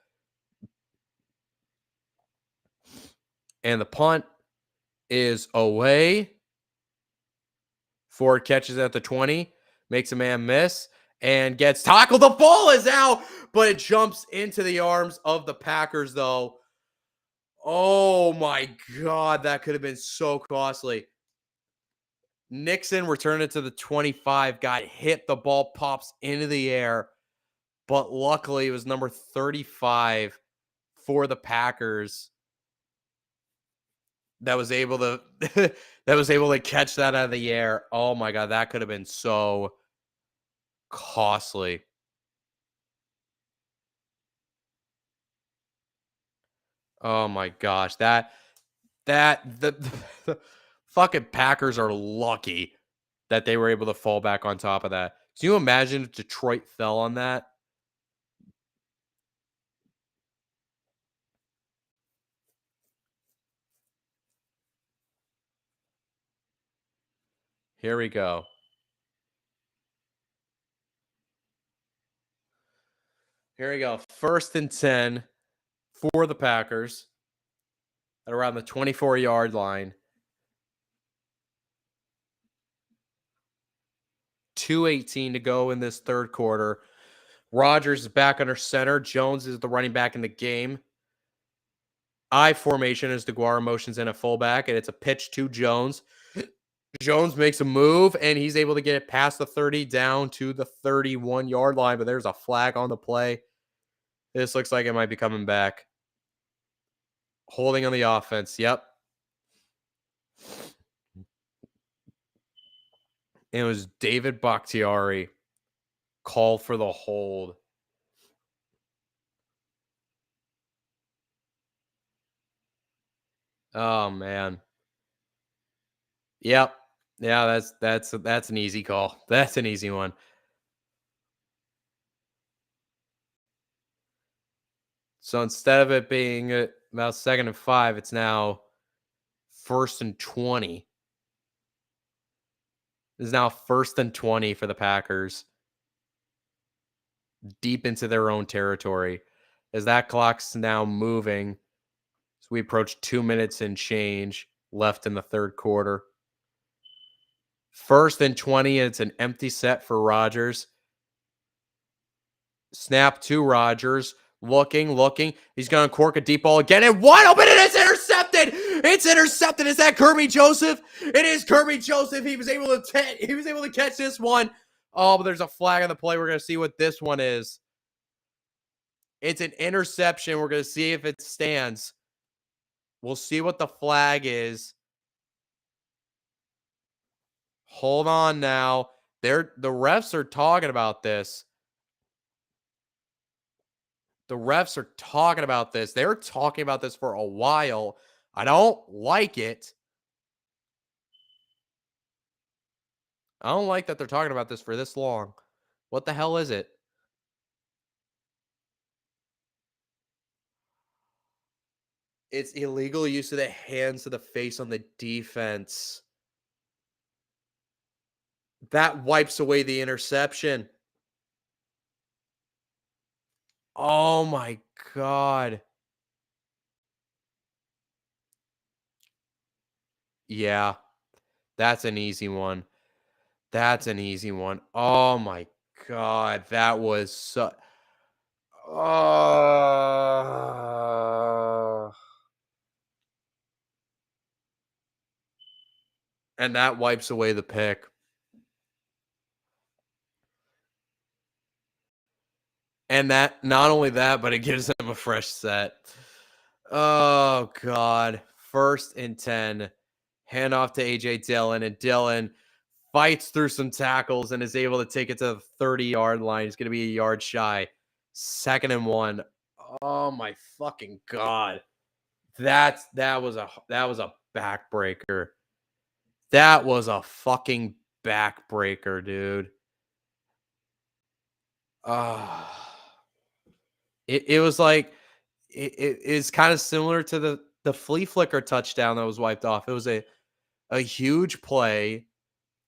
And the punt is away. Ford catches at the 20, makes a man miss, and gets tackled. The ball is out, but it jumps into the arms of the Packers, though. Oh, my God. That could have been so costly. Nixon returned it to the 25, got hit. The ball pops into the air, but luckily it was number 35 for the Packers that was able to catch that out of the air. Oh my God, that could have been so costly. Oh my gosh, the fucking Packers are lucky that they were able to fall back on top of that. Can you imagine if Detroit fell on that? Here we go. Here we go. 1st and 10 for the Packers. at around the 24-yard line. 2:18 to go in this third quarter. Rodgers is back under center. Jones is the running back in the game. I formation as DeGuara motions in a fullback, and it's a pitch to Jones. Jones makes a move, and he's able to get it past the 30 down to the 31-yard line, but there's a flag on the play. This looks like it might be coming back. Holding on the offense. Yep. It was David Bakhtiari called for the hold. Oh man. Yep. Yeah, that's an easy call. That's an easy one. So instead of it being about 2nd and 5, it's now 1st and 20. It's now 1st and 20 for the Packers. Deep into their own territory. As that clock's now moving. So we approach 2 minutes and change left in the third quarter. 1st and 20, and it's an empty set for Rodgers. Snap to Rodgers. Looking. He's going to cork a deep ball again, and wide open, and it's intercepted. It's intercepted. Is that Kerby Joseph? It is Kerby Joseph. He was able to catch this one. Oh, but there's a flag on the play. We're going to see what this one is. It's an interception. We're going to see if it stands. We'll see what the flag is. Hold on now. The refs are talking about this. The refs are talking about this. They were talking about this for a while. I don't like it. I don't like that they're talking about this for this long. What the hell is it? It's illegal use of the hands to the face on the defense. That wipes away the interception. Oh my God. Yeah, that's an easy one. That's an easy one. Oh my God. That was so. And that wipes away the pick. And that, not only that, but it gives them a fresh set. Oh, God. 1st and 10. Handoff to A.J. Dillon, and Dillon fights through some tackles and is able to take it to the 30-yard line. He's going to be a yard shy. 2nd and 1. Oh, my fucking God. That was a backbreaker. That was a fucking backbreaker, dude. It was like it is kind of similar to the flea flicker touchdown that was wiped off. It was a huge play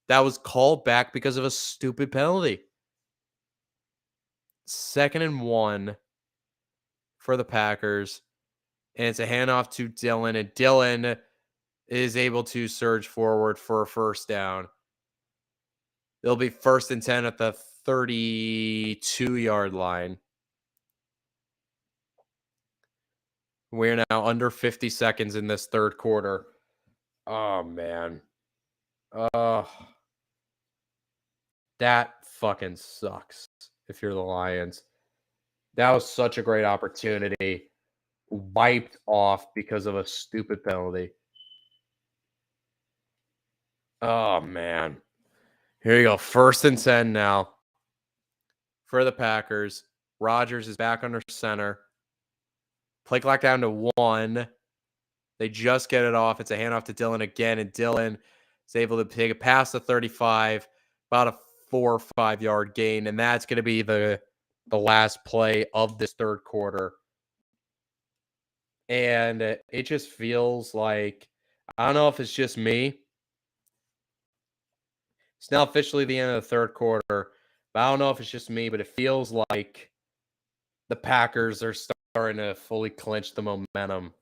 that was called back because of a stupid penalty. 2nd and 1 for the Packers, and it's a handoff to Dillon, and Dillon is able to surge forward for a 1st down. It'll be 1st and 10 at the 32-yard line. We're now under 50 seconds in this third quarter. Oh, man. That fucking sucks if you're the Lions. That was such a great opportunity. Wiped off because of a stupid penalty. Oh, man. Here you go. 1st and 10 now for the Packers. Rodgers is back under center. Play clock down to 1. They just get it off. It's a handoff to Dillon again, and Dillon is able to take it past the 35, about a 4 or 5 yard gain, and that's going to be the last play of this third quarter. And it just feels like, I don't know if it's just me. It's now officially the end of the third quarter, but I don't know if it's just me, but it feels like the Packers are starting to fully clinch the momentum.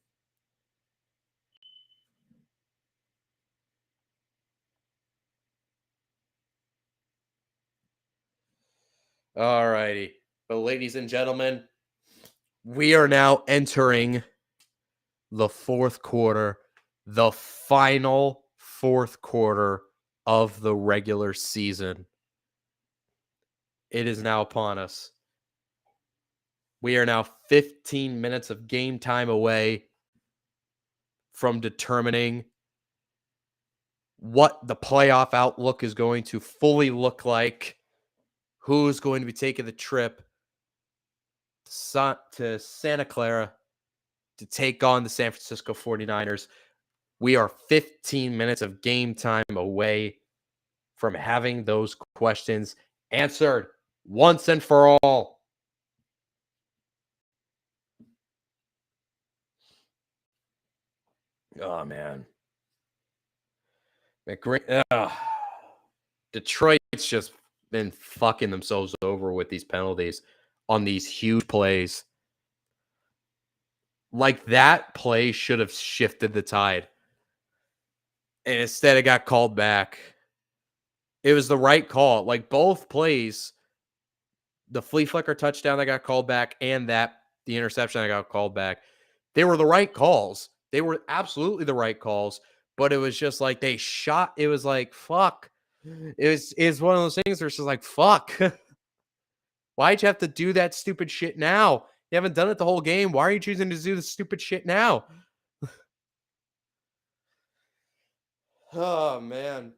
All righty. But ladies and gentlemen, we are now entering the fourth quarter, the final fourth quarter of the regular season. It is now upon us. We are now 15 minutes of game time away from determining what the playoff outlook is going to fully look like, who's going to be taking the trip to Santa Clara to take on the San Francisco 49ers. We are 15 minutes of game time away from having those questions answered once and for all. Oh, man. Detroit's just been fucking themselves over with these penalties on these huge plays. Like, that play should have shifted the tide. And instead, it got called back. It was the right call. Like, both plays, the flea flicker touchdown that got called back and the interception that got called back, they were the right calls. They were absolutely the right calls. But it was just like they shot. It was like, fuck. It's one of those things where it's just like, fuck. Why'd you have to do that stupid shit now? You haven't done it the whole game. Why are you choosing to do the stupid shit now? Oh, man.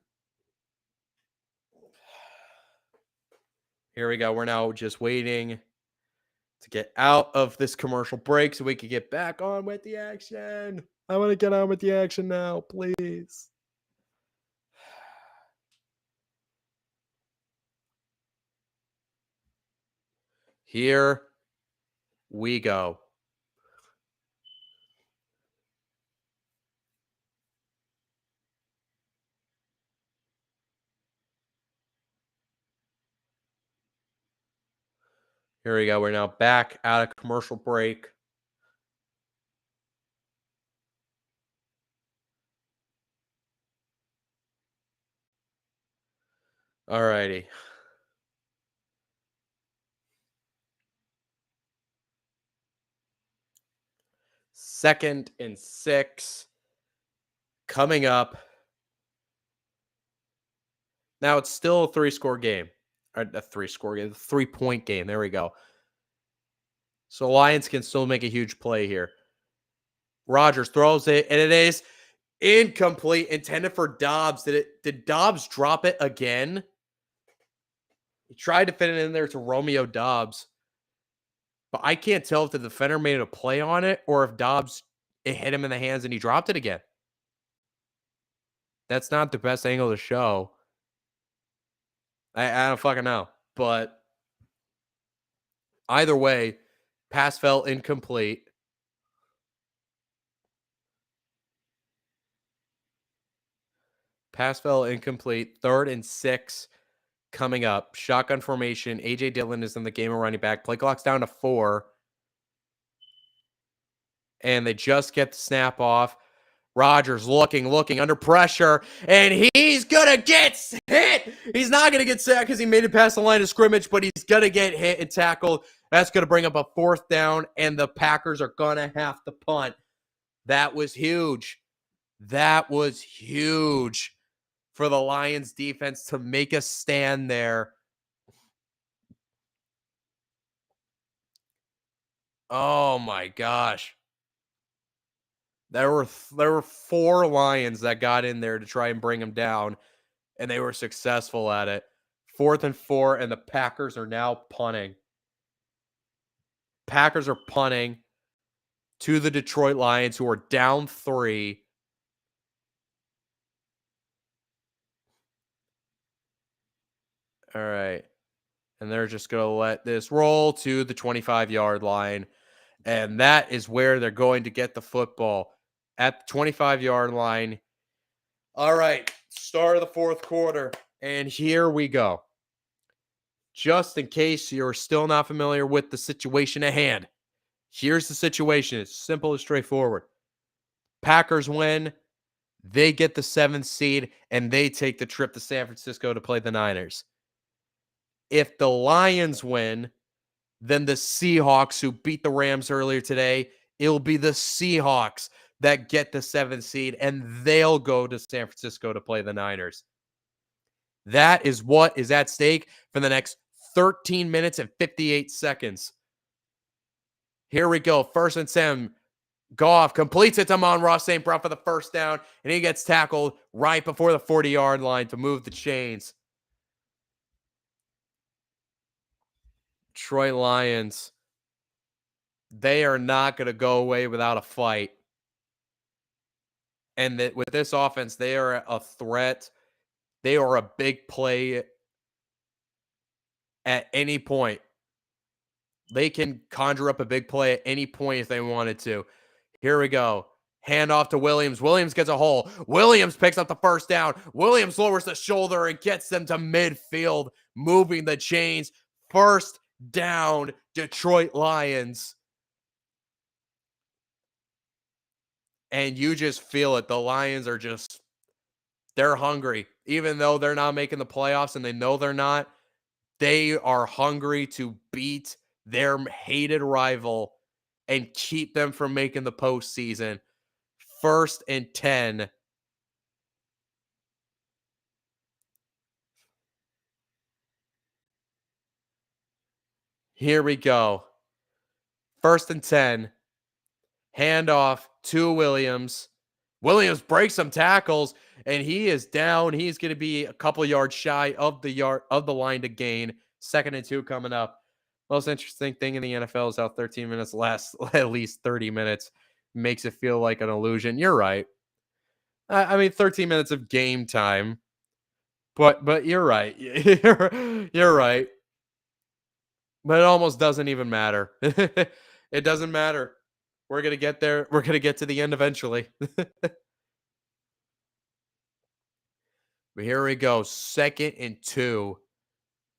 Here we go. We're now just waiting to get out of this commercial break so we can get back on with the action. I want to get on with the action now, please. Here we go. Here we go. We're now back out of commercial break. All righty. Second and 6 coming up. Now it's still a 3-score game. Or a 3-score game, 3-point game. There we go. So Lions can still make a huge play here. Rodgers throws it, and it is incomplete, intended for Dobbs. Did Dobbs drop it again? He tried to fit it in there to Romeo Dobbs. But I can't tell if the defender made a play on it or if Dobbs, it hit him in the hands and he dropped it again. That's not the best angle to show. I don't fucking know. But either way, pass fell incomplete. Pass fell incomplete. 3rd and 6 coming up. Shotgun formation. A.J. Dillon is in the game of running back. Play clock's down to 4. And they just get the snap off. Rodgers looking under pressure, and he's going to get hit. He's not going to get sacked because he made it past the line of scrimmage, but he's going to get hit and tackled. That's going to bring up a 4th down, and the Packers are going to have to punt. That was huge. That was huge for the Lions defense to make a stand there. Oh, my gosh. There were 4 Lions that got in there to try and bring him down, and they were successful at it. 4th and 4, and the Packers are now punting. Packers are punting to the Detroit Lions, who are down 3. All right. And they're just going to let this roll to the 25-yard line. And that is where they're going to get the football, at the 25-yard line. All right, start of the 4th quarter, and here we go. Just in case you're still not familiar with the situation at hand, here's the situation. It's simple and straightforward. Packers win. They get the 7th seed, and they take the trip to San Francisco to play the Niners. If the Lions win, then the Seahawks, who beat the Rams earlier today, it'll be the Seahawks that get the 7th seed, and they'll go to San Francisco to play the Niners. That is what is at stake for the next 13 minutes and 58 seconds. Here we go. 1st and 10. Goff completes it to Amon-Ra St. Brown for the first down, and he gets tackled right before the 40-yard line to move the chains. Detroit Lions, they are not going to go away without a fight. And that with this offense, they are a threat. They are a big play at any point. They can conjure up a big play at any point if they wanted to. Here we go. Hand off to Williams. Williams gets a hole. Williams picks up the first down. Williams lowers the shoulder and gets them to midfield, moving the chains. First down, Detroit Lions. And you just feel it. The Lions are just, they're hungry. Even though they're not making the playoffs and they know they're not, they are hungry to beat their hated rival and keep them from making the postseason. 1st and 10. Here we go. 1st and 10. Handoff to Williams. Williams breaks some tackles, and he is down. He's going to be a couple yards shy of the line to gain. 2nd and 2 coming up. Most interesting thing in the NFL is how 13 minutes lasts at least 30 minutes. Makes it feel like an illusion. You're right. I mean, 13 minutes of game time. But you're right. You're right. But it almost doesn't even matter. It doesn't matter. We're going to get there. We're going to get to the end eventually. But here we go. 2nd and 2.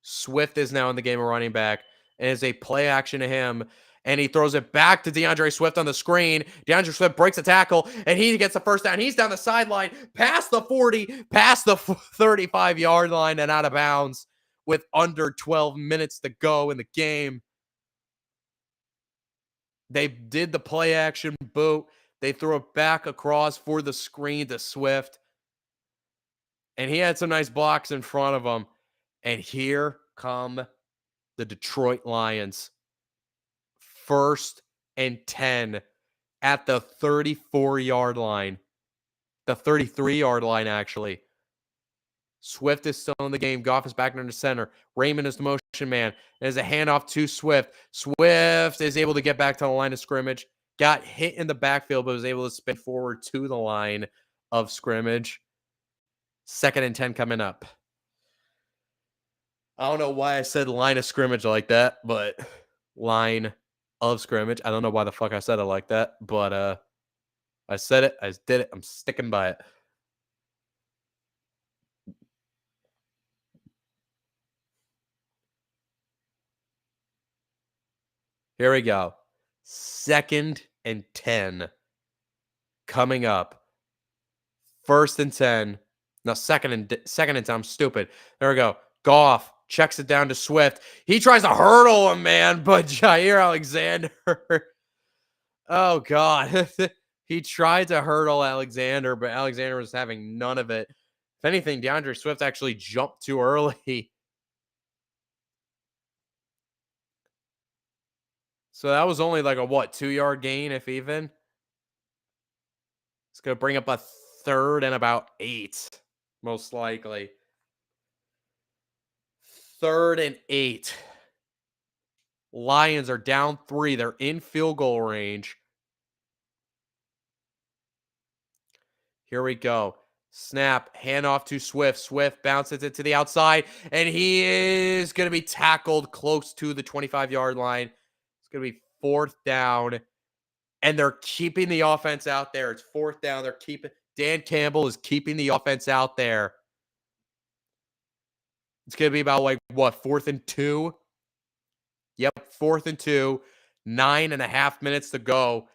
Swift is now in the game of running back. And it's a play action to him. And he throws it back to DeAndre Swift on the screen. DeAndre Swift breaks a tackle, and he gets the first down. He's down the sideline, past the 40, past the 35-yard line, and out of bounds with under 12 minutes to go in the game. They did the play action boot. They threw it back across for the screen to Swift. And he had some nice blocks in front of him. And here come the Detroit Lions. 1st and 10 at the 34-yard line. The 33-yard line, actually. Swift is still in the game. Goff is back under center. Raymond is the motion man. There's a handoff to Swift. Swift is able to get back to the line of scrimmage. Got hit in the backfield, but was able to spin forward to the line of scrimmage. 2nd and 10 coming up. I don't know why I said line of scrimmage like that, but line of scrimmage. I don't know why the fuck I said it like that, but I said it. I did it. I'm sticking by it. Here we go. 2nd and 10 coming up. 1st and 10. No, 2nd and 10. I'm stupid. There we go. Goff checks it down to Swift. He tries to hurdle him, man, but Jair Alexander. Oh, God. He tried to hurdle Alexander, but Alexander was having none of it. If anything, DeAndre Swift actually jumped too early. So that was only like a, 2-yard gain, if even? It's going to bring up a 3rd and about 8, most likely. 3rd and 8. Lions are down 3. They're in field goal range. Here we go. Snap, handoff to Swift. Swift bounces it to the outside, and he is going to be tackled close to the 25-yard line. It's going to be 4th down, and they're keeping the offense out there. It's 4th down. Dan Campbell is keeping the offense out there. It's going to be about 4th and 2? Yep, 4th and 2. 9.5 minutes to go.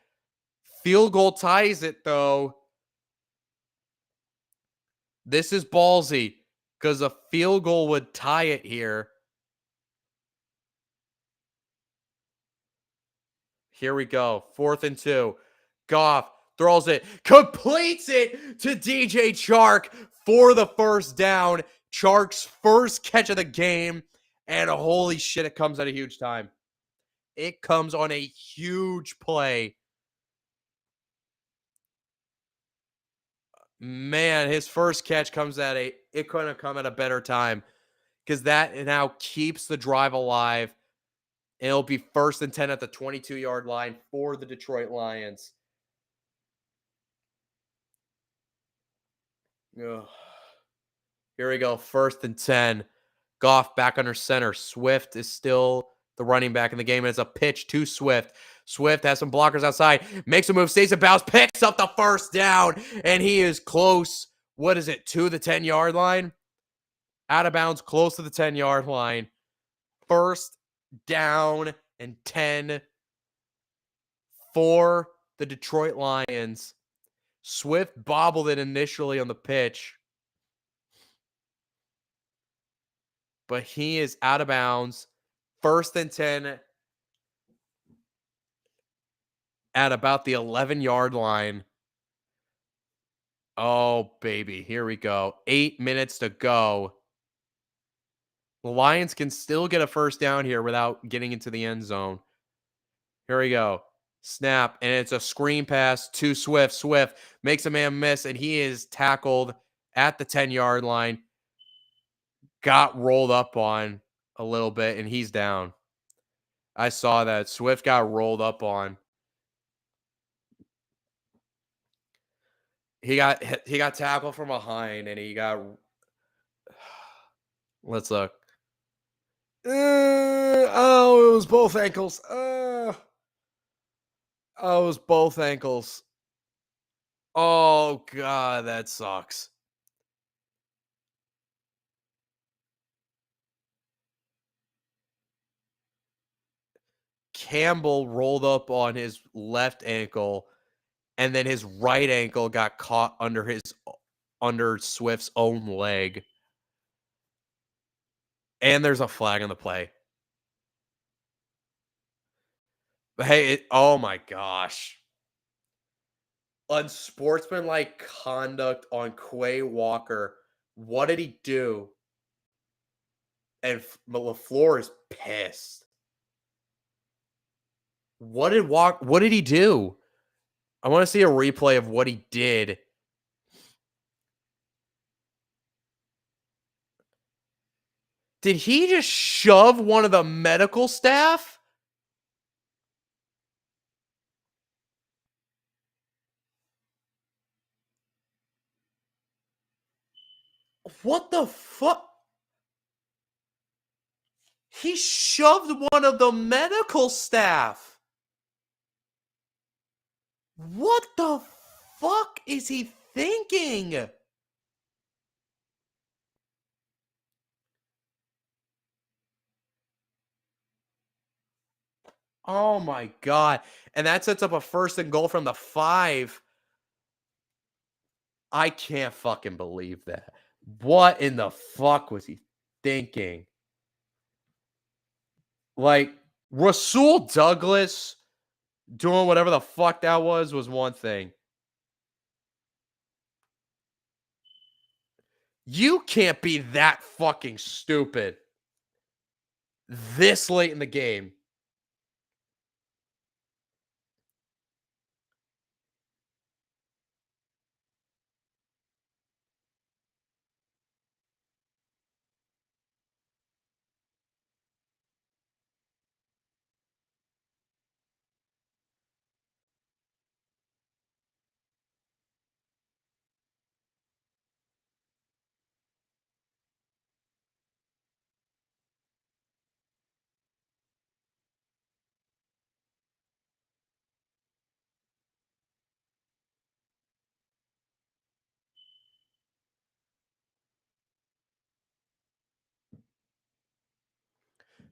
Field goal ties it, though. This is ballsy because a field goal would tie it here. Here we go. 4th and 2. Goff throws it, completes it to DJ Chark for the first down. Chark's first catch of the game. And holy shit, it comes at a huge time. It comes on a huge play. Man, his first catch comes at it couldn't have come at a better time, because that now keeps the drive alive. It'll be 1st and 10 at the 22-yard line for the Detroit Lions. Ugh. Here we go. 1st and 10. Goff back under center. Swift is still the running back in the game. And it's a pitch to Swift. Swift has some blockers outside. Makes a move. Stays in bounds. Picks up the first down. And he is close. What is it? To the 10-yard line? Out of bounds. Close to the 10-yard line. 1st down and 10 for the Detroit Lions. Swift bobbled it initially on the pitch, but he is out of bounds. 1st and 10 at about the 11-yard line. Oh, baby. Here we go. 8 minutes to go. The Lions can still get a first down here without getting into the end zone. Here we go. Snap, and it's a screen pass to Swift. Swift makes a man miss, and he is tackled at the 10-yard line. Got rolled up on a little bit, and he's down. I saw that. Swift got rolled up on. He got tackled from behind, and he got... Let's look. Oh, it was both ankles. Oh, it was both ankles. Oh, God, that sucks. Campbell rolled up on his left ankle, and then his right ankle got caught under Swift's own leg. And there's a flag on the play. But hey, oh my gosh. Unsportsmanlike conduct on Quay Walker. What did he do? And LaFleur is pissed. What did he do? I want to see a replay of what he did. Did he just shove one of the medical staff? What the fuck? He shoved one of the medical staff. What the fuck is he thinking? Oh my God. And that sets up a 1st and goal from the 5. I can't fucking believe that. What in the fuck was he thinking? Like, Rasul Douglas doing whatever the fuck that was one thing. You can't be that fucking stupid this late in the game.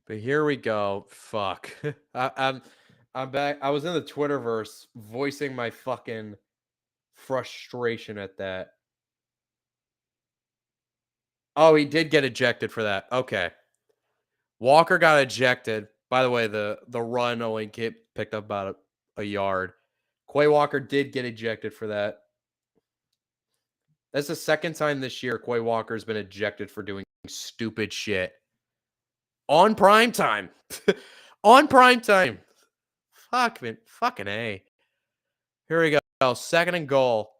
But here we go. Fuck. I'm back. I was in the Twitterverse voicing my fucking frustration at that. Oh, he did get ejected for that. Okay. Walker got ejected. By the way, the run only picked up about a yard. Quay Walker did get ejected for that. That's the second time this year Quay Walker's been ejected for doing stupid shit. On prime time. On prime time. Fucking A. Here we go. Second and goal.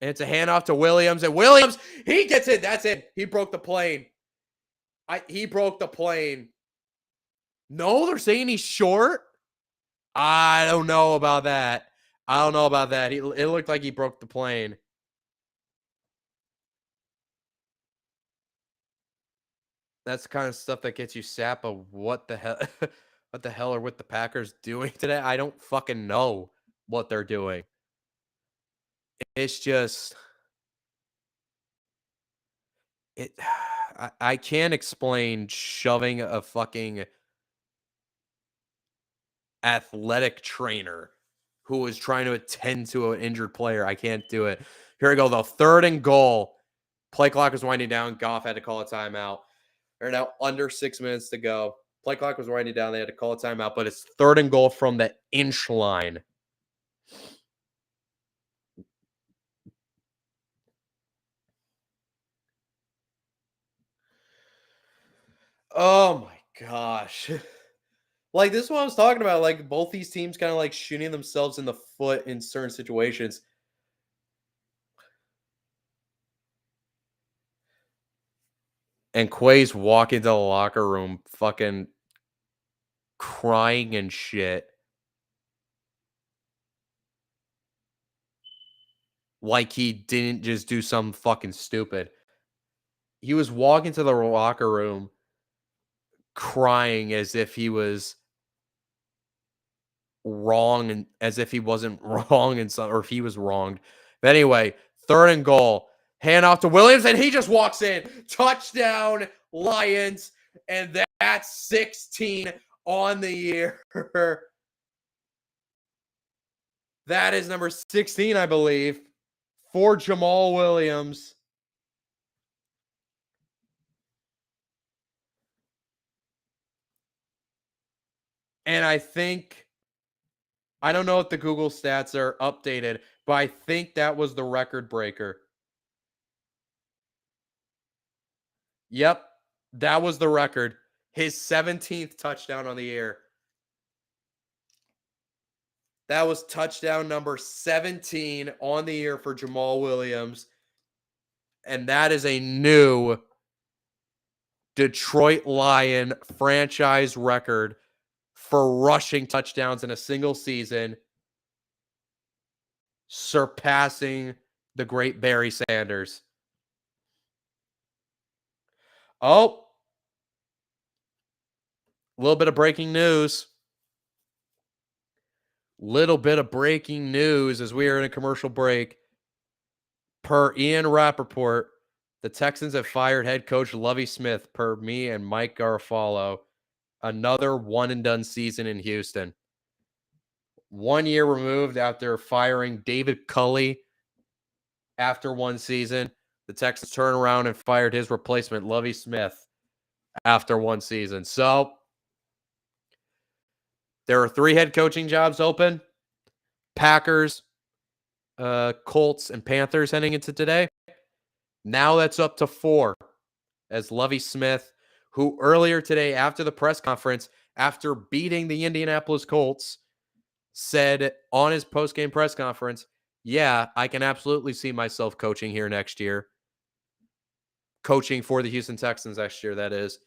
And it's a handoff to Williams. And Williams, he gets it. That's it. He broke the plane. He broke the plane. No, they're saying he's short. I don't know about that. It looked like he broke the plane. That's the kind of stuff that gets you sap of what the hell what the hell are with the Packers doing today? I don't fucking know what they're doing. It's just I can't explain shoving a fucking athletic trainer who is trying to attend to an injured player. I can't do it. Here we go, though. Third and goal. Play clock is winding down. Goff had to call a timeout. They're now under 6 minutes to go. Play clock was winding down. They had to call a timeout, but it's third and goal from the inch line. Oh my gosh. Like, this is what I was talking about. Like, both these teams kind of like shooting themselves in the foot in certain situations. And Quay's walking to the locker room fucking crying and shit. Like he didn't just do something fucking stupid. He was walking to the locker room crying as if he was wrong and as if he wasn't wrong and some, or if he was wronged. But anyway, third and goal. Hand off to Williams, and he just walks in. Touchdown, Lions, and that's 16 on the year. That is number 16, I believe, for Jamal Williams. And I don't know if the Google stats are updated, but I think that was the record breaker. Yep, that was the record. His 17th touchdown on the year. That was touchdown number 17 on the year for Jamal Williams. And that is a new Detroit Lion franchise record for rushing touchdowns in a single season, surpassing the great Barry Sanders. Oh, a little bit of breaking news. Little bit of breaking news as we are in a commercial break. Per Ian Rappaport, the Texans have fired head coach Lovie Smith, per me and Mike Garafolo. Another one-and-done season in Houston. 1 year removed after firing David Culley after one season. The Texans turned around and fired his replacement, Lovie Smith, after one season. So, there are 3 head coaching jobs open. Packers, Colts, and Panthers heading into today. Now that's up to 4 as Lovie Smith, who earlier today after the press conference, after beating the Indianapolis Colts, said on his post-game press conference, yeah, I can absolutely see myself coaching here next year. Coaching for the Houston Texans next year, that is.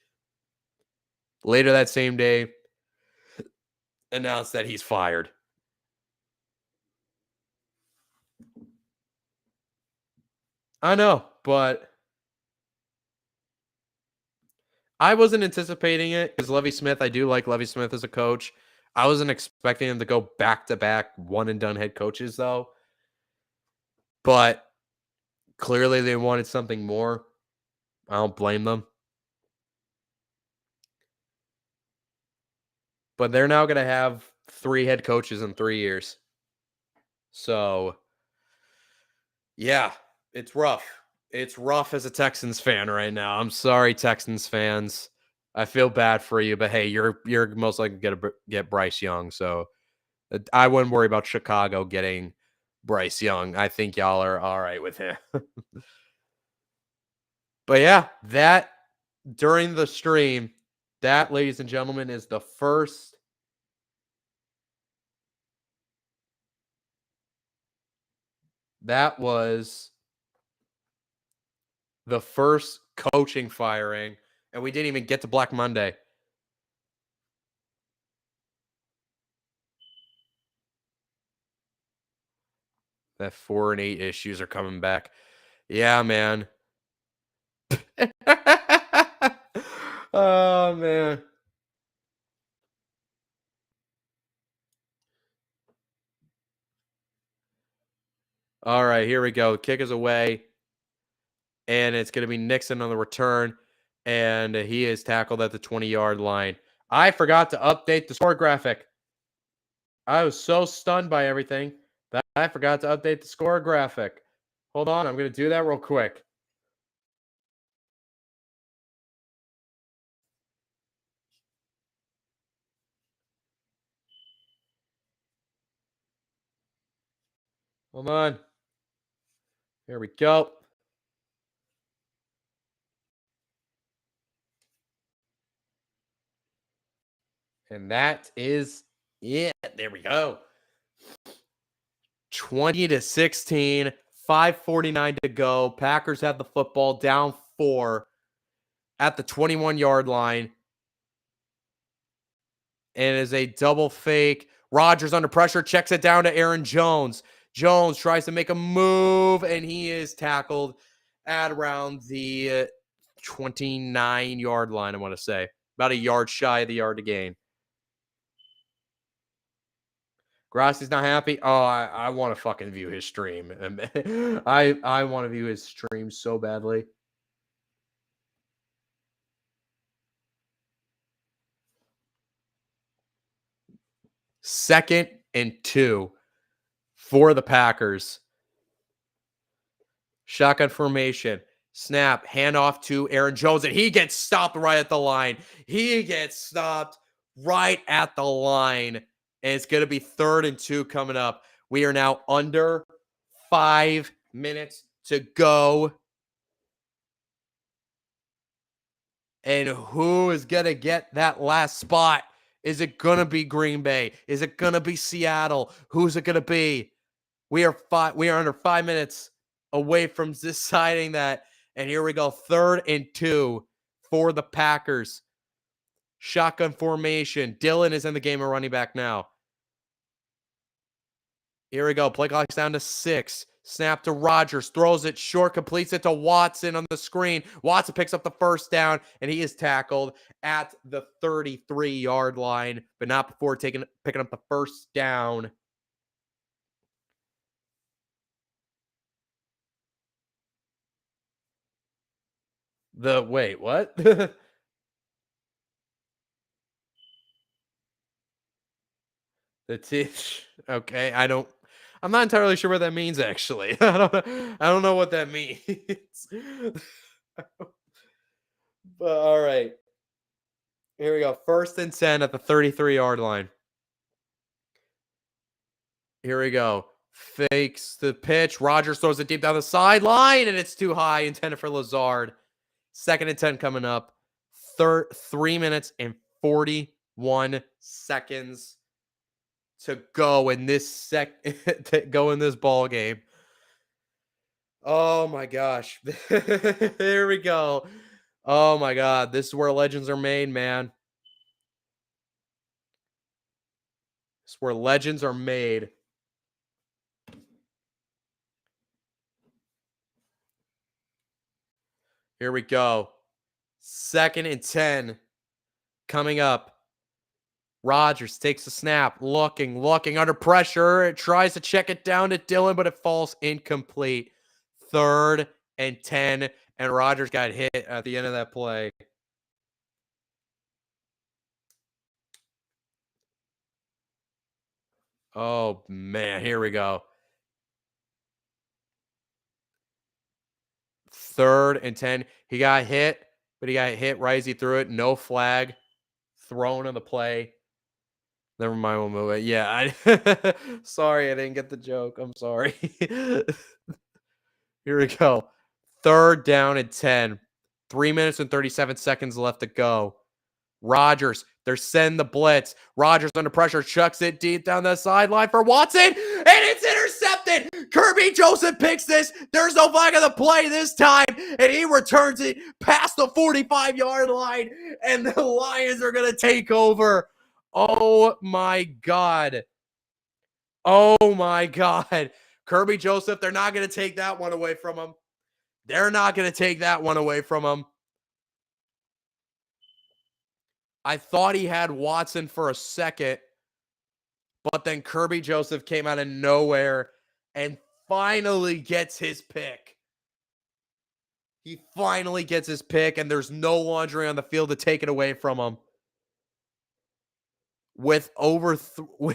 Later that same day, announced that he's fired. I know, but I wasn't anticipating it because Lovie Smith, I do like Lovie Smith as a coach. I wasn't expecting him to go back-to-back one-and-done head coaches, though. But clearly they wanted something more. I don't blame them. But they're now going to have 3 head coaches in 3 years. So, yeah, it's rough. It's rough as a Texans fan right now. I'm sorry, Texans fans. I feel bad for you, but hey, you're most likely gonna get Bryce Young, so I wouldn't worry about Chicago getting Bryce Young. I think y'all are all right with him. But yeah, that during the stream, that, ladies and gentlemen, is the first. That was the first coaching firing, and we didn't even get to Black Monday. That 4-8 issues are coming back. Yeah, man. Oh man. All right, here we go. Kick is away, and it's going to be Nixon on the return, and he is tackled at the 20-yard line. I forgot to update the score graphic. I was so stunned by everything that I forgot to update the score graphic. Hold on, I'm going to do that real quick. Hold on. Here we go. And that is it. There we go. 20-16, 5:49 to go. Packers have the football, down 4 at the 21-yard line. And is a double fake. Rodgers under pressure, checks it down to Aaron Jones. Jones tries to make a move, and he is tackled at around the 29-yard line, I want to say. About a yard shy of the yard to gain. Grassi's not happy. Oh, I want to fucking view his stream. I want to view his stream so badly. Second and 2 for the Packers. Shotgun formation. Snap. Handoff to Aaron Jones, and he gets stopped right at the line. He gets stopped right at the line. And it's going to be 3rd and 2 coming up. We are now under 5 minutes to go. And who is going to get that last spot? Is it going to be Green Bay? Is it going to be Seattle? Who's it going to be? We are under 5 minutes away from deciding that. And here we go. 3rd and 2 for the Packers. Shotgun formation. Dillon is in the game of running back now. Here we go. Play clock's down to 6. Snap to Rodgers. Throws it short. Completes it to Watson on the screen. Watson picks up the first down, and he is tackled at the 33-yard line, but not before picking up the first down. Wait, what? Okay, I'm not entirely sure what that means, actually. I don't know what that means. But all right. Here we go. 1st and 10 at the 33-yard line. Here we go. Fakes the pitch. Rodgers throws it deep down the sideline, and it's too high. Intended for Lazard. 2nd and 10 coming up. 3 minutes and 41 seconds to go in this ball game. Oh my gosh. There we go. Oh my god. This is where legends are made, man. This is where legends are made. Here we go. 2nd and 10 coming up. Rodgers takes a snap, looking under pressure. It tries to check it down to Dillon, but it falls incomplete. 3rd and 10, and Rodgers got hit at the end of that play. Oh, man, here we go. 3rd and 10. He got hit, but he got hit right as he threw it. No flag thrown on the play. Never mind, we'll move it. Yeah, sorry, I didn't get the joke. I'm sorry. Here we go. 3rd down and 10. 3 minutes and 37 seconds left to go. Rodgers, they're sending the blitz. Rodgers under pressure, chucks it deep down the sideline for Watson, and it's intercepted. Kerby Joseph picks this. There's no flag on the play this time, and he returns it past the 45-yard line, and the Lions are going to take over. Oh, my God. Oh, my God. Kerby Joseph, they're not going to take that one away from him. They're not going to take that one away from him. I thought he had Watson for a second, but then Kerby Joseph came out of nowhere and finally gets his pick. He finally gets his pick, and there's no laundry on the field to take it away from him. With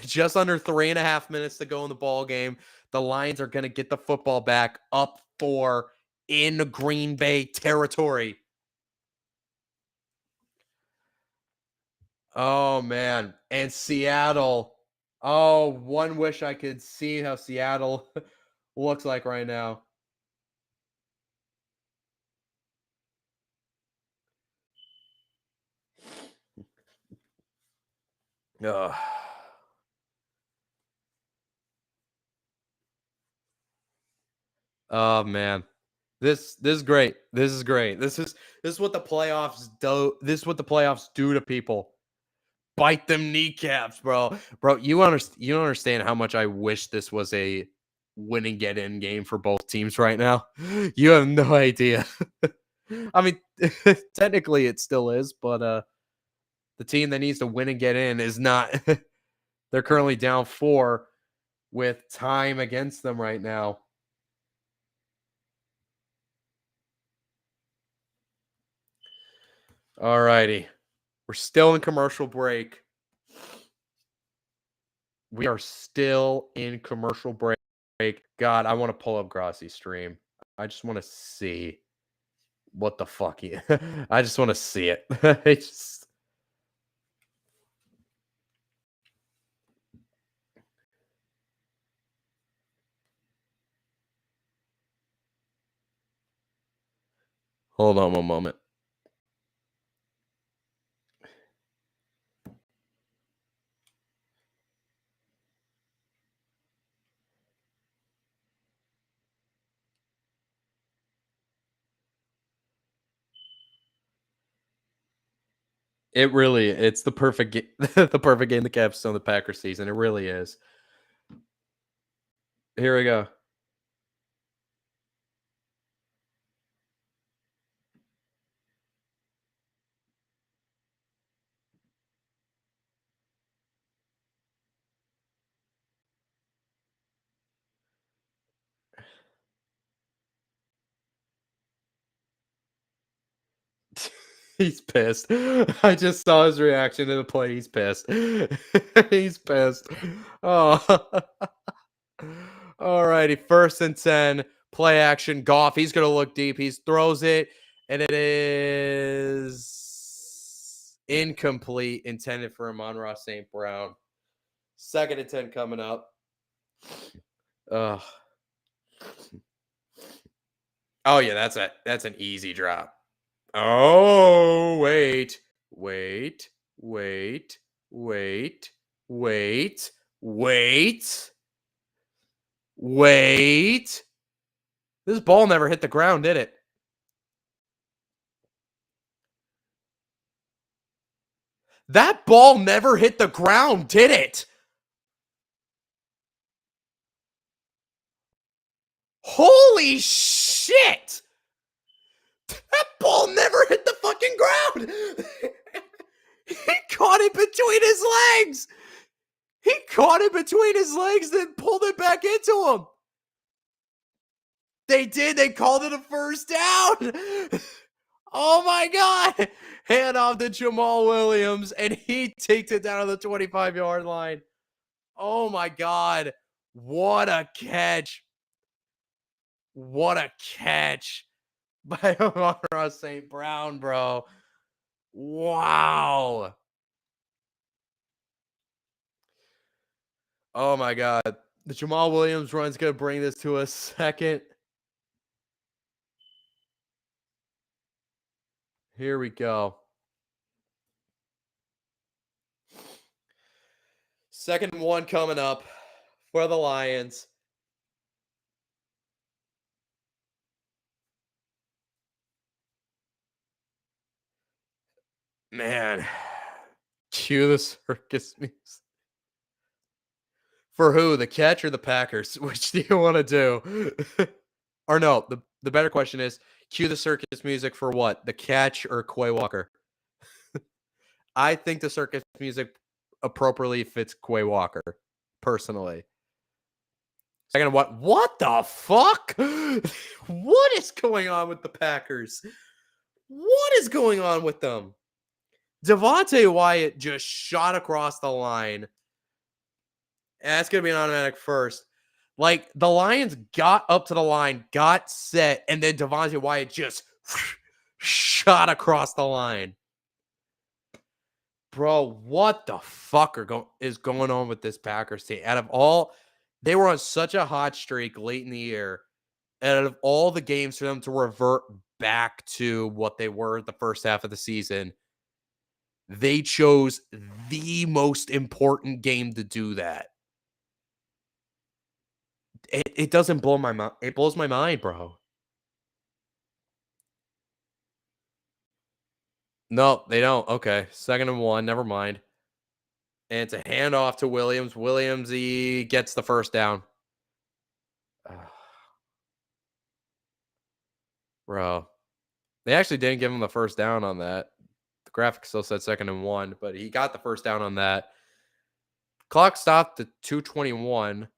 just under 3.5 minutes to go in the ball game, the Lions are going to get the football back up 4 in Green Bay territory. Oh, man. And Seattle. Oh, one wish I could see how Seattle looks like right now. Ugh. Oh, man. This is great. This is great. This is what the playoffs do. This is what the playoffs do to people. Bite them kneecaps, bro. Bro, you don't understand how much I wish this was a win and get in game for both teams right now. You have no idea. I mean, technically it still is, but the team that needs to win and get in is not. They're currently down 4 with time against them right now. All righty. We're still in commercial break. We are still in commercial break. God, I want to pull up Grassi's stream. I just want to see what the fuck he. I just want to see it. It's just... Hold on one moment. It's the perfect the perfect game to capstone the Packers season. It really is. Here we go. He's pissed. I just saw his reaction to the play. He's pissed. He's pissed. Oh. All righty. 1st and 10. Play action. Goff. He's going to look deep. He throws it, and it is incomplete. Intended for Amon-Ra St. Brown. 2nd and 10 coming up. Oh yeah, that's an easy drop. Oh, wait. This ball never hit the ground, did it? That ball never hit the ground, did it? Holy shit! That ball never hit the fucking ground! He caught it between his legs! He caught it between his legs, then pulled it back into him. They did. They called it a 1st down. Oh, my God. Hand off to Jamal Williams, and he takes it down to the 25-yard line. Oh, my God. What a catch. What a catch by Amon-Ra St. Brown, bro. Wow. Oh my God. The Jamal Williams run's going to bring this to a second. Here we go. Second and 1 coming up for the Lions. Man. Cue the circus music. For who? The catch or the Packers? Which do you want to do? Or no, the better question is, cue the circus music for what? The catch or Quay Walker? I think the circus music appropriately fits Quay Walker, personally. Second, what the fuck? What is going on with the Packers? What is going on with them? Devontae Wyatt just shot across the line. And that's going to be an automatic first. Like, the Lions got up to the line, got set, and then Devontae Wyatt just shot across the line. Bro, what the fuck is going on with this Packers team? Out of all, they were on such a hot streak late in the year. And out of all the games for them to revert back to what they were the first half of the season, they chose the most important game to do that. It doesn't blow my mind. It blows my mind, bro. No, they don't. Okay. Second and 1. Never mind. And it's a handoff to Williams. Williams, he gets the first down. Bro. They actually didn't give him the first down on that. The graphic still said second and 1, but he got the first down on that. Clock stopped at 2:21.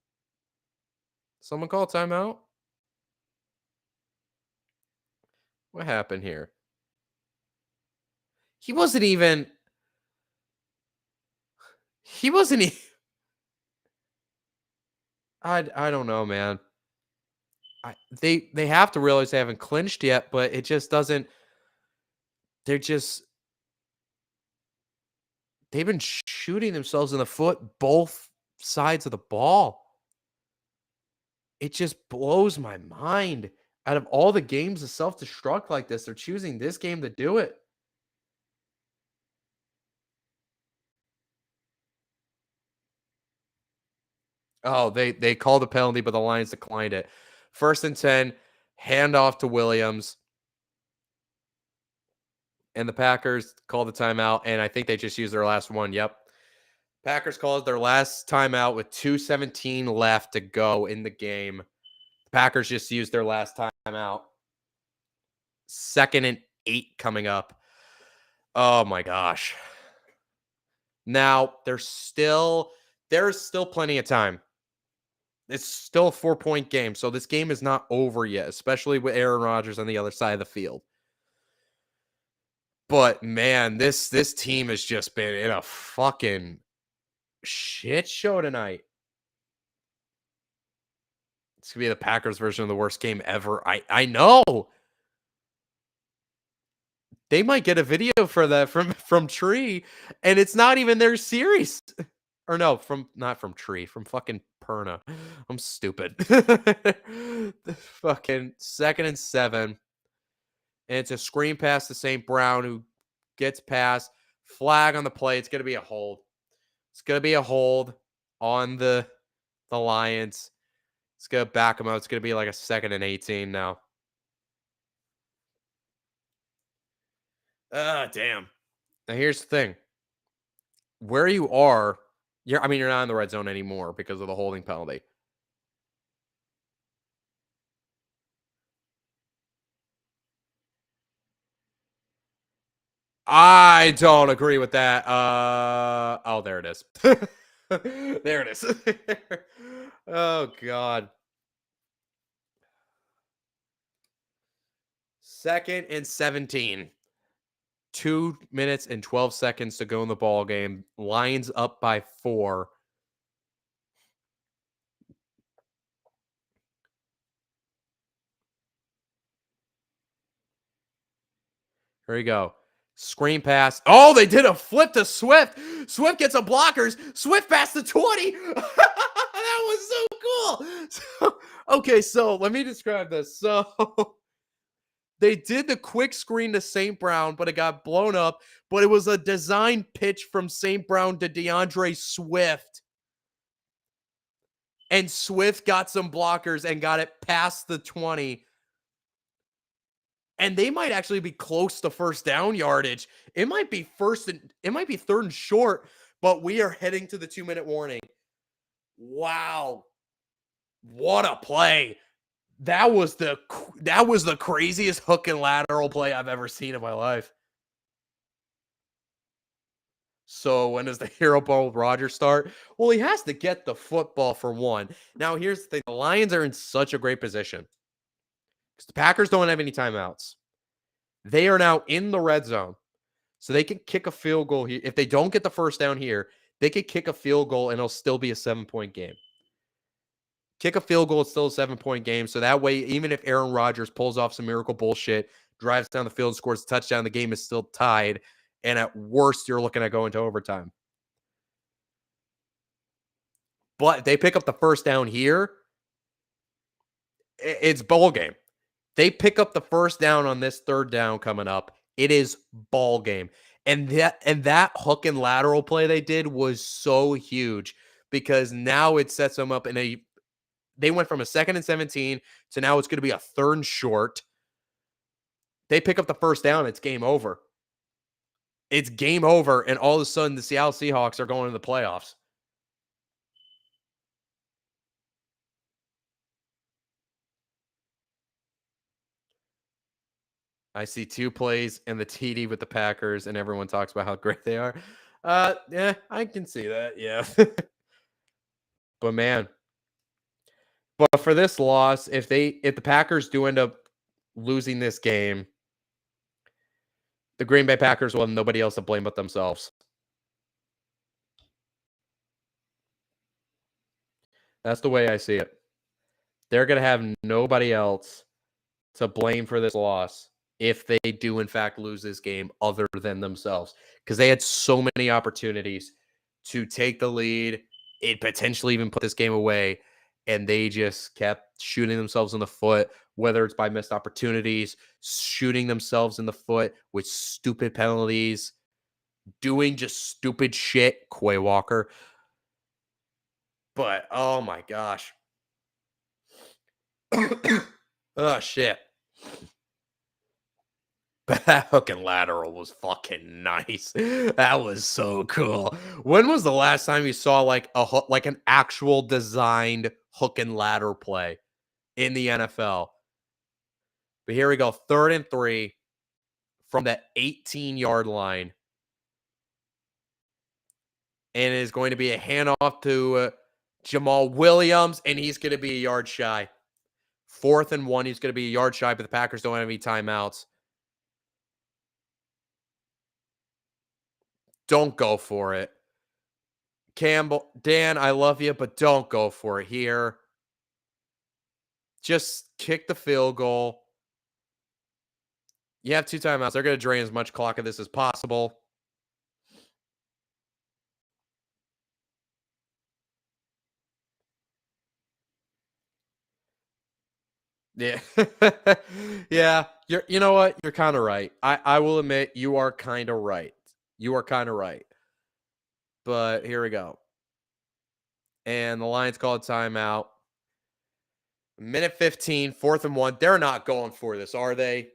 Someone call timeout? What happened here? He wasn't even. I don't know, man. They have to realize they haven't clinched yet, but it just doesn't. They've been shooting themselves in the foot both sides of the ball. It just blows my mind. Out of all the games of self-destruct like this, they're choosing this game to do it. Oh, they called the penalty, but the Lions declined it. First and 10, handoff to Williams. And the Packers called the timeout, and I think they just used their last one. Yep. Packers called their last timeout with 2:17 left to go in the game. The Packers just used their last timeout. Second and 8 coming up. Oh my gosh. Now, there's still plenty of time. It's still a 4-point game, so this game is not over yet, especially with Aaron Rodgers on the other side of the field. But man, this team has just been in a fucking shit show tonight. It's gonna be the Packers version of the worst game ever. I know. They might get a video for that from Tree, and it's not even their series. Or no, not from Tree, from fucking Perna. I'm stupid. Fucking second and 7. And it's a screen pass to St. Brown, who gets past. Flag on the play. It's going to be a hold. It's going to be a hold on the Lions. It's going to back them out. It's going to be like a second and 18 now. Damn. Now, here's the thing. Where you are, you're not in the red zone anymore because of the holding penalty. I don't agree with that. Oh, there it is. There it is. Oh, God. Second and 17. 2 minutes and 12 seconds to go in the ball game. Lions up by 4. Here we go. Screen pass. Oh, they did a flip to Swift. Swift gets a blockers. Swift past the 20. That was so cool. Okay, so let me describe this. So they did the quick screen to St. Brown, but it got blown up. But it was a design pitch from St. Brown to DeAndre Swift. And Swift got some blockers and got it past the 20. And they might actually be close to first down yardage. It might be third and short, but we are heading to the 2-minute warning. Wow. What a play. That was the craziest hook and lateral play I've ever seen in my life. So when does the hero ball with Rodgers start? Well, he has to get the football for one. Now, here's the thing. The Lions are in such a great position because the Packers don't have any timeouts. They are now in the red zone. So they can kick a field goal here. If they don't get the first down here, they could kick a field goal and it'll still be a 7-point game. Kick a field goal, it's still a 7-point game. So that way, even if Aaron Rodgers pulls off some miracle bullshit, drives down the field, scores a touchdown, the game is still tied. And at worst, you're looking at going to overtime. But if they pick up the first down here, it's ball game. They pick up the first down on this third down coming up. It is ball game. And that hook and lateral play they did was so huge because now it sets them up they went from a 2nd and 17 to now it's going to be a 3rd and short. They pick up the first down, it's game over. It's game over, and all of a sudden the Seattle Seahawks are going to the playoffs. I see 2 plays and the TD with the Packers, and everyone talks about how great they are. Yeah, I can see that. Yeah. But man, for this loss, if the Packers do end up losing this game, the Green Bay Packers will have nobody else to blame but themselves. That's the way I see it. They're going to have nobody else to blame for this loss if they do, in fact, lose this game other than themselves. Because they had so many opportunities to take the lead, it potentially even put this game away, and they just kept shooting themselves in the foot, whether it's by missed opportunities, shooting themselves in the foot with stupid penalties, doing just stupid shit, Quay Walker. But, oh my gosh. Oh, shit. That hook and lateral was fucking nice. That was so cool. When was the last time you saw like an actual designed hook and ladder play in the NFL? But here we go, 3rd and 3 from the 18-yard line. And it is going to be a handoff to Jamal Williams, and he's going to be a yard shy. 4th and 1, he's going to be a yard shy, but the Packers don't have any timeouts. Don't go for it. Campbell, Dan, I love you, but don't go for it here. Just kick the field goal. You have 2 timeouts. They're going to drain as much clock of this as possible. Yeah. Yeah. You know what? You're kind of right. I will admit you are kind of right. You are kind of right. But here we go. And the Lions call a timeout. Minute 15, 4th and 1. They're not going for this, are they?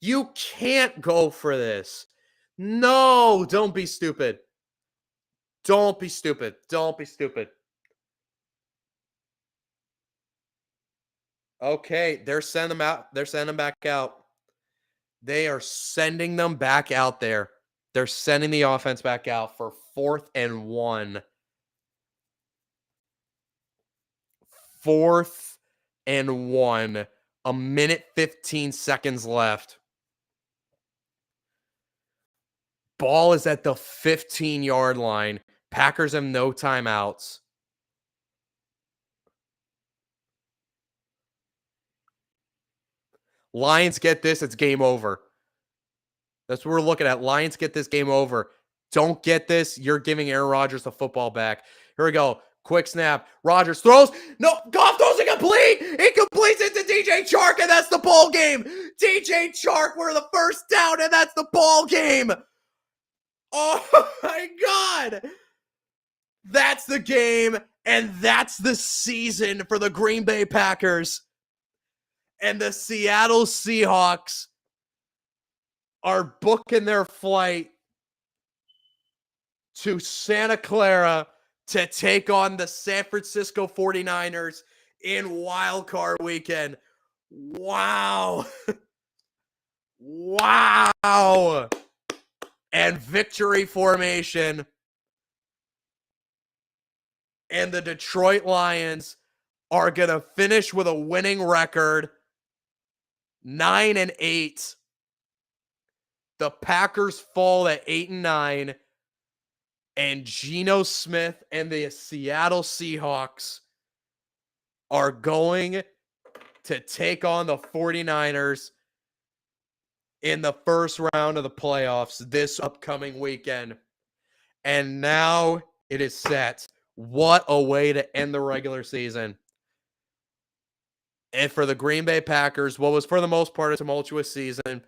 You can't go for this. No, don't be stupid. Don't be stupid. Don't be stupid. Okay, they're sending them out. They're sending them back out. They are sending them back out there. They're sending the offense back out for 4th and 1. 4th and 1. A minute 15 seconds left. Ball is at the 15-yard line. Packers have no timeouts. Lions get this. It's game over. That's what we're looking at. Lions get this game over. Don't get this. You're giving Aaron Rodgers the football back. Here we go. Quick snap. Rodgers throws. No, Goff throws incomplete. He completes it to DJ Chark, and that's the ball game. DJ Chark for the first down, and that's the ball game. Oh my God. That's the game, and that's the season for the Green Bay Packers. And the Seattle Seahawks are booking their flight to Santa Clara to take on the San Francisco 49ers in Wild Card Weekend. Wow. Wow. And victory formation. And the Detroit Lions are going to finish with a winning record, 9-8. The Packers fall at 8-9. And Geno Smith and the Seattle Seahawks are going to take on the 49ers in the first round of the playoffs this upcoming weekend. And now it is set. What a way to end the regular season. And for the Green Bay Packers, what was for the most part a tumultuous season,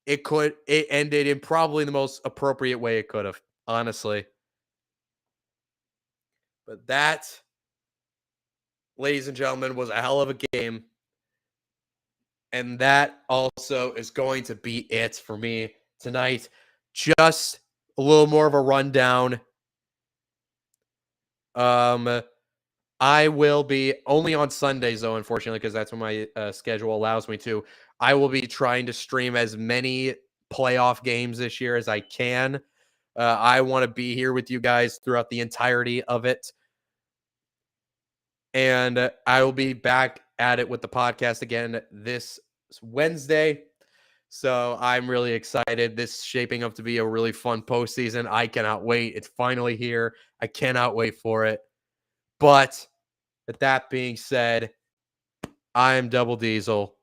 it ended in probably the most appropriate way it could have, honestly. But that, ladies and gentlemen, was a hell of a game. And that also is going to be it for me tonight. Just a little more of a rundown. I will be only on Sundays, though, unfortunately, because that's when my schedule allows me to. I will be trying to stream as many playoff games this year as I can. I want to be here with you guys throughout the entirety of it. And I will be back at it with the podcast again this Wednesday. So I'm really excited. This is shaping up to be a really fun postseason. I cannot wait. It's finally here. I cannot wait for it. But with that being said, I am Double Diesel.